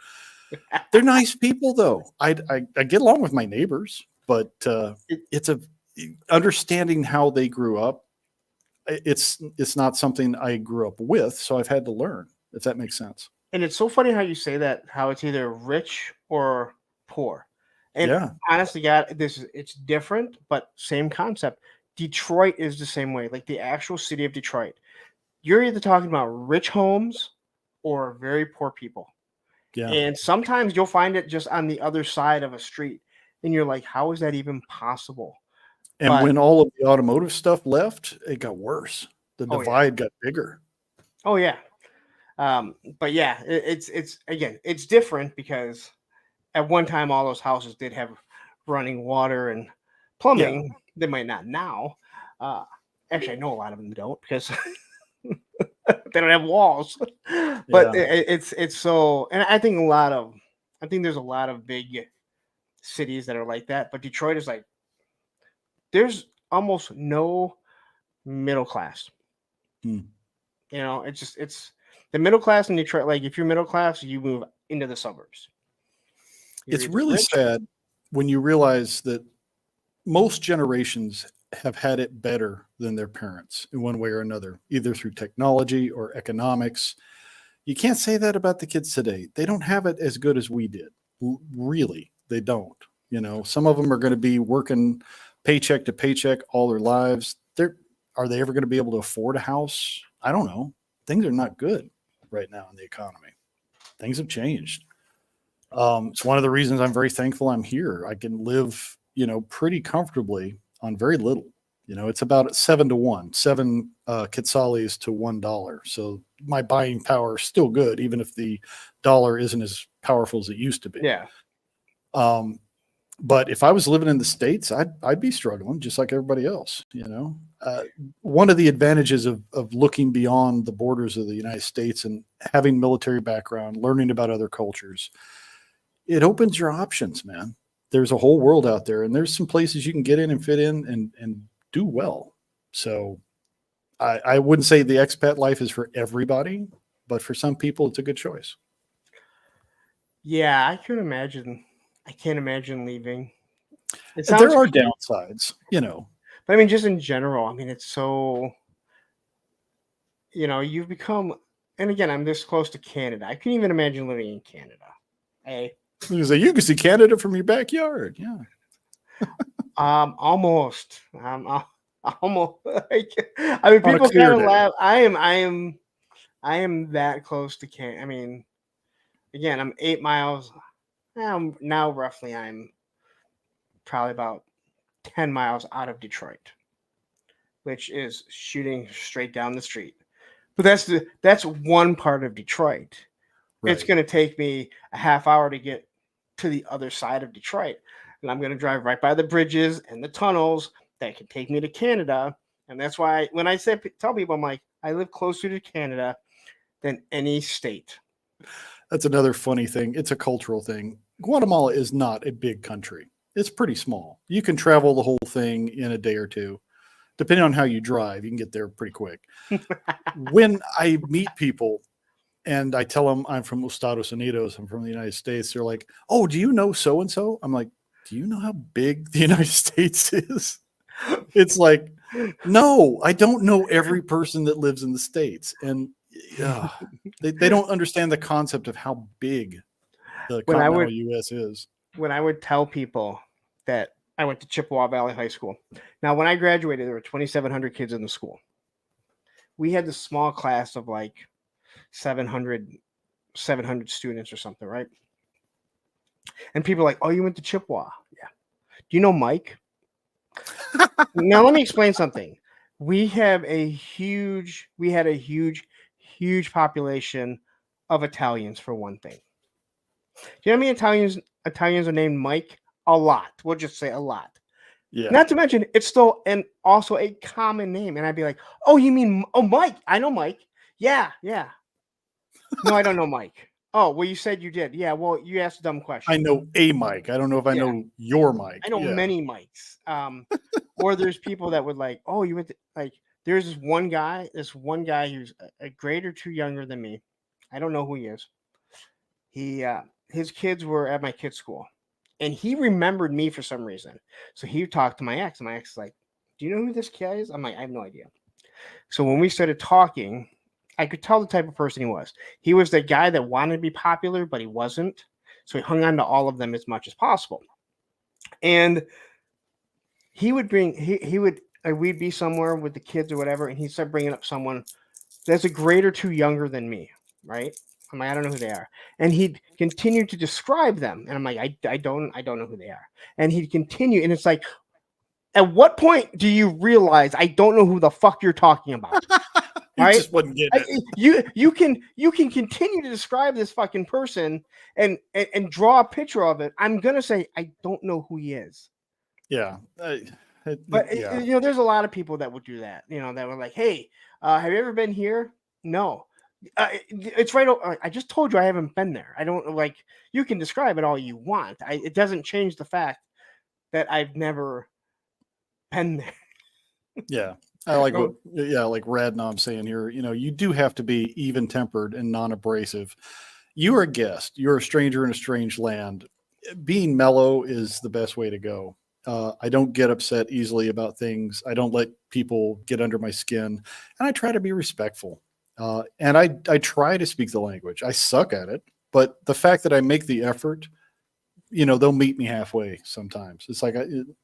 They're nice people, though. I get along with my neighbors, but it, it's a understanding how they grew up. It's not something I grew up with, so I've had to learn, if that makes sense. and it's so funny how you say that. How it's either rich or poor. And Yeah. honestly, God, it's different, but same concept. Detroit is the same way. Like the actual city of Detroit, you're either talking about rich homes or very poor people. Yeah. And sometimes you'll find it just on the other side of a street, and you're like, how is that even possible? And But when all of the automotive stuff left, it got worse. The oh yeah, divide got bigger. oh yeah. But yeah, it's again, it's different because at one time all those houses did have running water and Yeah. plumbing. They might not now. Uh, Actually, I know a lot of them don't because they don't have walls. But Yeah. it's so, and I think there's a lot of big cities that are like that. But Detroit is like there's almost no middle class. Hmm. It's the middle class in Detroit. Like if you're middle class, you move into the suburbs. You're It's either really rich. sad when you realize that most generations have had it better than their parents in one way or another, either through technology or economics. You can't say that about the kids today. They don't have it as good as we did. Really, they don't. Some of them are going to be working paycheck to paycheck all their lives. Are they ever going to be able to afford a house? I don't know. Things are not good right now in the economy. Things have changed. It's one of the reasons I'm very thankful I'm here. I can live, pretty comfortably on very little. It's about 7 to 1, seven quetzales to $1. So my buying power is still good, even if the dollar isn't as powerful as it used to be. Yeah, Um, but if I was living in the States, I'd be struggling just like everybody else. One of the advantages of looking beyond the borders of the United States and having military background, learning about other cultures, it opens your options, man. There's a whole world out there, and there's some places you can get in and fit in and do well. So I wouldn't say the expat life is for everybody, but for some people, it's a good choice. yeah. I can't imagine leaving. It There sounds are cute, downsides, but I mean, just in general. I mean, it's so you've become. And again, I'm this close to Canada. I couldn't even imagine living in Canada. Hey, You can see Canada from your backyard. Yeah. almost. Almost. Like, I mean, On a people clear kind of day. laugh. I am that close to Canada. I mean, again, I'm 8 miles. Now roughly, I'm probably about 10 miles out of Detroit, which is shooting straight down the street. But that's one part of Detroit. It's Right. going to take me a half hour to get to the other side of Detroit, and I'm going to drive right by the bridges and the tunnels that can take me to Canada. And that's why when I tell people, I'm like, I live closer to Canada than any state. That's another funny thing. It's a cultural thing. Guatemala is not a big country. It's pretty small. You can travel the whole thing in a day or two. Depending on how you drive, you can get there pretty quick. When I meet people and I tell them I'm from Estados Unidos, I'm from the United States. They're like, "Oh, do you know so and so?" I'm like, "Do you know how big the United States is?" It's like, no, I don't know every person that lives in the States. And uh, they don't understand the concept of how big the when I continental would US is. when I would tell people that I went to Chippewa Valley High School. Now, when I graduated, there were 2,700 kids in the school. We had this small class of like 700 students or something, right? And people are like, "Oh, you went to Chippewa? Yeah. Do you know Mike?" Now, let me explain something. We had a huge population of Italians for one thing. Do you know how many Italians are named Mike? A lot. We'll just say a lot. Yeah. Not to mention, it's still and also a common name. And I'd be like, "Oh, you mean Mike? I know Mike. Yeah, yeah. No, I don't know Mike. Oh, well, you said you did. Yeah. Well, you asked a dumb I question. know a Mike. I don't know if I Yeah, know your Mike. I know Yeah. many Mikes. Or there's people that would like, oh, you went to, like, there's this one guy who's a grade or two younger than me. I don't know who he is. His kids were at my kid's school, and he remembered me for some reason. So he talked to my ex, and my ex is like, "Do you know who this guy is?" I'm like, "I have no idea." So when we started talking, I could tell the type of person he was. He was the guy that wanted to be popular, but he wasn't. So he hung on to all of them as much as possible. And he would we'd be somewhere with the kids or whatever, and he'd start bringing up someone that's a grade or two younger than me, right? I'm like, I don't know who they are, and he'd continue to describe them, and I'm like, I don't know who they are, and he'd continue, and it's like, at what point do you realize I don't know who the fuck you're talking about? He Right? just wasn't getting it. You can continue to describe this fucking person and draw a picture of it. I'm gonna say I don't know who he is. Yeah. But Yeah. there's a lot of people that would do that. That were like, "Hey, have you ever been here?" No, it's right. I just told you I haven't been there. I don't like. You can describe it all you want. It doesn't change the fact that I've never been there. Yeah. I like Oh, like Radnom saying here, you do have to be even tempered and non abrasive. You're a guest, you're a stranger in a strange land. Being mellow is the best way to go. I don't get upset easily about things. I don't let people get under my skin, and I try to be respectful. And I try to speak the language. I suck at it, but the fact that I make the effort, they'll meet me halfway sometimes. It's like,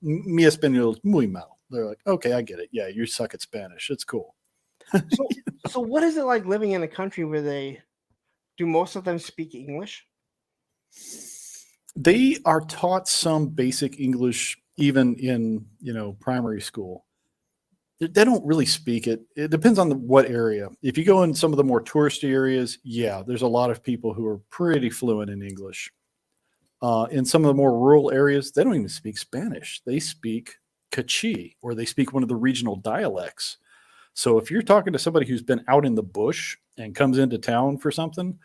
mi español es muy mal. They're like, okay, I get it. Yeah, you suck at Spanish. It's cool. so what is it like living in a country where they do most of them speak English? They are taught some basic English even in, primary school. They don't really speak it. It depends on what area. If you go in some of the more touristy areas, yeah, there's a lot of people who are pretty fluent in English. In some of the more rural areas, they don't even speak Spanish. They speak Kachchi, or they speak one of the regional dialects. So if you're talking to somebody who's been out in the bush and comes into town for something,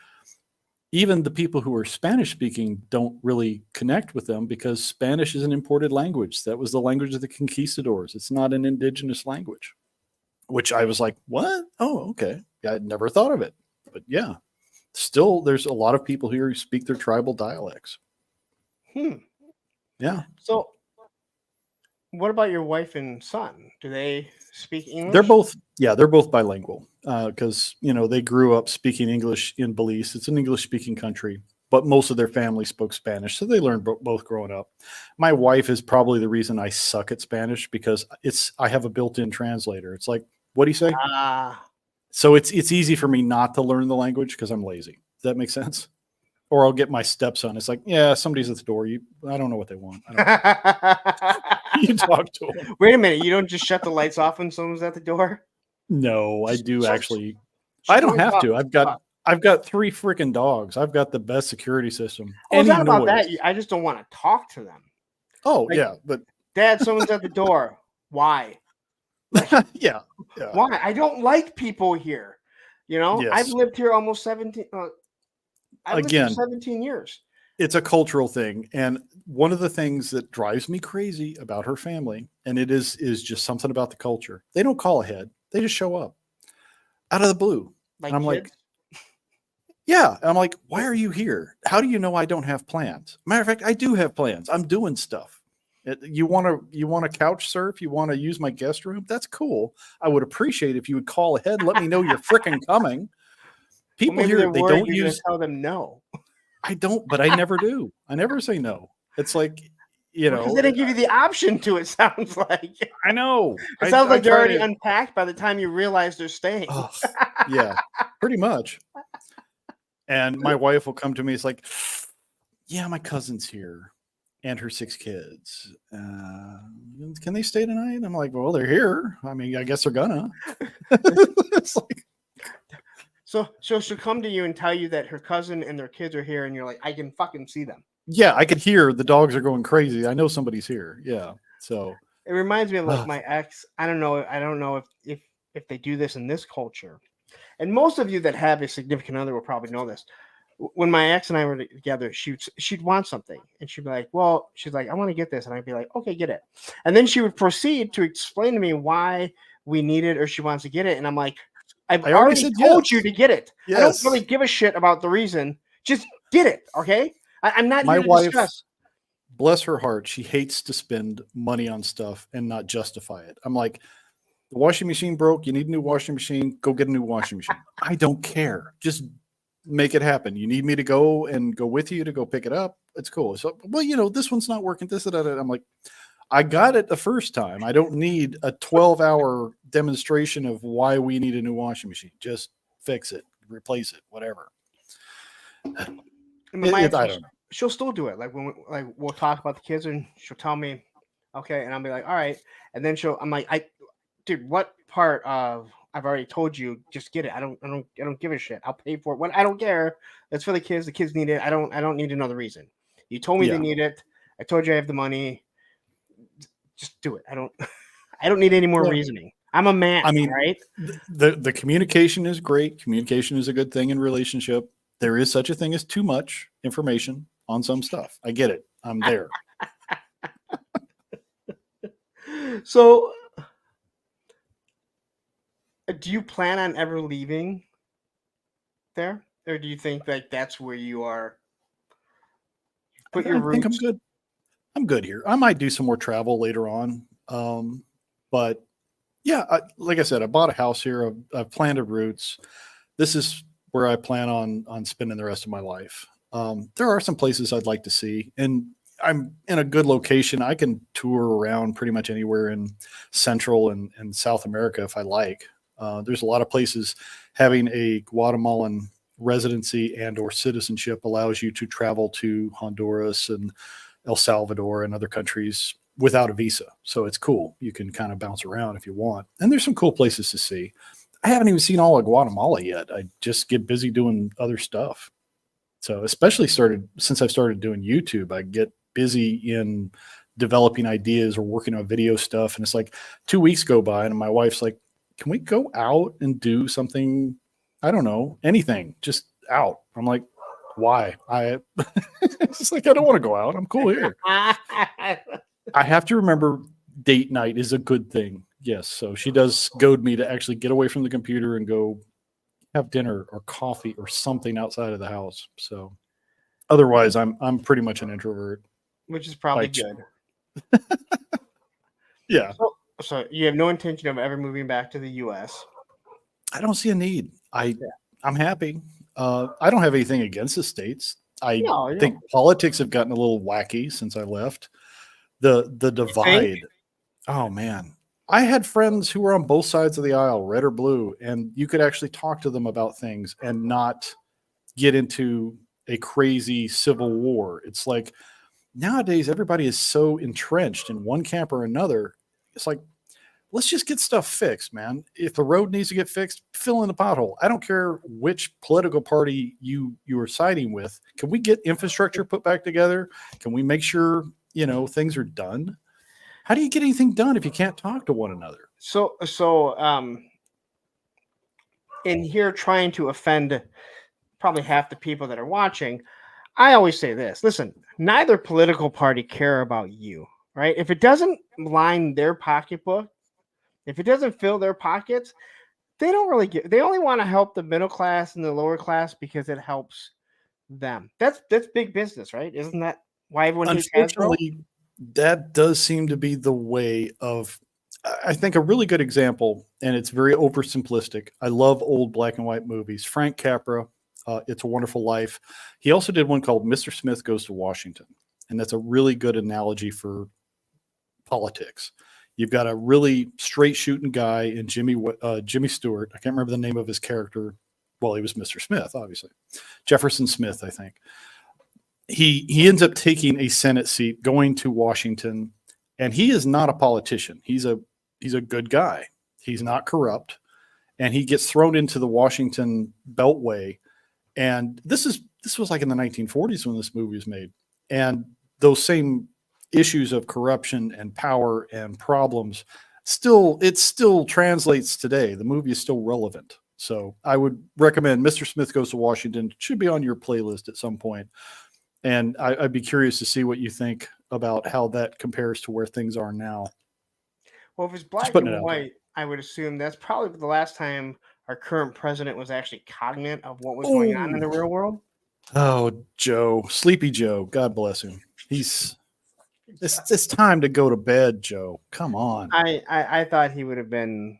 even the people who are Spanish speaking don't really connect with them because Spanish is an imported language. That was the language of the conquistadors. It's not an indigenous language, which I was like, what? Oh, okay. Yeah, I'd never thought of it. But yeah, still, there's a lot of people here who speak their tribal dialects. Hmm. Yeah. So what about your wife and son? Do they speak They're English? both, yeah, they're both bilingual because, they grew up speaking English in Belize. It's an English speaking country, but most of their family spoke Spanish. So they learned both growing up. My wife is probably the reason I suck at Spanish because I have a built in translator. It's like, what do you say? Ah. So it's easy for me not to learn the language because I'm lazy. Does that make sense? Or I'll get my stepson. It's like, yeah, somebody's at the door. I don't know what they want. You talk to them. Wait a minute, you don't just shut the lights off when someone's at the door? No, I do Shut actually. shut I the don't lights have off. to. I've got 3 freaking dogs. I've got the best security system. Oh, it's Any not about noise. that. I just don't want to talk to them. Oh Like, yeah, but Dad, someone's at the door. Why? Like, yeah, yeah. why? I don't like people here. I've Yes. lived here almost 17. I've lived here Again, 17 years. it's a cultural thing, and one of the things that drives me crazy about her family, and it is just something about the culture. They don't call ahead. They just show up out of the blue, and Like I'm like, kids. Yeah. I'm like, why are you here? How do you know I don't have plans? Matter of fact, I do have plans. I'm doing stuff. You want to couch surf? You want to use my guest room? That's cool. I would appreciate if you would call ahead, let me know you're freaking coming. Well, People maybe here, they're they worried don't you're going to use. tell them no. I don't, but I never do. I never say no. It's like, you Because know, they didn't give you the option to. It sounds like. I know. It sounds I like they're try already to. unpacked by the time you realize they're staying. Oh, yeah, pretty much. And my wife will come to me. It's like, yeah, my cousin's here and her 6 kids. Can they stay tonight? I'm like, well, they're here. I mean, I guess they're gonna. It's like, So she'll come to you and tell you that her cousin and their kids are here, and you're like, I can fucking see them. yeah, I could hear the dogs are going crazy. I know somebody's here. Yeah. So It reminds me of like my ex. I don't know if they do this in this culture. And most of you that have a significant other will probably know this. When my ex and I were together, she'd want something, and she'd be like, "Well," she's like, "I want to get this," and I'd be like, "Okay, get it." And then she would proceed to explain to me why we need it or she wants to get it, and I'm like, "I've I already already said told yes. you to get it. I don't Yes. really give a shit about the reason. Just get it, okay? I'm not My here to wife, discuss." bless her heart, she hates to spend money on stuff and not justify it. I'm like, the washing machine broke. You need a new washing machine. Go get a new washing machine. I don't care. Just make it happen. You need me to go with you to go pick it up. It's cool. So, well, this one's not working. This, that, that. I'm like, I got it the first time. I don't need a 12-hour demonstration of why we need a new washing machine. Just fix it, replace it, whatever. My I don't know. she'll still do it. Like when we'll talk about the kids, and she'll tell me, okay, and I'll be like, all right, and then I'm like, dude, what part of I've already told you, just get it. I don't give a shit. I'll pay for it. When I don't care. It's for the kids. The kids need it. I don't need another reason. You told me they need it. I told you I have the money. Just do it. I don't need any more reasoning. I'm a man. I mean, right? The communication is great. Communication is a good thing in relationship. There is such a thing as too much information on some stuff. I get it. I'm there. So, do you plan on ever leaving there, or do you think like that's where you are? I think I'm good. I'm good here. I might do some more travel later on. But yeah, like I said, I bought a house here. I've planted roots. This is where I plan on spending the rest of my life. There are some places I'd like to see, and I'm in a good location. I can tour around pretty much anywhere in Central and South America if I like. There's a lot of places. Having a Guatemalan residency and or citizenship allows you to travel to Honduras and El Salvador and other countries without a visa. So it's cool. You can kind of bounce around if you want. And there's some cool places to see. I haven't even seen all of Guatemala yet. I just get busy doing other stuff. So especially since I've started doing YouTube, I get busy in developing ideas or working on video stuff. And it's like 2 weeks go by and my wife's like, can we go out and do something? I don't know, anything, just out. I'm like, why? It's like, I don't want to go out. I'm cool here. I have to remember date night is a good thing. Yes. So she does goad me to actually get away from the computer and go have dinner or coffee or something outside of the house. So otherwise I'm pretty much an introvert. Which is probably good. Yeah. So you have no intention of ever moving back to the US? I don't see a need. I'm happy. I don't have anything against the States. I think politics have gotten a little wacky since I left. The divide. Oh man. I had friends who were on both sides of the aisle, red or blue, and you could actually talk to them about things and not get into a crazy civil war. It's like nowadays everybody is so entrenched in one camp or another. It's like, let's just get stuff fixed, man. If the road needs to get fixed, fill in the pothole. I don't care which political party you are siding with. Can we get infrastructure put back together? Can we make sure, things are done? How do you get anything done if you can't talk to one another? So in here trying to offend probably half the people that are watching, I always say this. Listen, neither political party care about you, right? If it doesn't line their pocketbook, if it doesn't fill their pockets, They don't really get. They only want to help the middle class and the lower class because it helps them. That's big business, right? Isn't that why everyone hates Hasbro? Unfortunately, that does seem to be the way of. I think a really good example, and it's very oversimplistic. I love old black and white movies. Frank Capra, It's a Wonderful Life. He also did one called Mr. Smith Goes to Washington, and that's a really good analogy for politics. You've got a really straight shooting guy in Jimmy Stewart. I can't remember the name of his character. Well, he was Mr. Smith, obviously. Jefferson Smith, I think. He ends up taking a Senate seat, going to Washington, and he is not a politician. He's a good guy. He's not corrupt, and he gets thrown into the Washington Beltway. And this was like in the 1940s when this movie was made, and those same issues of corruption and power and problems still translates today. The movie is still relevant. So I would recommend Mr. Smith Goes to Washington. It should be on your playlist at some point. And I'd be curious to see what you think about how that compares to where things are now. Well, if it's black putting it and out there. white, I would assume that's probably the last time our current president was actually cognizant of what was going on in the real world. Oh, Joe, Sleepy Joe, God bless him. It's time to go to bed, Joe. Come on. I thought he would have been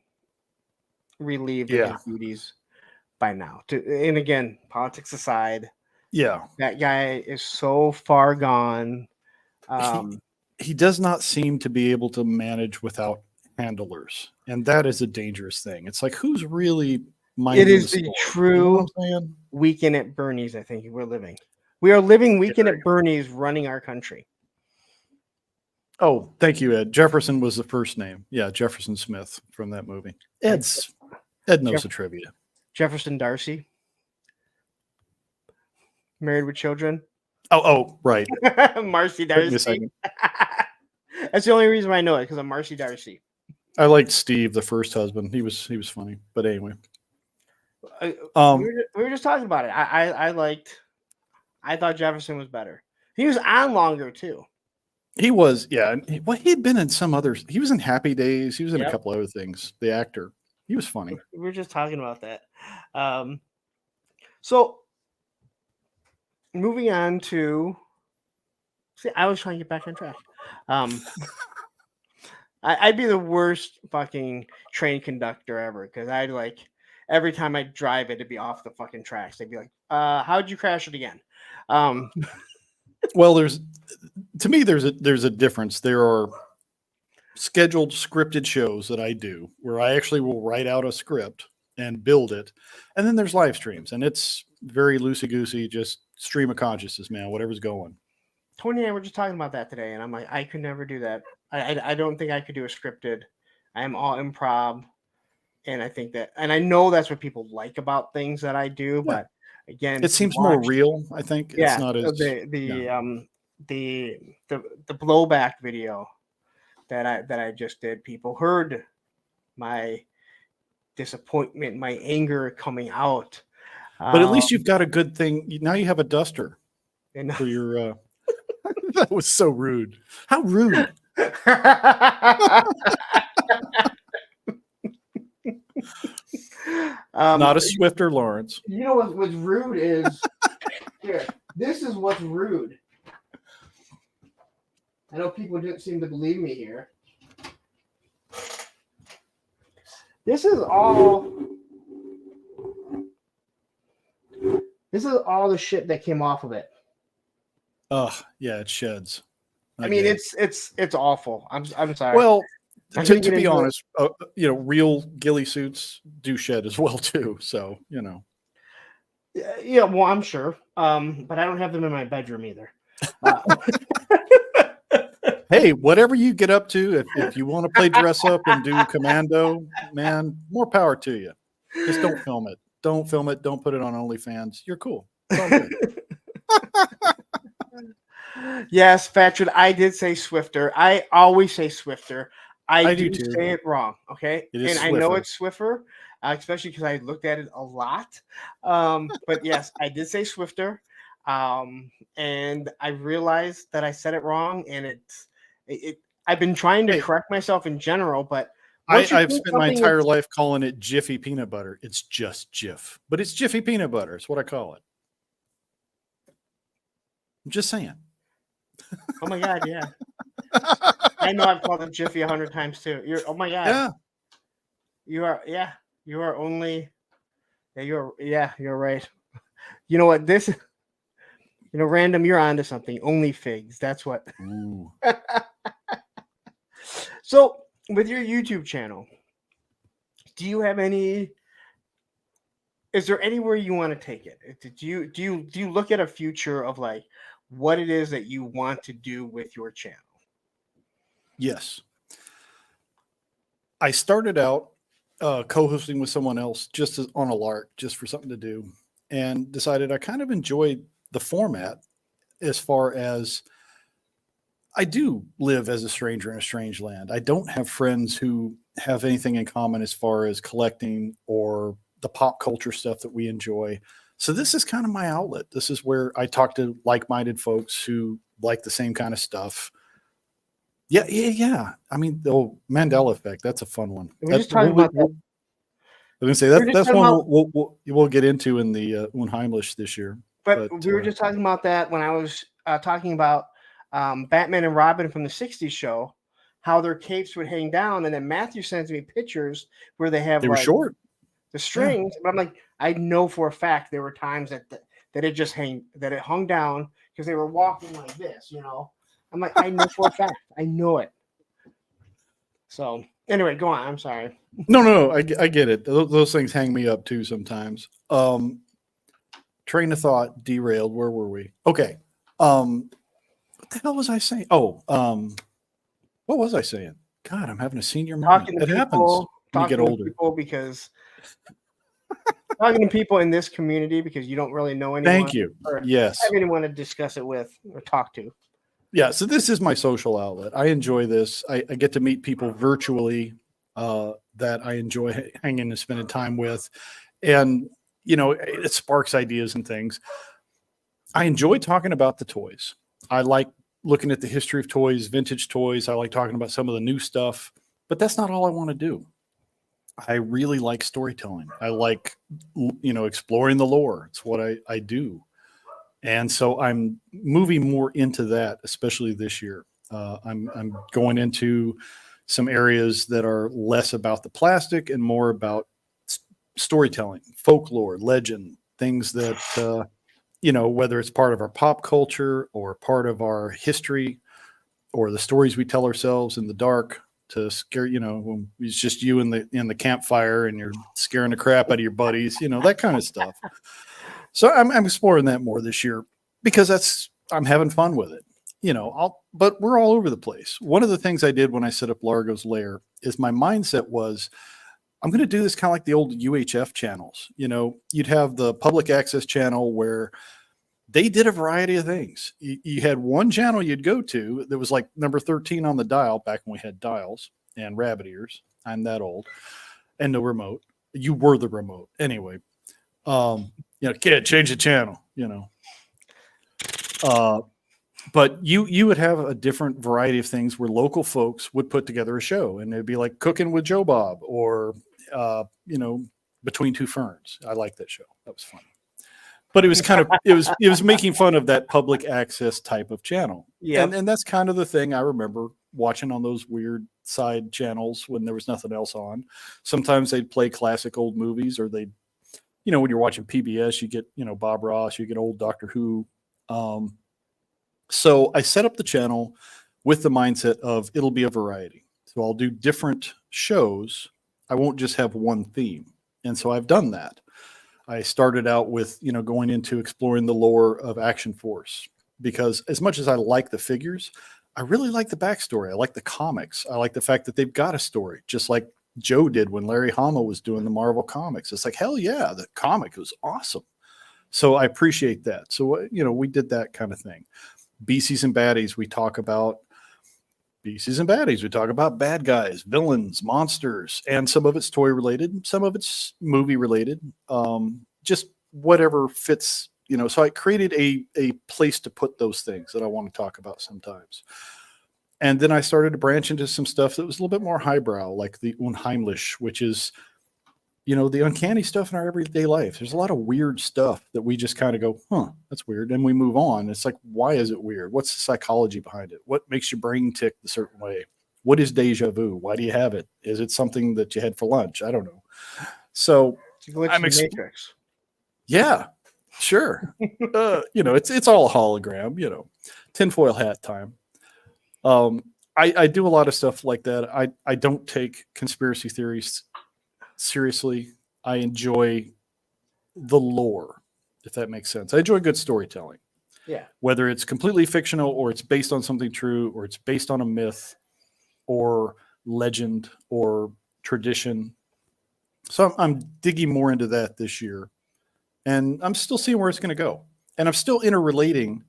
relieved of Yeah. his duties by now. And again, politics aside, Yeah. that guy is so far gone. He does not seem to be able to manage without handlers, and that is a dangerous thing. It's like, who's really minding It is the the store? true You know what I'm saying? weekend at Bernie's. I think we're living. We are living weekend at Bernie's, running our country. Oh, thank you, Ed. Jefferson was the first name. Yeah, Jefferson Smith from that movie. Ed knows the trivia. Jefferson Darcy, Married with Children. Oh, right. Marcy Took me a Darcy. second. That's the only reason why I know it, because of Marcy Darcy. I liked Steve, the first husband. He was funny. But anyway, We were just talking about it. I thought Jefferson was better. He was on longer too. he was, yeah. Well, he had been in some others. He was in Happy Days. He was in a Yep. couple other things. The actor. He was funny. We were just talking about that. So moving on to, see, I was trying to get back on track. I'd be the worst fucking train conductor ever, because I'd like every time I drive it'd be off the fucking tracks. They'd be like, how'd you crash it again? Well, there's a difference. There are scheduled scripted shows that I do where I actually will write out a script and build it. And then there's live streams, and it's very loosey-goosey, just stream of consciousness, man, whatever's going. Tony and I were just talking about that today, and I'm like, I could never do that. I don't think I could do a scripted. I am all improv, and I think that, and I know that's what people like about things that I do, Yeah. but again, It seems more real, I think. Yeah, It's not as the blowback video that I just did, people heard my disappointment, my anger coming out. But at least you've got a good thing. Now you have a duster and for your that was so rude. How rude. Not a Swifter Lawrence. You know what's rude is here. This is what's rude. I know people didn't seem to believe me here. This is all the shit that came off of it. Oh, yeah, it sheds. I mean, it's awful. I'm sorry. Well, I'm to gonna get be into honest, real ghillie suits do shed as well too. So yeah, well, I'm sure. But I don't have them in my bedroom either. Hey, whatever you get up to, if you want to play dress up and do commando, man, more power to you. Just don't film it. Don't film it. Don't put it on OnlyFans. You're cool. It's all good. Yes, Fatrid, I did say Swifter. I always say Swifter. I do too. say it wrong, okay? It is and I know Swiffer. it's Swiffer, especially because I looked at it a lot. But yes, I did say Swifter. And I realized that I said it wrong, and I've been trying to correct myself in general, but once you I've think spent my something entire is, life calling it Jiffy peanut butter. It's just Jif, but it's Jiffy peanut butter. It's what I call it. I'm just saying. oh my god, yeah. I know I've called it Jiffy 100 times too. You're, oh my god, Yeah. you are, yeah, you are only, yeah, you're right. You know what? This, random, you're onto something. Only figs. That's what. Ooh. So, with your YouTube channel, do you have any? Is there anywhere you want to take it? Do you look at a future of like what it is that you want to do with your channel? Yes. I started out co-hosting with someone else just on a lark, just for something to do, and decided I kind of enjoyed the format as far as I do live as a stranger in a strange land. I don't have friends who have anything in common as far as collecting or the pop culture stuff that we enjoy. So this is kind of my outlet. This is where I talk to like-minded folks who like the same kind of stuff. Yeah, yeah, yeah. I mean, the old Mandela effect. That's a fun one. We were That just talking about that. I was gonna say We were that just that's talking one about, we'll get into in the Unheimlich this year. but But we were just talking about that when I was talking about Batman and Robin from the '60s show, how their capes would hang down, and then Matthew sends me pictures where they have they were like short. the Yeah. strings, but I'm like, I know for a fact there were times that it hung down because they were walking like this. I'm like, I know for a fact, I know it. So anyway, go on. I'm sorry. No. I get it. Those things hang me up too sometimes. Train of thought derailed. Where were we? Okay. What the hell was I saying? Oh, what was I saying? God, I'm having a senior moment. Talking to It happens people, when you get talking to older. people because talking to people in this community because you don't really know anyone Thank you. or Yes. have anyone to discuss it with or talk to. Yeah. So this is my social outlet. I enjoy this. I get to meet people virtually that I enjoy hanging and spending time with. And, it sparks ideas and things. I enjoy talking about the toys. I like looking at the history of toys, vintage toys. I like talking about some of the new stuff, but that's not all I want to do. I really like storytelling. I like, exploring the lore. It's what I do. And so I'm moving more into that, especially this year. I'm going into some areas that are less about the plastic and more about storytelling, folklore, legend, things that whether it's part of our pop culture or part of our history or the stories we tell ourselves in the dark to scare, when it's just you in the campfire and you're scaring the crap out of your buddies, that kind of stuff. So I'm exploring that more this year because I'm having fun with it. But we're all over the place. One of the things I did when I set up Largo's Lair is my mindset was I'm going to do this kind of like the old UHF channels. You'd have the public access channel where they did a variety of things. You had one channel you'd go to that was like number 13 on the dial back when we had dials and rabbit ears. I'm that old. And no remote. You were the remote. Anyway, kid, change the channel, but you would have a different variety of things where local folks would put together a show and it'd be like Cooking with Joe Bob or, Between Two Ferns. I like that show. That was fun. But it was it was making fun of that public access type of channel. Yep. And that's kind of the thing I remember watching on those weird side channels when there was nothing else on. Sometimes they'd play classic old movies or they'd, when you're watching PBS, you get, Bob Ross, you get old Doctor Who. So I set up the channel with the mindset of it'll be a variety. So I'll do different shows. I won't just have one theme. And so I've done that. I started out with, going into exploring the lore of Action Force because as much as I like the figures, I really like the backstory. I like the comics. I like the fact that they've got a story, just like Joe did when Larry Hama was doing the Marvel comics. It's like, hell yeah, the comic was awesome. So I appreciate that. So, we did that kind of thing. BCs and baddies, we talk about BCs and baddies. We talk about bad guys, villains, monsters, and some of it's toy related, some of it's movie related, just whatever fits, So I created a place to put those things that I want to talk about sometimes. And then I started to branch into some stuff that was a little bit more highbrow, like the Unheimlich, which is, the uncanny stuff in our everyday life. There's a lot of weird stuff that we just kind of go, huh, that's weird. And we move on. It's like, why is it weird? What's the psychology behind it? What makes your brain tick a certain way? What is deja vu? Why do you have it? Is it something that you had for lunch? I don't know. So It's a glitch in the Matrix. Yeah, sure. It's all a hologram, tinfoil hat time. I do a lot of stuff like that. I don't take conspiracy theories seriously. I enjoy the lore, if that makes sense. I enjoy good storytelling. Yeah. Whether it's completely fictional or it's based on something true or it's based on a myth or legend or tradition. So I'm digging more into that this year. And I'm still seeing where it's going to go. And I'm still interrelating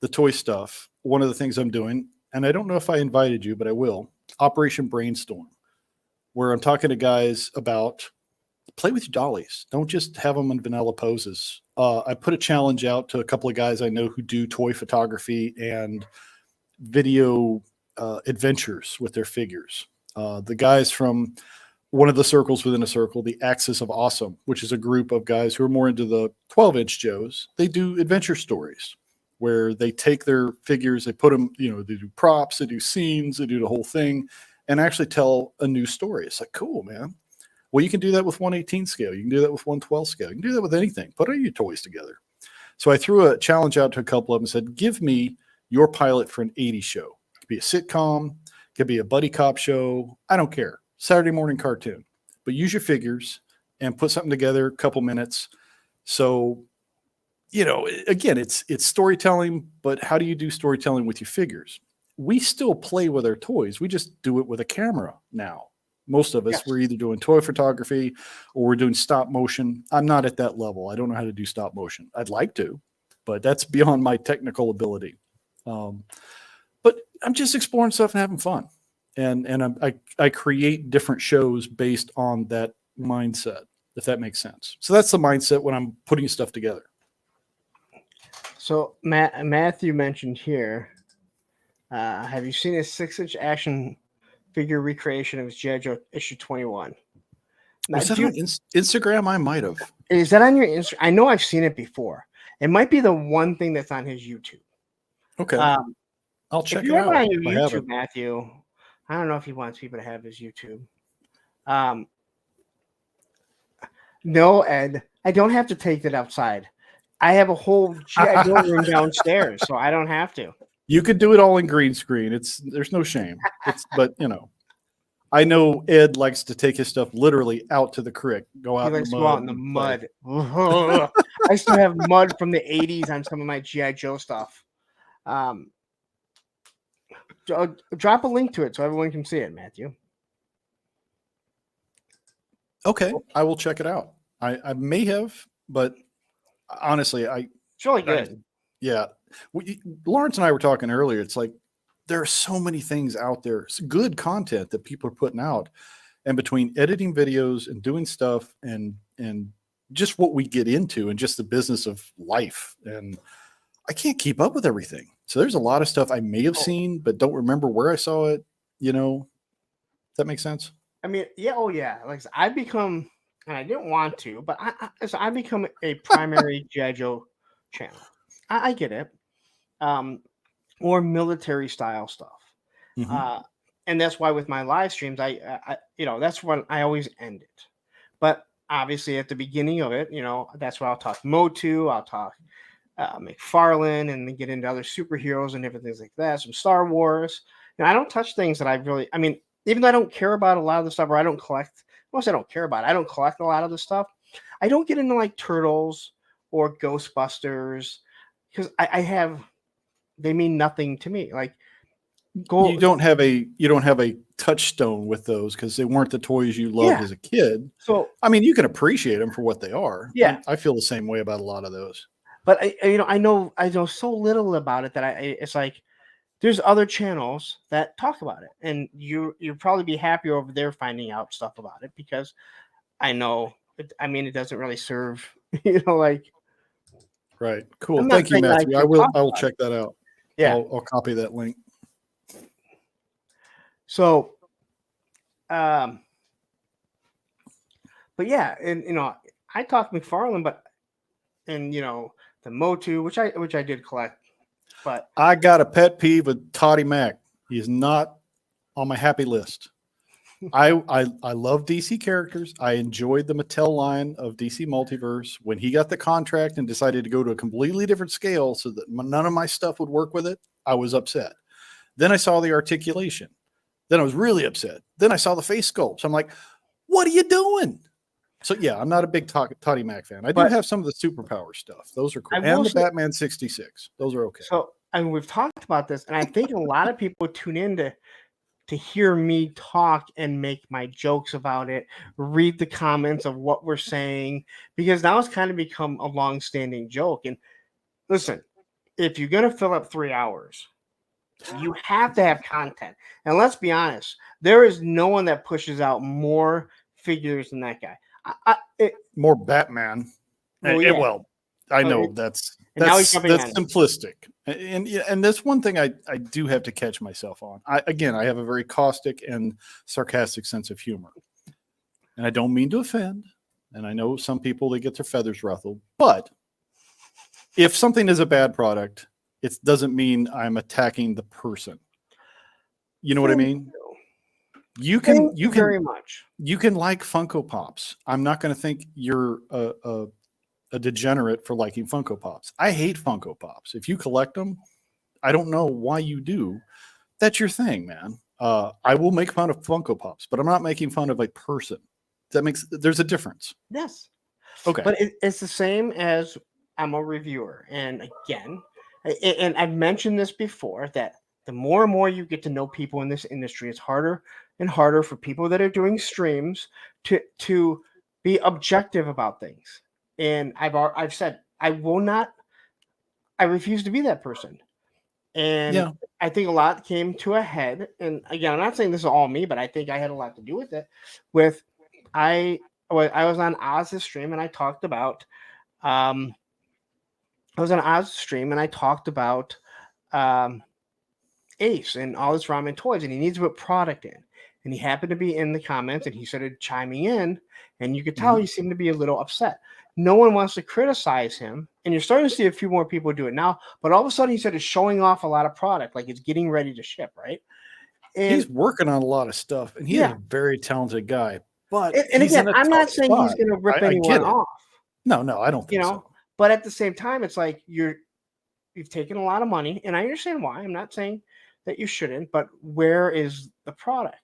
the toy stuff. One of the things I'm doing, and I don't know if I invited you, but I will, Operation Brainstorm, where I'm talking to guys about play with your dollies. Don't just have them in vanilla poses. I put a challenge out to a couple of guys I know who do toy photography and video adventures with their figures. The guys from one of the circles within a circle, the Axis of Awesome, which is a group of guys who are more into the 12-inch Joes. They do adventure stories where they take their figures, they put them, they do props, they do scenes, they do the whole thing, and actually tell a new story. It's like, cool, man. Well, you can do that with 1/18 scale. You can do that with 1/12 scale. You can do that with anything. Put all your toys together. So I threw a challenge out to a couple of them and said, give me your pilot for an 80s show. It could be a sitcom, it could be a buddy cop show. I don't care. Saturday morning cartoon, but use your figures and put something together, a couple minutes. So, again, it's storytelling, but how do you do storytelling with your figures? We still play with our toys. We just do it with a camera now. Most of us, Yes. We're either doing toy photography or we're doing stop motion. I'm not at that level. I don't know how to do stop motion. I'd like to, but that's beyond my technical ability. But I'm just exploring stuff and having fun. And I create different shows based on that mindset, if that makes sense. So that's the mindset when I'm putting stuff together. So Matthew mentioned here, have you seen a 6-inch action figure recreation of his G.I. Joe issue 21? Now, Was that on Instagram? I might have. Is that on your Instagram? I know I've seen it before. It might be the one thing that's on his YouTube. Okay. I'll check if you it have out. it on your I YouTube, Matthew, I don't know if he wants people to have his YouTube. No, Ed, I don't have to take it outside. I have a whole G.I. Joe room downstairs, so I don't have to. You could do it all in green screen. There's no shame. But I know Ed likes to take his stuff literally out to the creek, go out in the mud. Go out in the mud. I still have mud from the 80s on some of my G.I. Joe stuff. Drop a link to it so everyone can see it, Matthew. Okay, I will check it out. I may have, but honestly, it's really good. Lawrence and I were talking earlier. It's like there are so many things out there, good content that people are putting out, and between editing videos and doing stuff and just what we get into and just the business of life, and I can't keep up with everything. So there's a lot of stuff I may have seen but don't remember where I saw it. Does that make sense? I mean, yeah, oh yeah. Like I become, and I didn't want to, but I become a primary G.I. Joe channel. I get it. Or military style stuff. Mm-hmm. And that's why with my live streams, I that's when I always end it. But obviously at the beginning of it, that's where I'll talk Motu, I'll talk McFarlane, and then get into other superheroes and different things like that. Some Star Wars. I don't touch things that even though I don't care about a lot of the stuff, or I don't collect. Most I don't care about. I don't collect a lot of the stuff. I don't get into like Turtles or Ghostbusters because they mean nothing to me. Like you don't have a touchstone with those because they weren't the toys you loved as a kid. So you can appreciate them for what they are. Yeah, I feel the same way about a lot of those. But I know so little about it that it's like there's other channels that talk about it, and you'll probably be happier over there finding out stuff about it because I know. It doesn't really serve. Like. Right. Cool. Thank you, Matthew. I will check that out. Yeah. I'll copy that link. So, um, but yeah, and I talked McFarlane, but and the Motu, which I did collect, but I got a pet peeve with Toddy Mac. He is not on my happy list. I love DC characters. I enjoyed the Mattel line of DC Multiverse. When he got the contract and decided to go to a completely different scale so that none of my stuff would work with it, I was upset. Then I saw the articulation. Then I was really upset. Then I saw the face sculpts. I'm like, what are you doing? So yeah, I'm not a big Toddy Mac fan. I do but have some of the superpower stuff. Those are cool. I will And the say, Batman 66. Those are okay. so I mean, we've talked about this, and I think a lot of people tune in to hear me talk and make my jokes about it, read the comments of what we're saying, because now it's kind of become a long-standing joke. And listen, if you're gonna fill up 3 hours, you have to have content. And let's be honest, there is no one that pushes out more figures than that guy. More Batman. Well, yeah. Well, I Oh, know that's and now he's jumping that's on. simplistic, and that's one thing I do have to catch myself on. I have a very caustic and sarcastic sense of humor, and I don't mean to offend. And I know some people, they get their feathers ruffled, but if something is a bad product, it doesn't mean I'm attacking the person. You know what I mean? You can very much. You can like Funko Pops. I'm not going to think you're a degenerate for liking Funko Pops. I hate Funko Pops. If you collect them, I don't know why you do. That's your thing, man. I will make fun of Funko Pops, but I'm not making fun of a person. There's a difference. Yes. Okay. But it's the same as I'm a reviewer. And again, and I've mentioned this before, that the more and more you get to know people in this industry, it's harder and harder for people that are doing streams to be objective about things. And I've said I will not. I refuse to be that person. And Yeah. I think a lot came to a head. And again, I'm not saying this is all me, but I think I had a lot to do with it. I was on Oz's stream and I talked about um, Ace and all his ramen toys, and he needs to put product in. And he happened to be in the comments, and he started chiming in, and you could tell he seemed to be a little upset. No one wants to criticize him, and you're starting to see a few more people do it now. But all of a sudden, he started showing off a lot of product, like it's getting ready to ship, right? And he's working on a lot of stuff, and he's a very talented guy. But and again, I'm not saying he's going to rip anyone off. No, I don't think so. But at the same time, it's like you've taken a lot of money, and I understand why. I'm not saying that you shouldn't, but where is the product?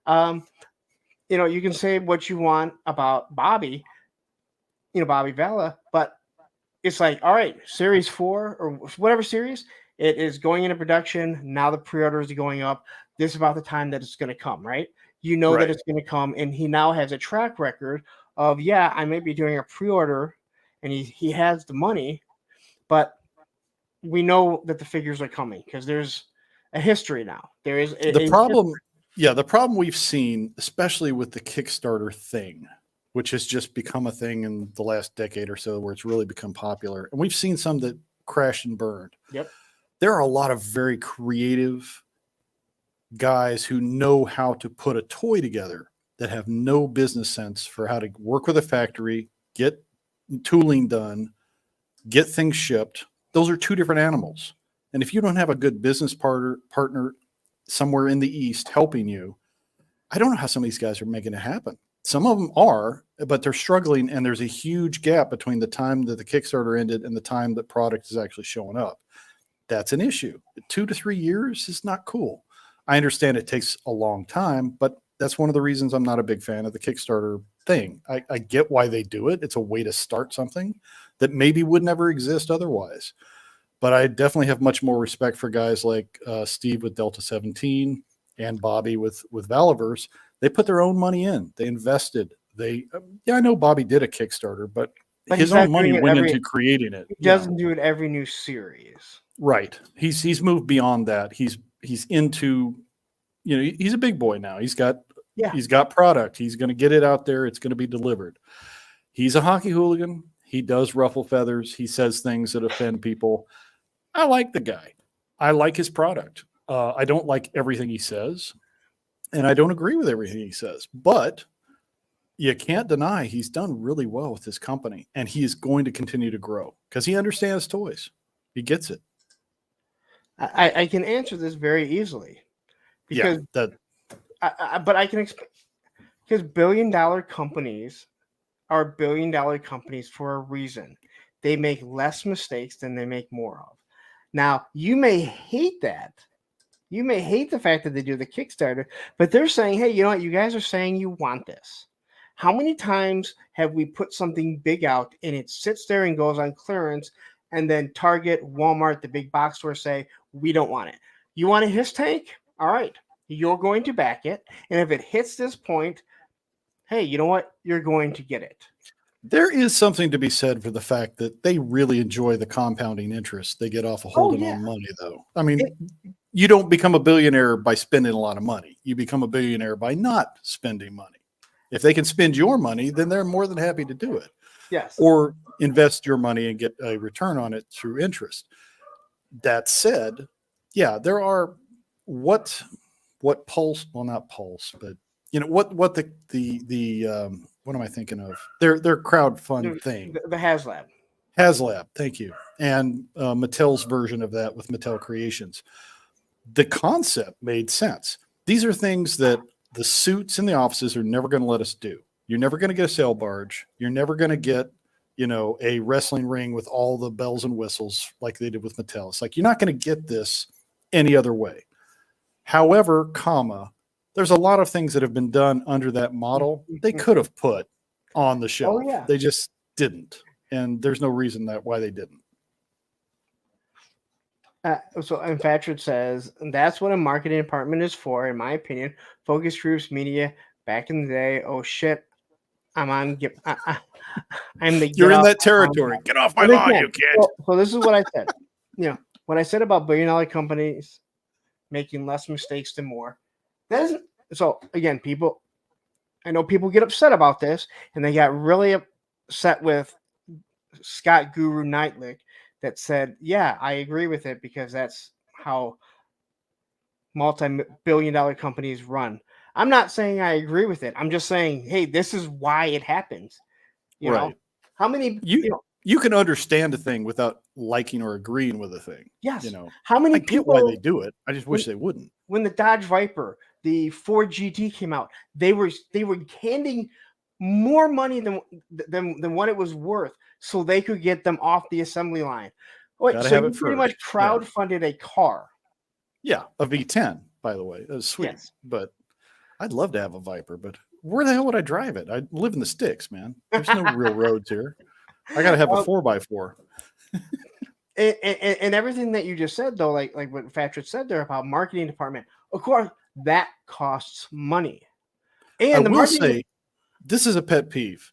You can say what you want about Bobby, Bobby Vela, but it's like, all right, series 4 or whatever series, it is going into production. Now the pre-orders are going up. This is about the time that it's going to come, right? That it's going to come, and he now has a track record of, I may be doing a pre-order, and he has the money, but we know that the figures are coming because there's a history now. There is the problem. Yeah, the problem we've seen, especially with the Kickstarter thing, which has just become a thing in the last decade or so, where it's really become popular, and we've seen some that crashed and burned. Yep. There are a lot of very creative guys who know how to put a toy together that have no business sense for how to work with a factory, get tooling done, get things shipped. Those are two different animals. And if you don't have a good business partner somewhere in the East helping you, I don't know how some of these guys are making it happen. Some of them are, but they're struggling, and there's a huge gap between the time that the Kickstarter ended and the time that product is actually showing up. That's an issue. 2 to 3 years is not cool. I understand it takes a long time, but that's one of the reasons I'm not a big fan of the Kickstarter thing. I get why they do it. It's a way to start something that maybe would never exist otherwise. But I definitely have much more respect for guys like Steve with Delta 17 and Bobby with Valaverse. They put their own money in. They invested. I know Bobby did a Kickstarter, but his own money went into creating it. He doesn't do it every new series. Right. He's moved beyond that. He's into, he's a big boy now. He's got product. He's going to get it out there. It's going to be delivered. He's a hockey hooligan. He does ruffle feathers. He says things that offend people. I like the guy. I like his product. I don't like everything he says. And I don't agree with everything he says, but you can't deny he's done really well with his company, and he is going to continue to grow because he understands toys. He gets it. I can answer this very easily Yeah, because that but I can explain because billion-dollar companies are billion-dollar companies for a reason. They make less mistakes than they make more of. Now, you may hate that. You may hate the fact that they do the Kickstarter, but they're saying, hey, you know what? You guys are saying you want this. How many times have we put something big out and it sits there and goes on clearance, and then Target, Walmart, the big box stores say, we don't want it? You want a HISS tank? All right. You're going to back it. And if it hits this point, hey, you know what? You're going to get it. there is something to be said for the fact that they really enjoy the compounding interest they get off of Oh, holding yeah. on money, though. I mean, It, you don't become a billionaire by spending a lot of money. You become a billionaire by not spending money. If they can spend your money, then they're more than happy to do it, yes. or invest your money and get a return on it through interest. That said, yeah, there are what Pulse, well, not Pulse, but what the what am I thinking of? Their crowd fund thing, The HasLab. HasLab. Thank you, and Mattel's version of that with Mattel Creations. The concept made sense. These are things that the suits in the offices are never going to let us do. You're never going to get a sail barge. You're never going to get, a wrestling ring with all the bells and whistles like they did with Mattel. It's like, you're not going to get this any other way. However, there's a lot of things that have been done under that model they could have put on the shelf. Oh, yeah. They just didn't. And there's no reason why they didn't. So Infatuate says that's what a marketing department is for, in my opinion. Focus groups, media, back in the day. Oh shit, I'm on. I'm the You're get in off that my lawn territory. guy. Get off my And they lawn, can. you kid. So this is what I said. What I said about billion-dollar companies making less mistakes than more. That isn't. So again, I know people get upset about this, and they got really upset with Scott Guru Knightlick that said, yeah, I agree with it because that's how multi-billion-dollar companies run. I'm not saying I agree with it. I'm just saying, hey, this is why it happens. Right. How many, You can understand a thing without liking or agreeing with a thing. yes. How many I get people, why they do it. I just wish they wouldn't. When the Dodge Viper, the Ford GT came out, they were handing more money than what it was worth so they could get them off the assembly line. Wait, Gotta so have you it pretty first. much crowdfunded a car. Yeah, a V10, by the way. That's sweet. Yes. But I'd love to have a Viper, but where the hell would I drive it? I live in the sticks, man. There's no real roads here. I got to have a 4x4. And everything that you just said, though, like what Patrick said there about marketing department, of course, that costs money. And I the will marketing, say, this is a pet peeve.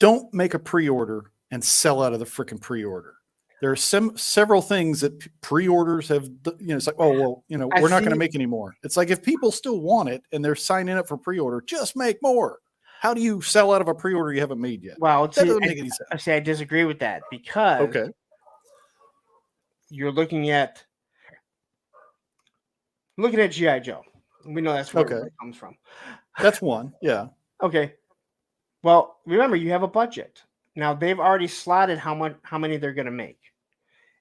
Don't make a pre-order and sell out of the freaking pre-order. There are several things that pre-orders have, it's like, oh, well, we're not going to make any more. It's like, if people still want it and they're signing up for pre-order, just make more. How do you sell out of a pre-order you haven't made yet? well, That doesn't make any sense. I disagree with that because you're looking at G.I. Joe. We know that's where it comes from. That's one. Yeah. Okay. Well, remember, you have a budget. Now, they've already slotted how many they're going to make.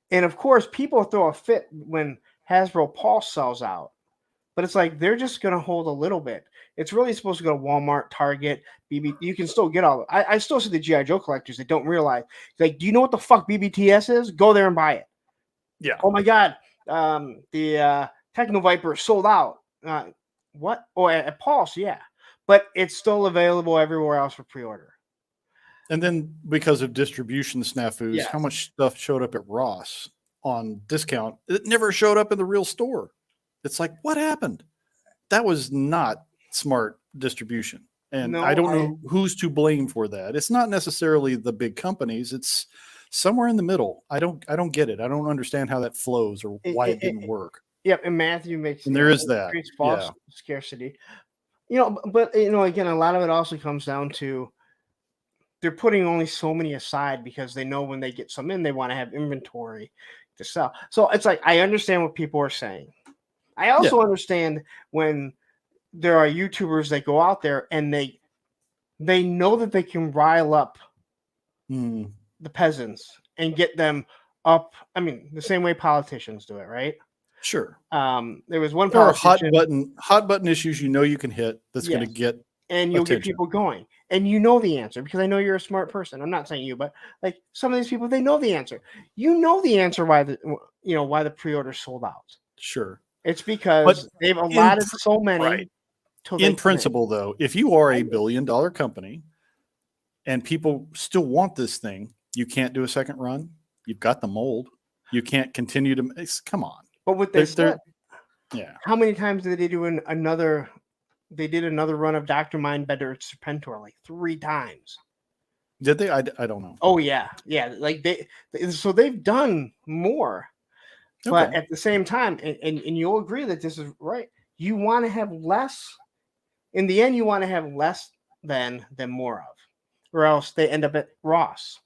And, of course, people throw a fit when Hasbro Pulse sells out. But it's like they're just going to hold a little bit. It's really supposed to go to Walmart, Target, BB. You can still get all of it. I still see the G.I. Joe collectors that don't realize. Like, do you know what the fuck BBTS is? Go there and buy it. Yeah. Oh, my God. The Techno Viper sold out. What? Oh, at Pulse, yeah. But it's still available everywhere else for pre-order. And then because of distribution snafus, how much stuff showed up at Ross on discount? It never showed up in the real store. It's like, what happened? That was not smart distribution. And I don't know who's to blame for that. It's not necessarily the big companies. It's somewhere in the middle. I don't get it. I don't understand how that flows or why it didn't work. Yep. And Matthew makes, and there is that false scarcity. But again, a lot of it also comes down to they're putting only so many aside because they know when they get some in, they want to have inventory to sell. So it's like, I understand what people are saying. I also understand when there are YouTubers that go out there and they know that they can rile up Mm, the peasants and get them up. I mean, the same way politicians do it, right? sure. There was one There are politician, hot button issues you can hit that's going to yes, get and you'll get attention. people going, and you know the answer because I know you're a smart person. I'm not saying you, but like some of these people, they know the answer. You know the answer why why the pre-order sold out. Sure. It's But because they've in allotted so many right. till they In can make. principle, though, if you are I a know. billion-dollar company and people still want this thing, you can't do a second run. You've got the mold. You can't continue to come on. But what they They're said, yeah. how many times did they do another? They did another run of Doctor Mindbender Serpentor like 3 times. Did they? I don't know. Oh yeah, yeah. Like so they've done more, but Okay. at the same time, and you'll agree that this is right. You want to have less. In the end, you want to have less than more of, or else they end up at Ross.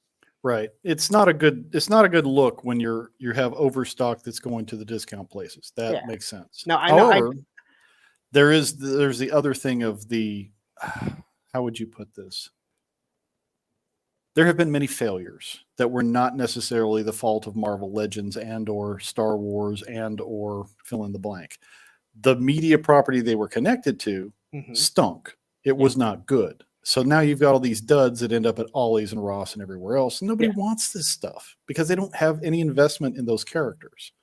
Right. It's not a good look when you have overstock that's going to the discount places. Yeah. That makes sense. Now I know. However, there's the other thing of the how would you put this? There have been many failures that were not necessarily the fault of Marvel Legends and or Star Wars and or fill in the blank. The media property they were connected to Mhm. stunk. It Yeah. was not good. So now you've got all these duds that end up at Ollie's and Ross and everywhere else. And nobody Yeah. wants this stuff because they don't have any investment in those characters.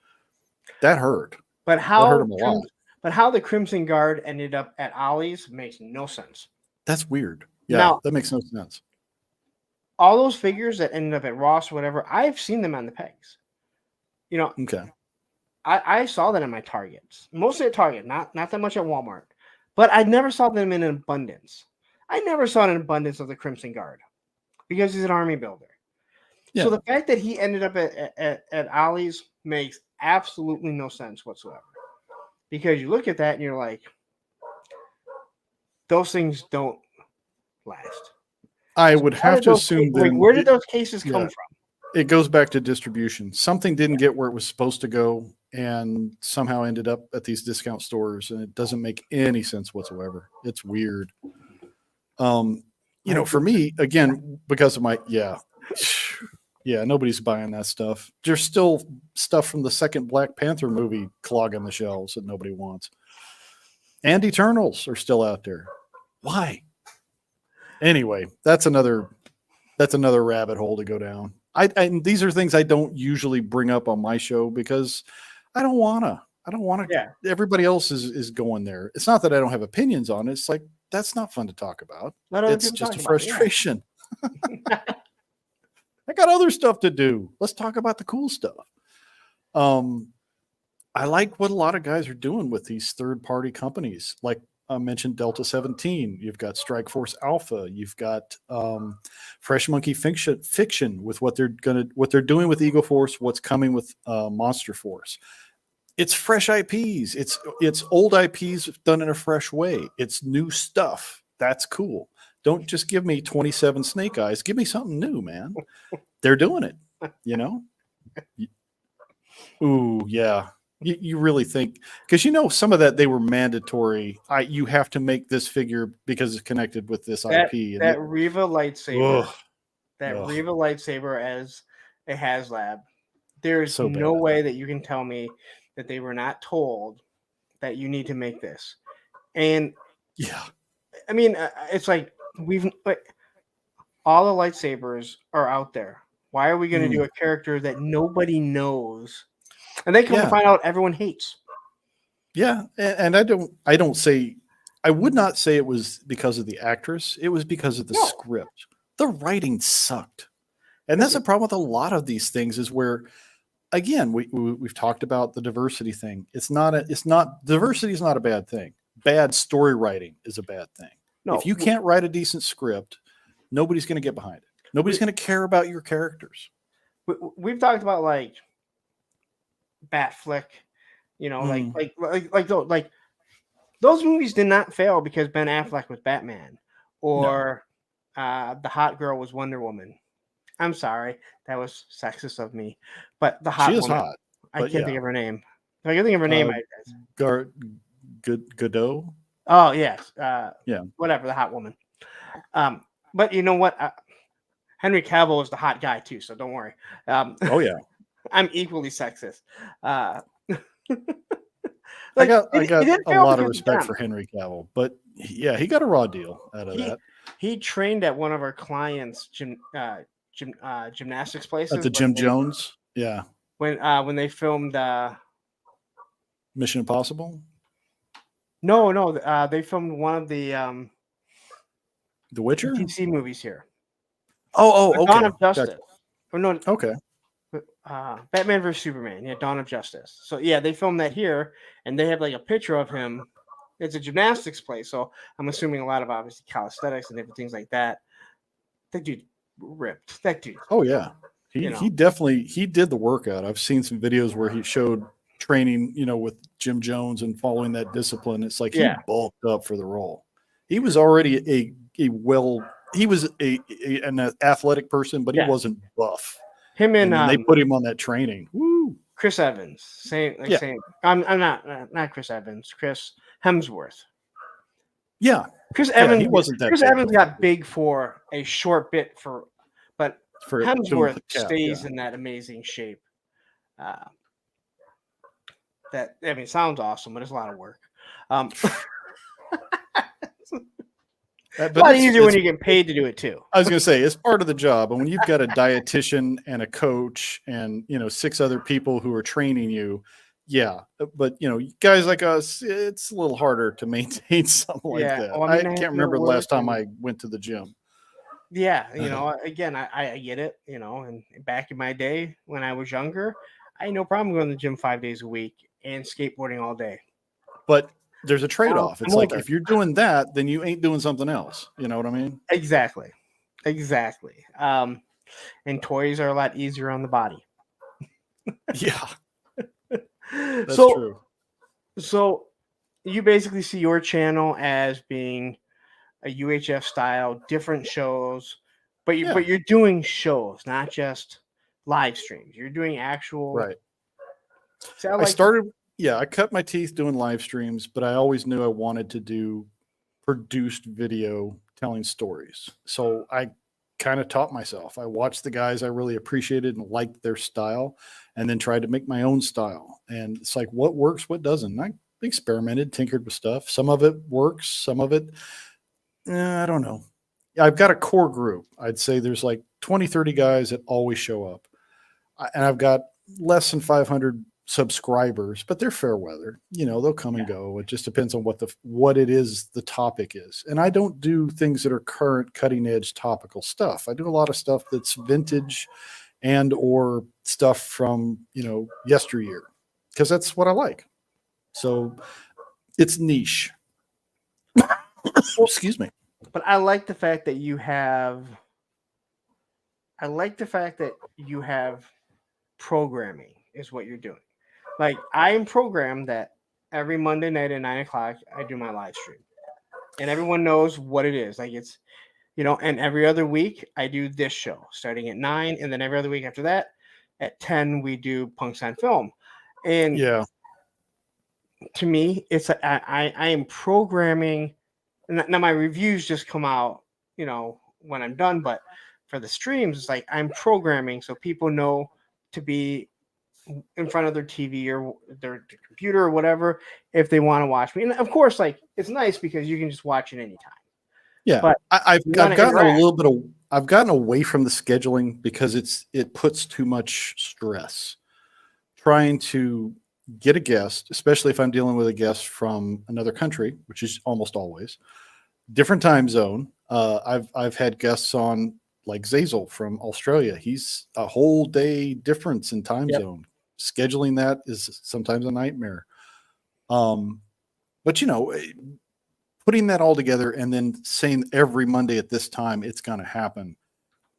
That hurt. But That hurt them a lot. how the Crimson Guard ended up at Ollie's makes no sense. That's weird. Yeah, Now, that makes no sense. all those figures that ended up at Ross or whatever, I've seen them on the pegs. You know, Okay. I saw that in my Targets, mostly at Target, not that much at Walmart, but I never saw them in an abundance. I never saw an abundance of the Crimson Guard because he's an army builder. Yeah. So the fact that he ended up at Ollie's makes absolutely no sense whatsoever. Because you look at that and you're like, those things don't last. I would How have did to those assume like then where did those cases come yeah, from? it goes back to distribution. Something didn't get where it was supposed to go and somehow ended up at these discount stores, and it doesn't make any sense whatsoever. It's weird. For me, again, because of my yeah, nobody's buying that stuff. There's still stuff from the second Black Panther movie clogging the shelves that nobody wants. And Eternals are still out there. Why? Anyway, that's another rabbit hole to go down. And these are things I don't usually bring up on my show because I don't wanna. Yeah. Everybody else is going there. It's not that I don't have opinions on it. It's like that's not fun to talk about. Let other It's people just talk a about it, yeah. frustration. I got other stuff to do. Let's talk about the cool stuff. I like what a lot of guys are doing with these third-party companies. Like I mentioned, Delta 17. You've got Strike Force Alpha. You've got Fresh Monkey Fiction with what they're doing with Eagle Force. What's coming with Monster Force. It's fresh IPs. It's old IPs done in a fresh way. It's new stuff. That's cool. Don't just give me 27 Snake Eyes. Give me something new, man. They're doing it, you know? Ooh, yeah. You really think, because some of that they were mandatory. You have to make this figure because it's connected with this IP. And that Riva lightsaber, ugh, that ugh, Riva lightsaber as a HasLab, there's so no bad. way that you can tell me that they were not told that you need to make this. And Yeah. I mean, it's like all the lightsabers are out there. Why are we going to do a character that nobody knows, and they come to Yeah. find out everyone hates? Yeah, and I would not say it was because of the actress. It was because of the No. script. The writing sucked, and that's the problem with a lot of these things. Is where, again, we've talked about the diversity thing. Diversity is not a bad thing. Bad story writing is a bad thing. No, If you can't write a decent script, nobody's going to get behind it. Nobody's going to care about your characters. we've talked about like Batflick, like those movies did not fail because Ben Affleck was Batman or the hot girl was Wonder Woman. I'm sorry, that was sexist of me, but the hot She is woman, hot. I But can't think of her name. If I can think of her name, Godot. Oh yes, Yeah. whatever, the hot woman. But you know what? Henry Cavill is the hot guy too, so don't worry. Oh yeah. I'm equally sexist. Uh, I like got I it got didn't a fail lot of because of respect them. for Henry Cavill, but yeah, he got a raw deal out of He that he trained at one of our clients' gymnastics at places the Jim Jones. Yeah. when they filmed. Mission Impossible, No, they filmed one of The Witcher. DC movies here. Oh, Dawn okay, of gotcha. Justice. Or no, Okay, Batman vs Superman. Yeah, Dawn of Justice. So yeah, they filmed that here, and they have like a picture of him. It's a gymnastics place, so I'm assuming a lot of obviously calisthenics and different things like that. That dude ripped. That dude, oh yeah, you he know. definitely he did the workout. I've seen some videos where he showed training, with Jim Jones and following that discipline. It's like he Yeah, bulked up for the role. He was already he was an athletic person, but he yeah. wasn't buff. Him and And then they put him on that training. Woo! Chris Evans, same like Yeah, same. I'm not Chris Evans. Chris Hemsworth. yeah, Chris yeah. Evans. He wasn't that Chris big Evans got before big for a short bit but for doing Hemsworth the cap. stays Yeah. in that amazing shape. Uh, that I mean, sounds awesome, but it's a lot of work. A But lot easier when it's you get paid to do it too. I was going to say it's part of the job, and when you've got a dietitian and a coach and 6 other people who are training you, yeah. But guys like us, it's a little harder to maintain something like Yeah. that. Well, I I mean, I have can't to remember the work last time and I went to the gym. yeah, again, I get it, and back in my day when I was younger, I had no problem going to the gym 5 days a week and skateboarding all day. But there's a Now trade-off. I'm It's like older. if you're doing that, then you ain't doing something else. You know what I mean? Exactly. Exactly. And toys are a lot easier on the body. Yeah, that's So true. so you basically see your channel as being a UHF style, different shows, Yeah, but you're doing shows, not just live streams. You're doing actual. right. See, I I like. started, yeah, I cut my teeth doing live streams, but I always knew I wanted to do produced video telling stories. So I kind of taught myself. I watched the guys I really appreciated and liked their style, and then tried to make my own style. And it's like, what works, what doesn't? And I experimented, tinkered with stuff. Some of it works, some of it, I don't know. I've got a core group. I'd say there's like 20, 30 guys that always show up. And I've got less than 500 subscribers, but they're fair weather. They'll come and Yeah. go. It just depends on what it is the topic is. And I don't do things that are current, cutting edge, topical stuff. I do a lot of stuff that's vintage and or stuff from yesteryear, because that's what I like. So it's niche. Excuse me. But I like the fact that you have. I like the fact that you have programming is what you're doing. Like I am programmed that every Monday night at 9 o'clock I do my live stream, and everyone knows what it is. Like it's and every other week I do this show starting at 9, and then every other week after that at 10 we do Punks on Film. And Yeah. to me, it's I am programming. Now my reviews just come out, when I'm done. But for the streams, it's like I'm programming so people know to be in front of their TV or their computer or whatever if they want to watch me. And of course, like it's nice because you can just watch it anytime. Yeah. But I've you want to gotten a interact. little bit of I've gotten away from the scheduling because it puts too much stress trying to get a guest, especially if I'm dealing with a guest from another country, which is almost always different time zone. I've had guests on like Zazel from Australia. He's a whole day difference in time Yep. zone. Scheduling that is sometimes a nightmare. But putting that all together and then saying every Monday at this time it's going to happen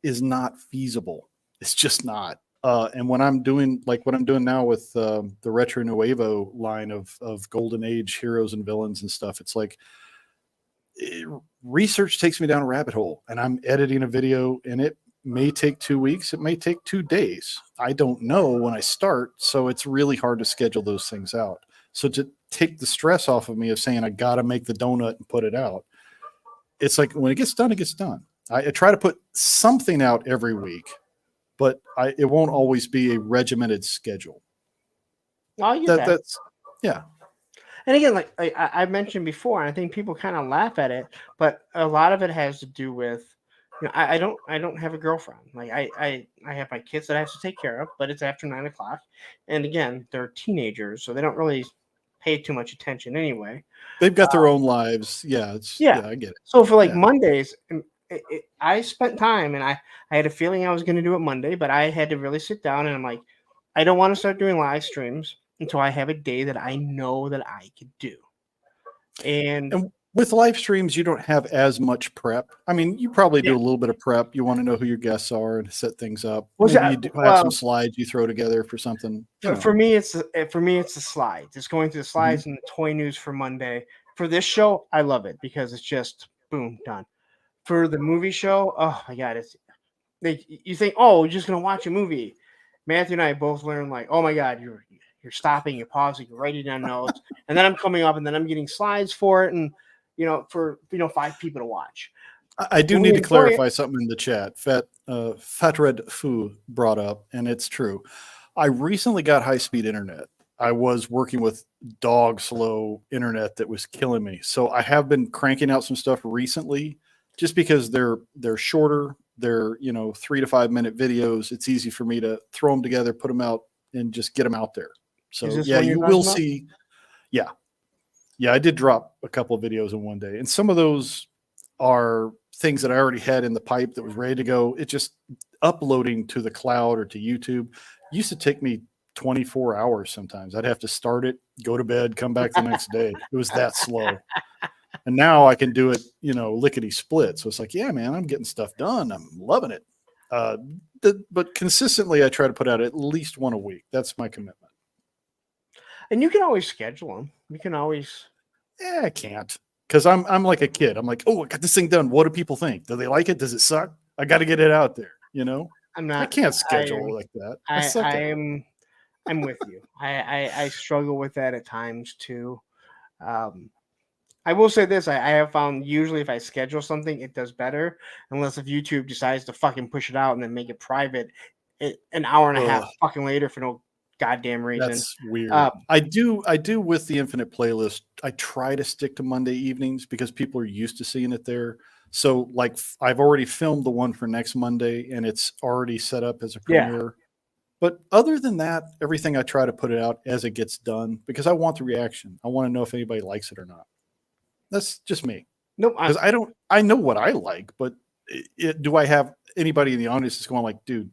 is not feasible. It's just not. And when I'm doing like what I'm doing now with the Retro Nuevo line of Golden Age heroes and villains and stuff, it's like research takes me down a rabbit hole, and I'm editing a video, and it may take 2 weeks, it may take 2 days. I don't know when I start, so it's really hard to schedule those things out. So to take the stress off of me of saying I got to make the donut and put it out, it's like when it gets done, it gets done. I try to put something out every week, but it won't always be a regimented schedule. Oh, I get that. That's yeah. And again, like I mentioned before, and I think people kind of laugh at it, but a lot of it has to do with, I don't have a girlfriend. Like I have my kids that I have to take care of, but it's after 9 o'clock, and again, they're teenagers, so they don't really pay too much attention anyway. They've got their own lives. Yeah, Yeah. I get it. So for like Yeah. Mondays, I spent time, and I had a feeling I was going to do it Monday, but I had to really sit down, and I'm like, I don't want to start doing live streams until I have a day that I know that I could do. And with live streams, you don't have as much prep. I mean, you probably do a little bit of prep. You want to know who your guests are and set things up. Maybe you do have some slides you throw together for something. For me, it's the slides. It's going through the slides and the toy news for Monday. For this show, I love it because it's just boom, done. For the movie show, oh my god, you think, oh, you're just gonna watch a movie. Matthew and I both learned, like, oh my god, you're stopping, you're pausing, you're writing down notes, and then I'm coming up and then I'm getting slides for it, and for 5 people to watch. I do need to clarify something in the chat. Fatred Fu brought up, and it's true. I recently got high-speed internet. I was working with dog slow internet that was killing me. So I have been cranking out some stuff recently just because they're shorter. They're 3 to 5 minute videos. It's easy for me to throw them together, put them out, and just get them out there. So yeah, you will see. Yeah. I did drop a couple of videos in one day, and some of those are things that I already had in the pipe that was ready to go. It just uploading to the cloud or to YouTube used to take me 24 hours sometimes. I'd have to start it, go to bed, come back the next day. It was that slow. And now I can do it, lickety split. So it's like, yeah, man, I'm getting stuff done. I'm loving it. But consistently, I try to put out at least one a week. That's my commitment. And you can always schedule them. You can always. Yeah, I can't, because I'm like a kid. I'm like, oh, I got this thing done. What do people think? Do they like it? Does it suck? I got to get it out there. I'm not. I can't schedule like that. I'm with you. I struggle with that at times too. I will say this: I have found usually if I schedule something, it does better, unless if YouTube decides to fucking push it out and then make it private, an hour and a half fucking later for no goddamn reason. That's weird. I do with the Infinite playlist. I try to stick to Monday evenings because people are used to seeing it there. So like I've already filmed the one for next Monday and it's already set up as a premiere. Yeah. But other than that, everything I try to put it out as it gets done because I want the reaction. I want to know if anybody likes it or not. That's just me. No, because I know what I like, but do I have anybody in the audience that's going like, dude,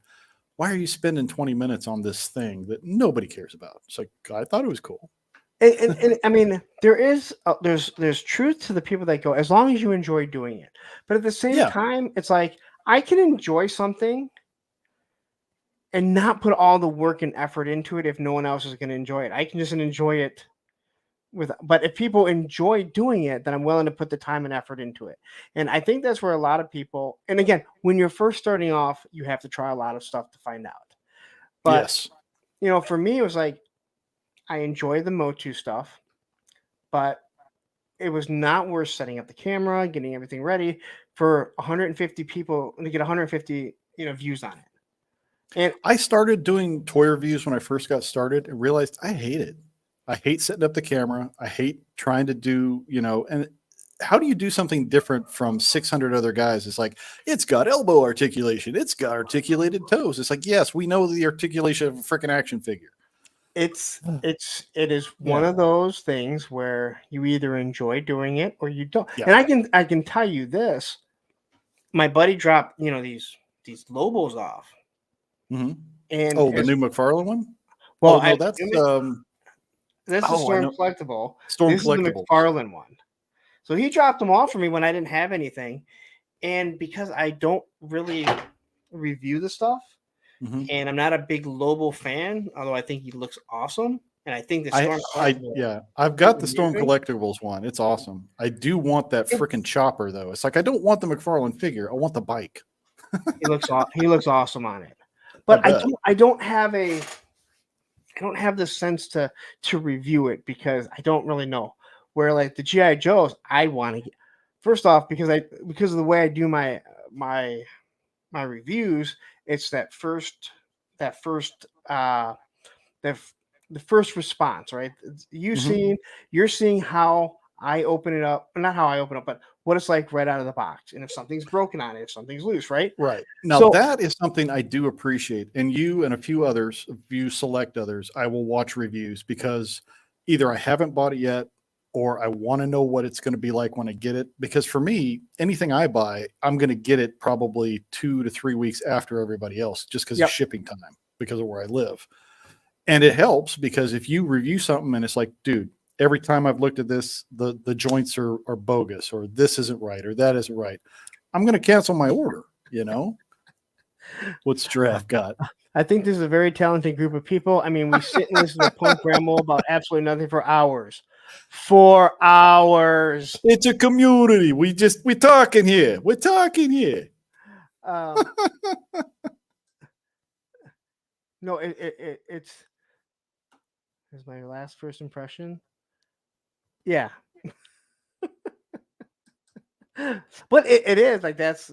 why are you spending 20 minutes on this thing that nobody cares about? It's like, I thought it was cool. And I mean, there's truth to the people that go, as long as you enjoy doing it. But at the same time, it's like, I can enjoy something and not put all the work and effort into it if no one else is going to enjoy it. I can just enjoy it but if people enjoy doing it, then I'm willing to put the time and effort into it. And I think that's where a lot of people, and again, when you're first starting off, you have to try a lot of stuff to find out. But, for me, it was like, I enjoy the Motu stuff, but it was not worth setting up the camera, getting everything ready for 150 people to get 150, views on it. And I started doing toy reviews when I first got started and realized I hate it. I hate setting up the camera. I hate trying to do, and how do you do something different from 600 other guys? It's like, it's got elbow articulation. It's got articulated toes. It's like, yes, we know the articulation of a freaking action figure. It is one of those things where you either enjoy doing it or you don't. Yeah. And I can tell you this, my buddy dropped, these Lobos off. Mm-hmm. And the new McFarlane one? Well, this is Storm Collectible. This is the McFarlane one. So he dropped them off for me when I didn't have anything. And because I don't really review the stuff, and I'm not a big Lobo fan, although I think he looks awesome. And I think the Storm Collectible. I've got the Storm Collectibles one. It's awesome. I do want that freaking chopper, though. It's like, I don't want the McFarlane figure. I want the bike. He looks awesome on it. But I don't have a I don't have the sense to review it because I don't really know. Where like the GI Joes, I want to get first off because of the way I do my my reviews. It's that first the f- the first response, right? Mhm. You're seeing how I open it up, not how I open up, but what it's like right out of the box, and if something's broken on it, if something's loose, right? Right. Now So, that is something I do appreciate. And you and a few others, if you select others, I will watch reviews because either I haven't bought it yet or I want to know what it's going to be like when I get it. Because for me, anything I buy, I'm going to get it probably 2 to 3 weeks after everybody else just because of yep, shipping time, because of where I live. And it helps because if you review something and it's like, dude, every time I've looked at this, the joints are bogus, or this isn't right, or that isn't right, I'm going to cancel my order. You know, what's Giraffe got? I think this is a very talented group of people. I mean, we sit and listen to Punk Ramble about absolutely nothing for hours. It's a community. We're talking here. We're talking here. Um, no, it's is my last first impression. Yeah, but it is like that's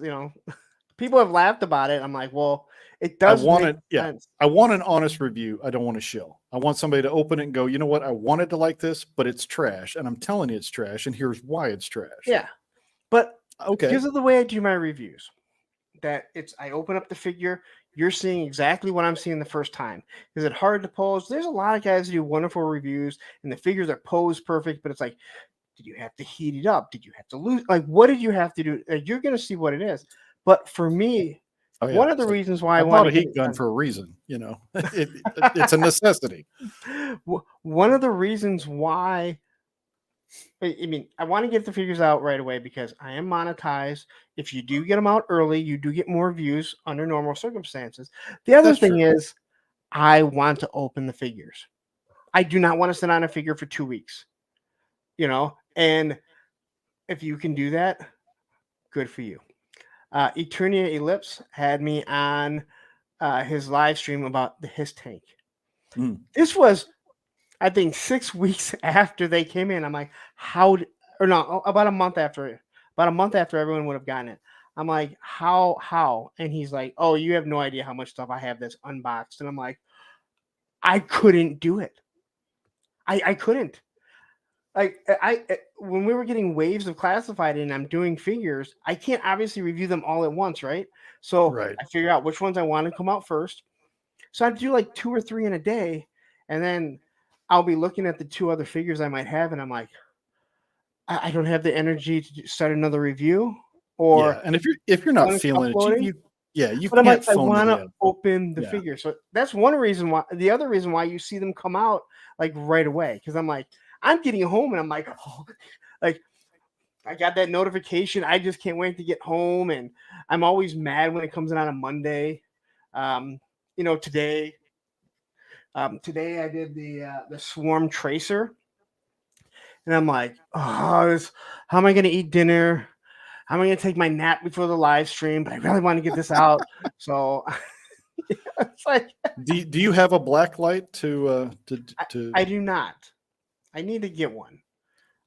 people have laughed about it. I'm like, well, it I does want make it. Yeah. sense. I want an honest review. I don't want a shill. I want somebody to open it and go, you know what? I wanted to like this, but it's trash. And I'm telling you it's trash. And here's why it's trash. Yeah, but Okay. because of the way I do my reviews, that it's I open up the figure, you're seeing exactly what I'm seeing the first time. Is it hard to pose? There's a lot of guys who do wonderful reviews, and the figures are posed perfect, but it's like, did you have to heat it up? Did you have to lose? Like, what did you have to do? You're going to see what it is. But for me, Oh, yeah. one of the It's like, reasons why I I want bought to a get heat it gun done, for a reason. It's a necessity. one of the reasons why I mean, I want to get the figures out right away because I am monetized. If you do get them out early, you do get more views under normal circumstances. The other That's thing true. is, I want to open the figures. I do not want to sit on a figure for 2 weeks, and if you can do that, good for you. Eternia Ellipse had me on his live stream about his tank. Mm. This was, I think, 6 weeks after they came in. I'm like, how? Or no, about a month after everyone would have gotten it. I'm like, how? And he's like, oh, you have no idea how much stuff I have that's unboxed. And I'm like, I couldn't do it. I couldn't. Like when we were getting waves of classified and I'm doing figures, I can't obviously review them all at once, right? So Right. I figure out which ones I want to come out first. So I do like 2 or 3 in a day, and then I'll be looking at the two other figures I might have, and I'm like, I don't have the energy to start another review, or Yeah. And if you're not finish feeling it, uploading. you But I'm like, can't I phone it want to in. open the Yeah. figure. So that's one reason why. The other reason why you see them come out like right away, because I'm like, I'm getting home and I'm like, oh, like I got that notification. I just can't wait to get home, and I'm always mad when it comes in on a Monday. Um, today, today I did the Swarm Tracer, and I'm like, oh, how am I going to eat dinner? How am I going to take my nap before the live stream? But I really want to get this out, so it's like Do you have a black light I, to I do not. I need to get one.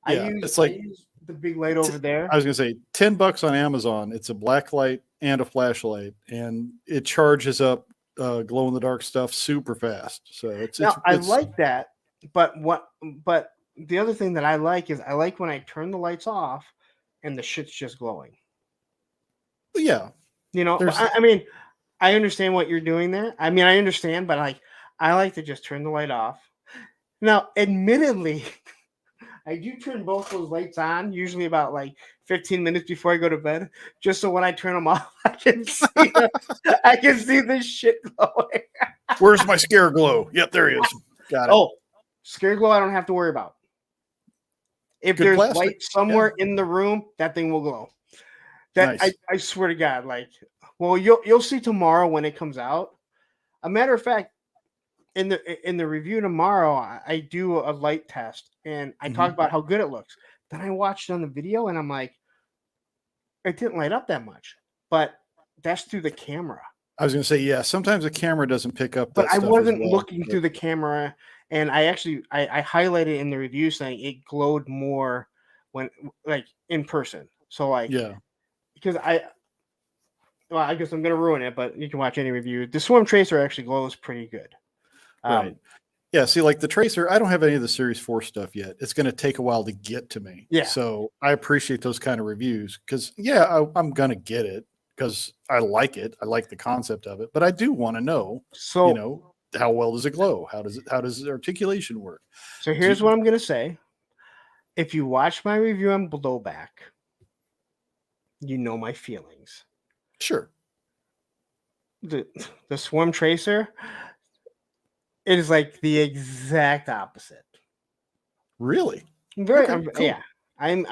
I yeah, use it's I like use the big light t- over there. I was gonna say $10 on Amazon. It's a black light and a flashlight, and it charges up glow in the dark stuff super fast. So Now I it's like that, but but the other thing that I like is I like when I turn the lights off and the shit's just glowing. yeah. But There's I mean, I understand what you're doing there. I mean, I understand, but like I like to just turn the light off. Now, admittedly, I do turn both those lights on, usually about like 15 minutes before I go to bed, just so when I turn them off, I can see the shit glowing. where's my scare glow? Yep, there he is. Got it. Oh, scare glow, I don't have to worry about. If Good there's plastic. light Yeah, somewhere in the room, that thing will glow. That nice. I swear to God, like, well, you'll see tomorrow when it comes out. A matter of fact, in the review tomorrow, I do a light test and I talk Hmm. about how good it looks. Then I watched on the video and I'm like, it didn't light up that much, but that's through the camera. I was going to say, yeah, sometimes the camera doesn't pick up But that I stuff as wasn't well. looking But through the camera, and I highlighted in the review saying it glowed more when like in person. So like yeah, because I guess I'm gonna ruin it, but you can watch any review. The Swarm Tracer actually glows pretty good. right. Um, Yeah, see, like the Tracer, I don't have any of the Series 4 stuff yet. It's going to take a while to get to me. yeah. So I appreciate those kind of reviews because, yeah, I'm going to get it because I like it. I like the concept of it, but I do want to know, So how well does it glow? How does the articulation work? so Do here's what I'm gonna say. If you watch my review on Blowback, you know my feelings. Sure. The the Swarm Tracer, it is like the exact opposite. Really? Very, Okay, cool. yeah. I'm.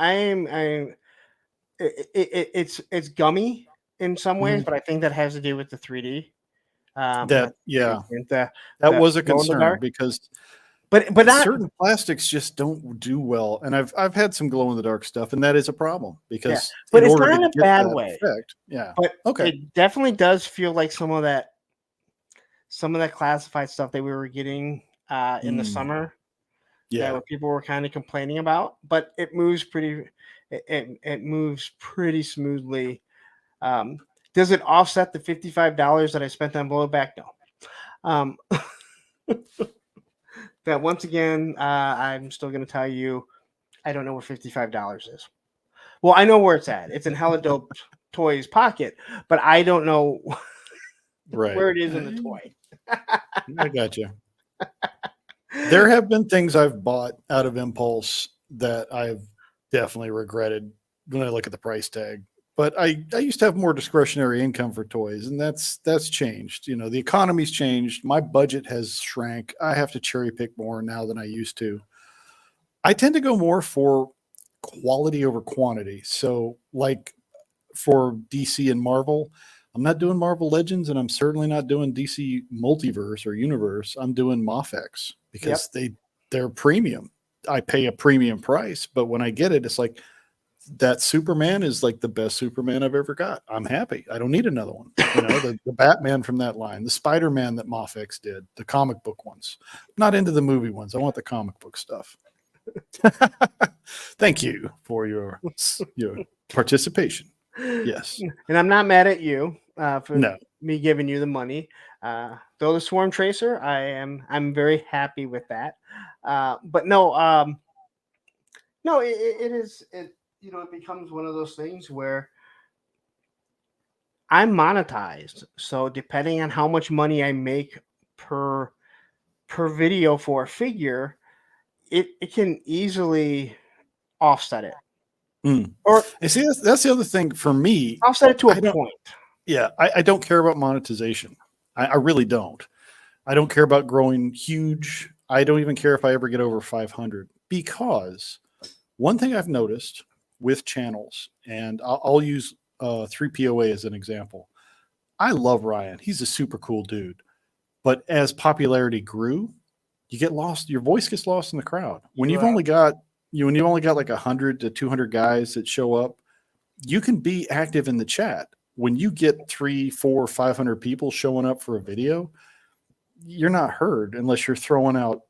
It's gummy in some ways, Mhm. but I think that has to do with the 3D. That, Not 3D yeah, print, that the was a glow in the concern dark. because But not. certain plastics just don't do well. And I've had some glow in the dark stuff, and that is a problem Yeah, because but in it's order not to in a get bad that way. effect, yeah. But Okay. it definitely does feel like some of that classified stuff that we were getting in the Mm, summer that yeah. what people were kind of complaining about. But it moves it moves pretty smoothly. Um, does it offset the $55 that I spent on blowback? No. Um, that once again, I'm still going to tell you, I don't know where $55 is. Well, I know where it's at. It's in Hella Dope Toys pocket, but I don't know Right. where it is in the toy. I got you. There have been things I've bought out of impulse that I've definitely regretted when I look at the price tag. But I used to have more discretionary income for toys, and that's changed. The economy's changed. My budget has shrank. I have to cherry pick more now than I used to. I tend to go more for quality over quantity. So, like for DC and Marvel, I'm not doing Marvel Legends, and I'm certainly not doing DC Multiverse or Universe. I'm doing Mafex Yep. because they're premium. I pay a premium price, but when I get it, it's like that Superman is like the best Superman I've ever got. I'm happy. I don't need another one. The Batman from that line, the Spider-Man that Mafex did, the comic book ones. Not into the movie ones. I want the comic book stuff. Thank you for your participation. Yes. And I'm not mad at you for No. me giving you the money. Though the Swarm Tracer, I'm very happy with that. But no, no, it is it becomes one of those things where I'm monetized. So depending on how much money I make per video for a figure, it can easily offset it. Mm. Or And see, that's the other thing for me. offset it to a I don't. point. Yeah, I don't care about monetization. I really don't. I don't care about growing huge. I don't even care if I ever get over 500 because one thing I've noticed with channels, and I'll use 3POA as an example. I love Ryan. He's a super cool dude. But as popularity grew, you get lost. Your voice gets lost in the crowd. When You you've only got like 100 to 200 guys that show up, you can be active in the chat. When you get 3, 4, 500 people showing up for a video, you're not heard unless you're throwing out,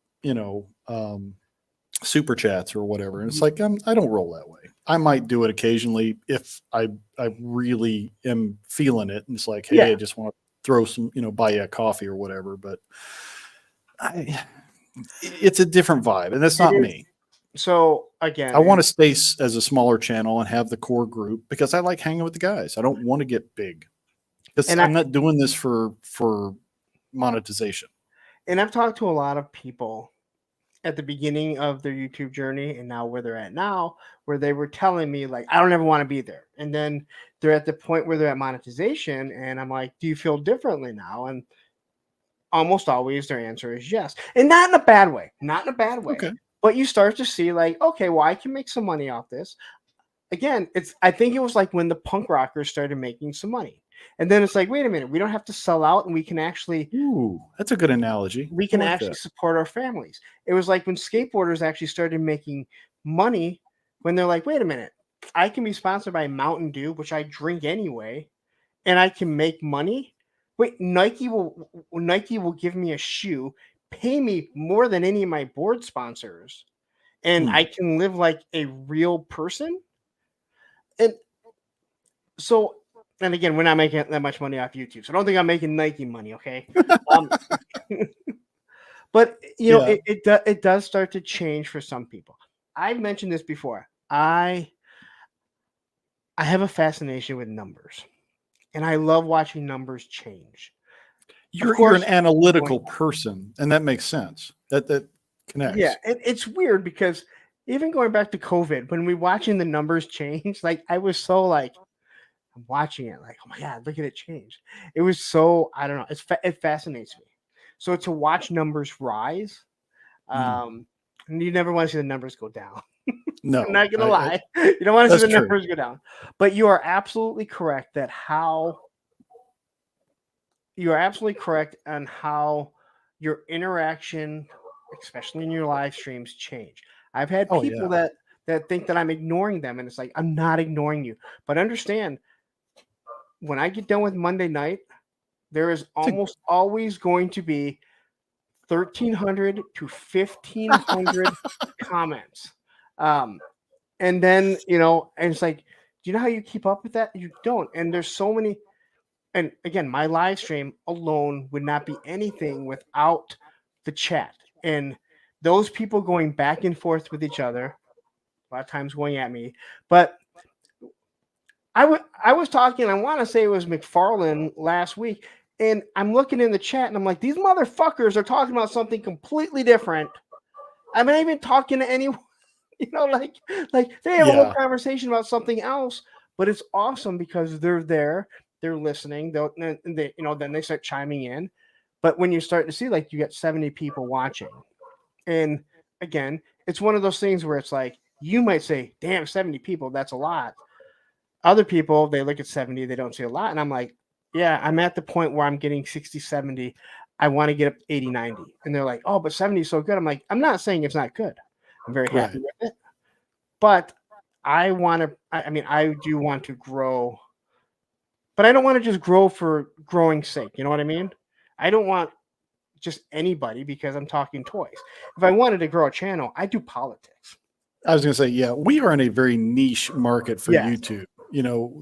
super chats or whatever. And it's like, I don't roll that way. I might do it occasionally if I really am feeling it. And it's like, hey, yeah, I just want to throw some, buy you a coffee or whatever. But it's a different vibe, and that's it not is. me. So I again, want to stay as a smaller channel and have the core group because I like hanging with the guys. I don't want to get big because and I'm not doing this for monetization. I've talked to a lot of people at the beginning of their YouTube journey and now where they're at now, where they were telling me like, I don't ever want to be there. And then they're at the point where they're at monetization. And I'm like, do you feel differently now? And almost always their answer is yes. And not in a bad way, not in a bad way. Okay. But you start to see like, okay, well, I can make some money off this. Again, I think it was like when the punk rockers started making some money. And then it's like, wait a minute, we don't have to sell out and Ooh, that's a good analogy. we I can like actually that. support our families. It was like when skateboarders actually started making money when they're like, wait a minute, I can be sponsored by Mountain Dew, which I drink anyway, and I can make money. Wait, Nike will give me a shoe, pay me more than any of my board sponsors, and Hmm. I can live like a real person. And so, and again, we're not making that much money off YouTube, so I don't think I'm making Nike money. Okay, um, but Yeah. it does start to change for some people. I've mentioned this before. I have a fascination with numbers, and I love watching numbers change. Of You're an course, analytical going person, and that makes sense. That yeah, connects. it's weird because even going back to COVID, when we watching the numbers change, like I was so like I'm watching it, like oh my god, look at it change. It was so I don't know, it fascinates me. So to watch numbers rise, Mm. um, and you never want to see the numbers go down. I'm No, not gonna lie, you don't want to see that's the true. numbers go down. But you are absolutely correct on how your interaction, especially in your live streams, change. I've had Oh people yeah. that think that I'm ignoring them, and it's like I'm not ignoring you. But understand, when I get done with Monday night, there is It's almost always going to be 1,300 to 1,500 comments. Um, and then and it's like, do you know how you keep up with that? You don't. And there's so many. And again, my live stream alone would not be anything without the chat and those people going back and forth with each other, a lot of times going at me. But I was talking, I want to say it was McFarlane last week, and I'm looking in the chat and I'm like, these motherfuckers are talking about something completely different. I'm not even talking to anyone, like they have a whole yeah. conversation about something else, but it's awesome because they're there, they're listening, then they start chiming in. But when you start to see like you get 70 people watching, and again, it's one of those things where it's like you might say, damn, 70 people, that's a lot. Other people, they look at 70, they don't see a lot. And I'm like, yeah, I'm at the point where I'm getting 60, 70. I want to get up to 80, 90. And they're like, oh, but 70 is so good. I'm like, I'm not saying it's not good. I'm very happy Right. with it. But I mean, I do want to grow, but I don't want to just grow for growing sake. You know what I mean? I don't want just anybody because I'm talking toys. If I wanted to grow a channel, I do politics. I was going to say, yeah, we are in a very niche market for Yes. YouTube.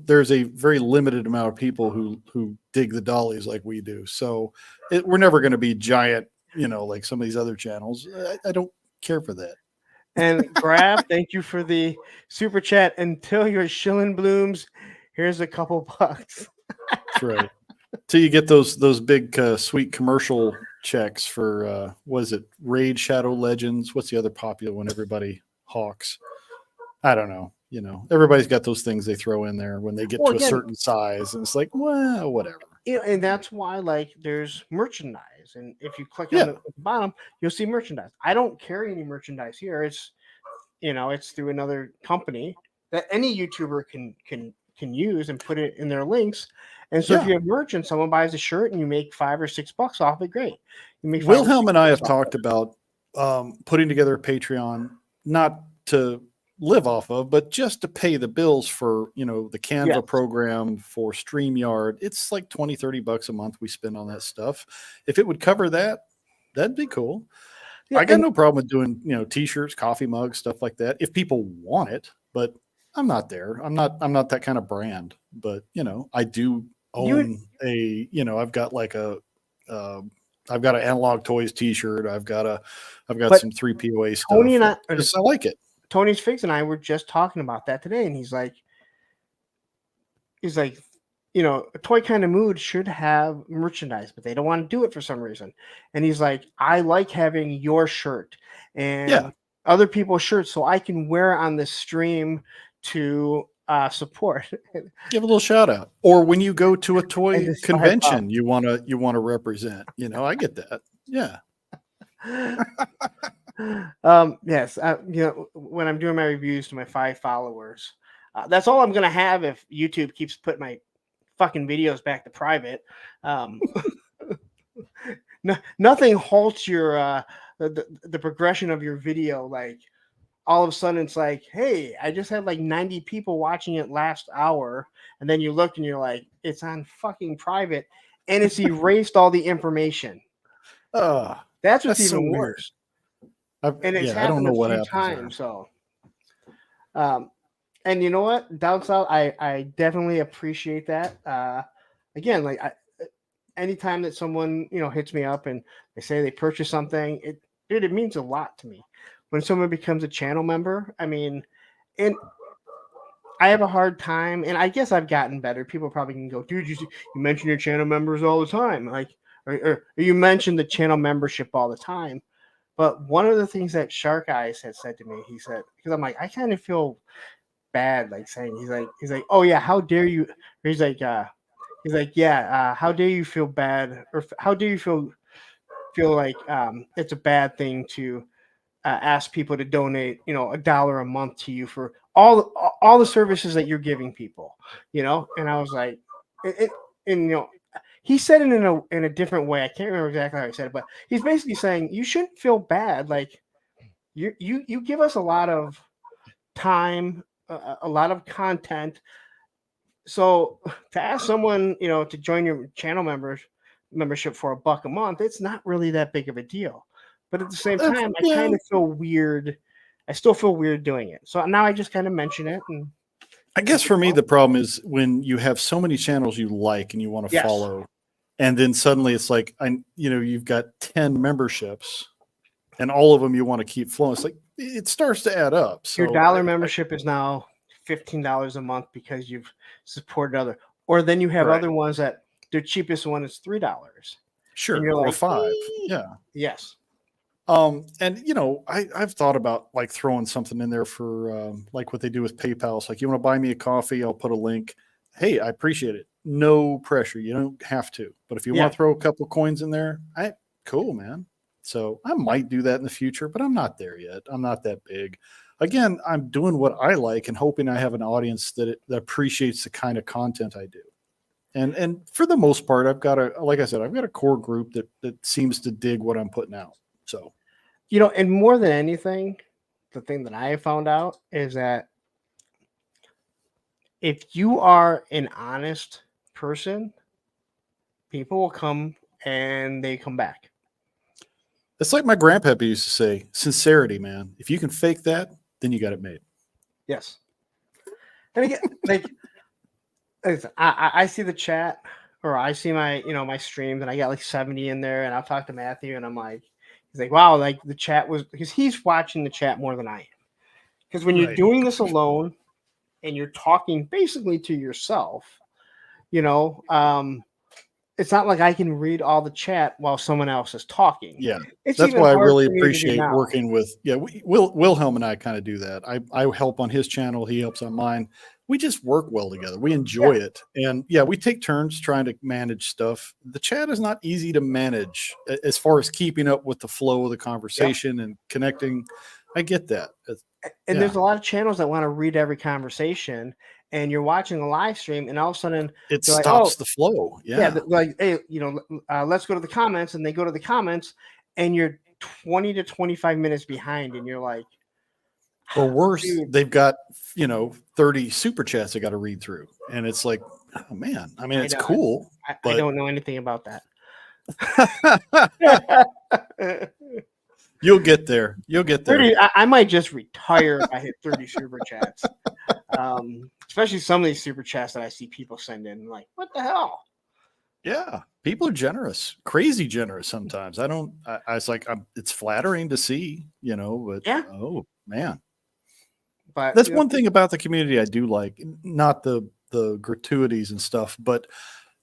There's a very limited amount of people who dig the dollies like we do. So we're never going to be giant, like some of these other channels. I don't care for that. And Grab, thank you for the super chat. Until your shilling blooms, here's a couple bucks. That's right. Till you get those big sweet commercial checks for what is it? Raid Shadow Legends. What's the other popular one? Everybody hawks. I don't know. Everybody's got those things they throw in there when they get Well, to a again, certain size, and it's like, well, whatever. and that's why like there's merchandise, and if you click on Yeah, the bottom, you'll see merchandise. I don't carry any merchandise here. It's through another company that any YouTuber can use and put it in their links. And so if yeah. you have merch and someone buys a shirt and you make $5 or $6 off it, great. You make five or Wilhelm six and I bucks have off talked it. about putting together a Patreon, not to live off of, but just to pay the bills for, the Yes. Canva program, for StreamYard. It's like $20-30 a month we spend on that stuff. If it would cover that, that'd be cool. Yeah, I got and no problem with doing, t-shirts, coffee mugs, stuff like that, if people want it, but I'm not there. I'm not that kind of brand, but I do you own I've got like uh, I've got an analog toys t-shirt. I've got but some 3POA Tony stuff. and I Just I like it. Tony's Figs and I were just talking about that today, and he's like, a toy kind of mood should have merchandise, but they don't want to do it for some reason. And he's like, I like having your shirt Yeah. and other people's shirts so I can wear on the stream to support. Give a little shout out. Or when you go to a And toy it's $5. convention, you want to represent. I get that. Yeah. Yes, when I'm doing my reviews to my 5 followers, that's all I'm gonna have if YouTube keeps putting my fucking videos back to private. Um, nothing halts your the progression of your video. Like all of a sudden, it's like, hey, I just had like 90 people watching it last hour, and then you look and you're like, it's on fucking private, and it's erased all the information. That's what's That's so even weird. worse. And it's I don't happened know a what few happens there. times. So, um, and you know what? Down south, I definitely appreciate that. Again, like anytime that someone hits me up and they say they purchased something, it means a lot to me. When someone becomes a channel member, I mean, and I have a hard time, and I guess I've gotten better. People probably can go, dude, you mention your channel members all the time, like, or you mention the channel membership all the time. But one of the things that Shark Eyes had said to me, he said, because I'm like, I kind of feel bad, like saying, he's like, oh yeah, how dare you? He's like, yeah, how dare you feel bad, or how dare you feel like it's a bad thing to ask people to donate, $1 a month to you for all the services that you're giving people, And I was like, it and he said it in a different way. I can't remember exactly how he said it, but he's basically saying you shouldn't feel bad. Like you give us a lot of time, a lot of content. So to ask someone, to join your channel membership for $1 a month, it's not really that big of a deal. But at the same time, I Yeah, kind of feel weird. I still feel weird doing it. So now I just kind of mention it. And I guess for me, the problem is when you have so many channels you like and you want to yes, follow, and then suddenly it's like, you've got 10 memberships and all of them you want to keep flowing. It's like, it starts to add up. your So dollar membership is now $15 a month because you've supported other. Or then you have right. other ones that their cheapest one is $3. And Sure. you're Or like, 5. "Eh." Yeah. Yes. And I've thought about like throwing something in there for like what they do with PayPal. It's like, you want to buy me a coffee, I'll put a link. Hey, I appreciate it. No pressure. You don't have to. But if you want Yeah. to throw a couple coins in there, cool, man. So I might do that in the future, but I'm not there yet. I'm not that big. Again, I'm doing what I like and hoping I have an audience that appreciates the kind of content I do. And for the most part, I've got like I said, I've got a core group that seems to dig what I'm putting out. So And more than anything, the thing that I have found out is that if you are an honest person, people will come and they come back. it's like my grandpa used to say, sincerity, man. If you can fake that, then you got it made. Yes. And again, like I see the chat or I see my streams and I got like 70 in there and I'll talk to Matthew and I'm like, he's like, wow, like the chat was because he's watching the chat more than I am. Because when you're Right. doing this alone and you're talking basically to yourself, you know, it's not like I can read all the chat while someone else is talking. Yeah. It's That's even why I hard really for me to do appreciate now. working with, Wilhelm and I kind of do that. I help on his channel. He helps on mine. We just work well together. We enjoy it. And yeah, we take turns trying to manage stuff. The chat is not easy to manage as far as keeping up with the flow of the conversation and connecting. I get that. And Yeah. there's a lot of channels that want to read every conversation, and you're watching a live stream, and all of a sudden It they're like, "Oh, stops the flow. yeah," Yeah. like, "Hey, let's go to the comments," and they go to the comments, and you're 20 to 25 minutes behind, and you're like, Or worse, "Dude, they've got 30 super chats they got to read through, and it's like, oh man. I mean, I it's don't, cool, I but don't know anything about that." you'll get there. You'll get there. 30, I might just retire if I hit 30 super chats. Especially some of these super chats that I see people send in. Like, what the hell? Yeah, people are generous, crazy generous sometimes. I don't. I was like, it's flattering to see, but Yeah, oh man, but that's one thing about the community I do like. Not the gratuities and stuff, but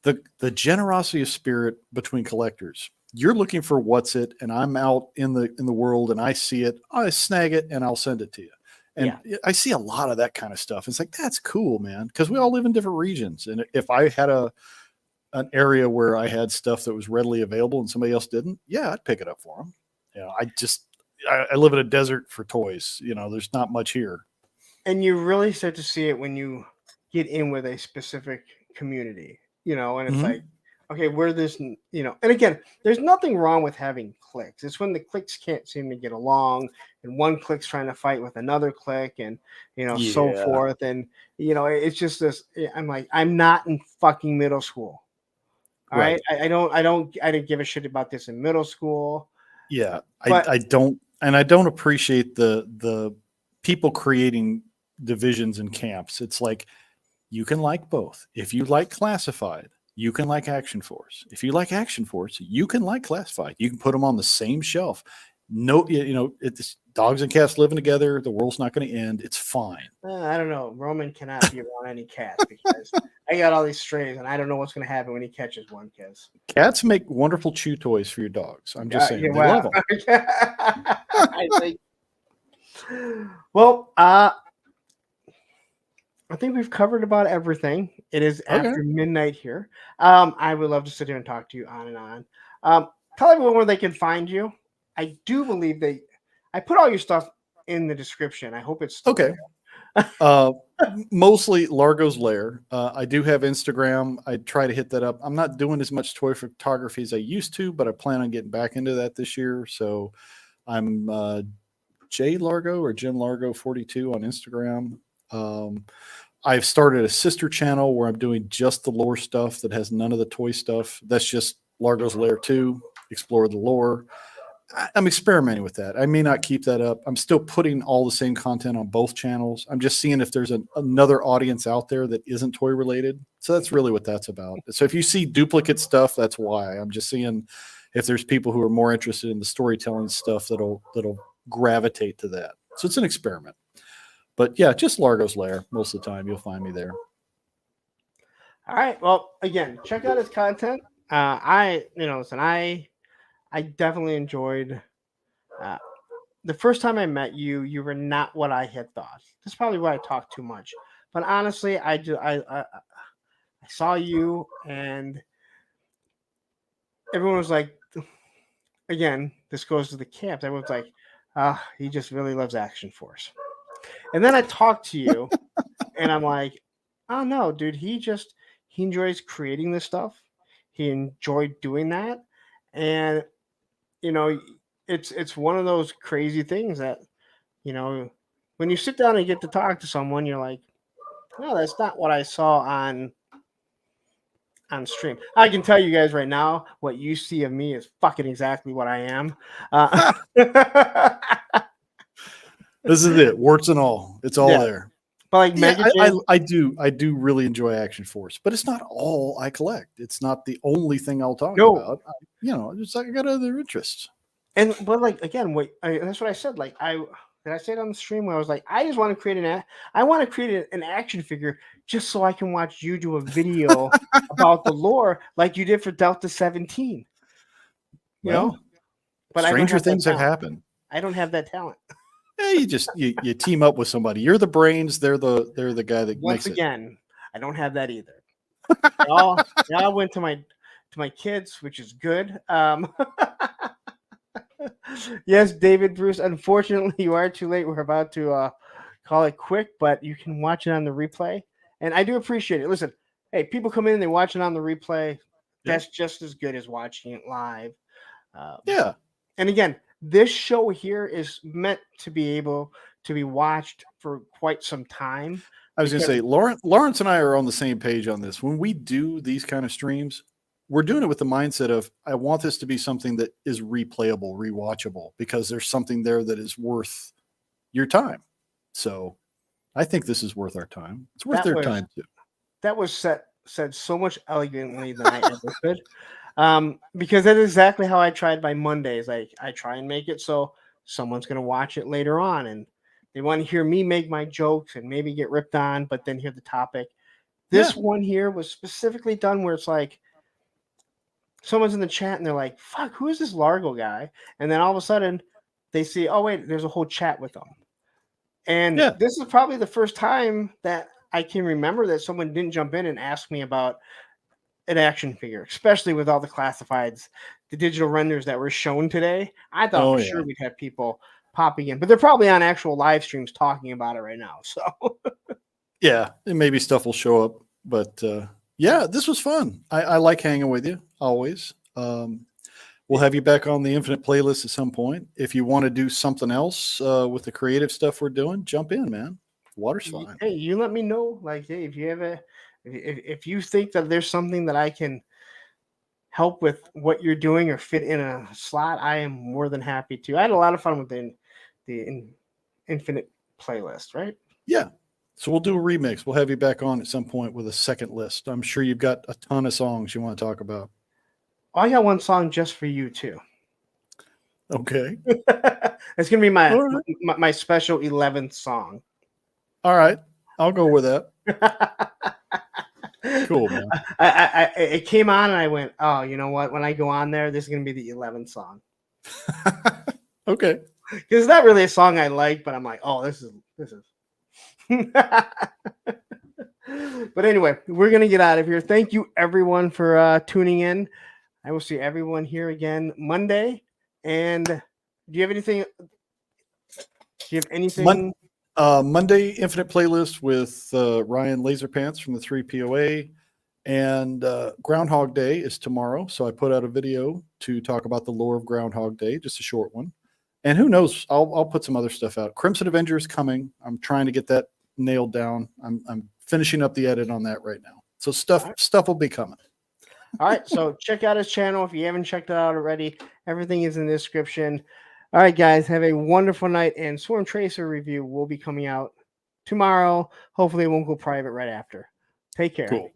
the generosity of spirit between collectors. You're looking for what's it, and I'm out in the world, and I see it. I snag it, and I'll send it to you. And yeah, I see a lot of that kind of stuff. It's like that's cool, man, because we all live in different regions, and if I had an area where I had stuff that was readily available and somebody else didn't, yeah, I'd pick it up for them. I live in a desert for toys. There's not much here. and you really start to see it when you get in with a specific community, and it's Mm-hmm. like, okay, we're this, and again, there's nothing wrong with having clicks. It's when the clicks can't seem to get along, and one click's trying to fight with another click, and so Yeah. forth, and it's just this. I'm like, I'm not in fucking middle school. All right. I didn't give a shit about this in middle school. Yeah, But I don't, and I don't appreciate the people creating divisions and camps. It's like you can like both. If you like classified, you can like Action Force. If you like Action Force, you can like classified. You can put them on the same shelf. No, it's dogs and cats living together. The world's not going to end. It's fine. I don't know. Roman cannot be around any cats because I got all these strays, and I don't know what's going to happen when he catches one. Because Cats make wonderful chew toys for your dogs. I'm just saying, yeah, they love wow. them. I think. Well, I think we've covered about everything. It is Okay. after midnight here. I would love to sit here and talk to you on and on. Tell everyone where they can find you. I do believe I put all your stuff in the description. I hope it's still Okay. there. Mostly Largo's Lair. I do have Instagram. I try to hit that up. I'm not doing as much toy photography as I used to, but I plan on getting back into that this year. So I'm J Largo or Jim Largo 42 on Instagram. I've started a sister channel where I'm doing just the lore stuff that has none of the toy stuff. That's just Largo's Lair 2, explore the lore. I'm experimenting with that. I may not keep that up. I'm still putting all the same content on both channels. I'm just seeing if there's another audience out there that isn't toy related. So that's really what that's about. So if you see duplicate stuff, that's why. I'm just seeing if there's people who are more interested in the storytelling stuff that'll gravitate to that. So it's an experiment. But yeah, just Largo's Lair most of the time. You'll find me there. All right. Well, again, check out his content. Listen, I definitely enjoyed. Uh, the first time I met you, you were not what I had thought. That's probably why I talked too much. But honestly, I saw you, and everyone was like, again, this goes to the camps. Everyone's like, he just really loves Action Force. And then I talked to you, and I'm like, oh no, dude, he enjoys creating this stuff. He enjoyed doing that, and you know, it's one of those crazy things that you know, when you sit down and get to talk to someone, you're like, no, that's not what I saw on stream. I can tell you guys right now, what you see of me is fucking exactly what I am. This is it, warts and all. It's all Yeah. there. But like Yeah, Mega Jam, I do really enjoy Action Force, but it's not all I collect. It's not the only thing I'll talk no, about. It's like I got other interests. and but like again, that's what I said. Like I say it on the stream where I was like, I just want to I want to create an action figure just so I can watch you do a video about the lore like you did for Delta 17. You know, Well, but I don't stranger have that things have talent. happened. I don't have that talent. Yeah, you team up with somebody. You're the brains. They're the guy that Once makes it. again, I don't have that either. Y'all went to my kids, which is good. Yes, David Bruce. Unfortunately, you are too late. We're about to call it quick, but you can watch it on the replay, and I do appreciate it. Listen, hey, people come in, they watch it on the replay. That's just as good as watching it live. Yeah. And again, this show here is meant to be able to be watched for quite some time. I was going to say, Lawrence and I are on the same page on this. When we do these kind of streams, we're doing it with the mindset of, I want this to be something that is replayable, rewatchable, because there's something there that is worth your time. So I think this is worth our time. It's worth their time too. That was said so much elegantly than I ever could. Because that is exactly how I tried my Mondays. Like I try and make it so someone's gonna watch it later on and they want to hear me make my jokes and maybe get ripped on, but then hear the topic. This one here was specifically done where it's like someone's in the chat and they're like, fuck, who is this Largo guy? And then all of a sudden they see, oh wait, there's a whole chat with them. And this is probably the first time that I can remember that someone didn't jump in and ask me about an action figure, especially with all the classifieds, the digital renders that were shown today. I thought for sure we'd have people popping in, but they're probably on actual live streams talking about it right now. So yeah, and maybe stuff will show up. But yeah, this was fun. I like hanging with you always. We'll have you back on the Infinite playlist at some point. If you want to do something else with the creative stuff we're doing, jump in, man. Water's fine. Hey, you let me know. Like, hey, if you have if you think that there's something that I can help with what you're doing or fit in a slot, I am more than happy to. I had a lot of fun with the Infinite playlist, right? Yeah. So we'll do a remix. We'll have you back on at some point with a second list. I'm sure you've got a ton of songs you want to talk about. I got one song just for you too. Okay. It's gonna be All right. my special 11th song. All right. I'll go with that. Cool, man. It came on and I went, oh, you know what? When I go on there, this is gonna be the 11th song. Okay. Because it's not really a song I like, but I'm like, oh, this is. But anyway, we're gonna get out of here. Thank you everyone for tuning in. I will see everyone here again Monday. And do you have anything? Do you have anything? Monday Infinite playlist with Ryan Laserpants from the 3POA, and Groundhog Day is tomorrow. So I put out a video to talk about the lore of Groundhog Day, just a short one. And who knows? I'll put some other stuff out. Crimson Avenger is coming. I'm trying to get that nailed down. I'm finishing up the edit on that right now. So stuff will be coming. All right, so check out his channel if you haven't checked it out already. Everything is in the description. All right, guys, have a wonderful night. And Swarm Tracer review will be coming out tomorrow. Hopefully, it won't go private right after. Take care. Cool.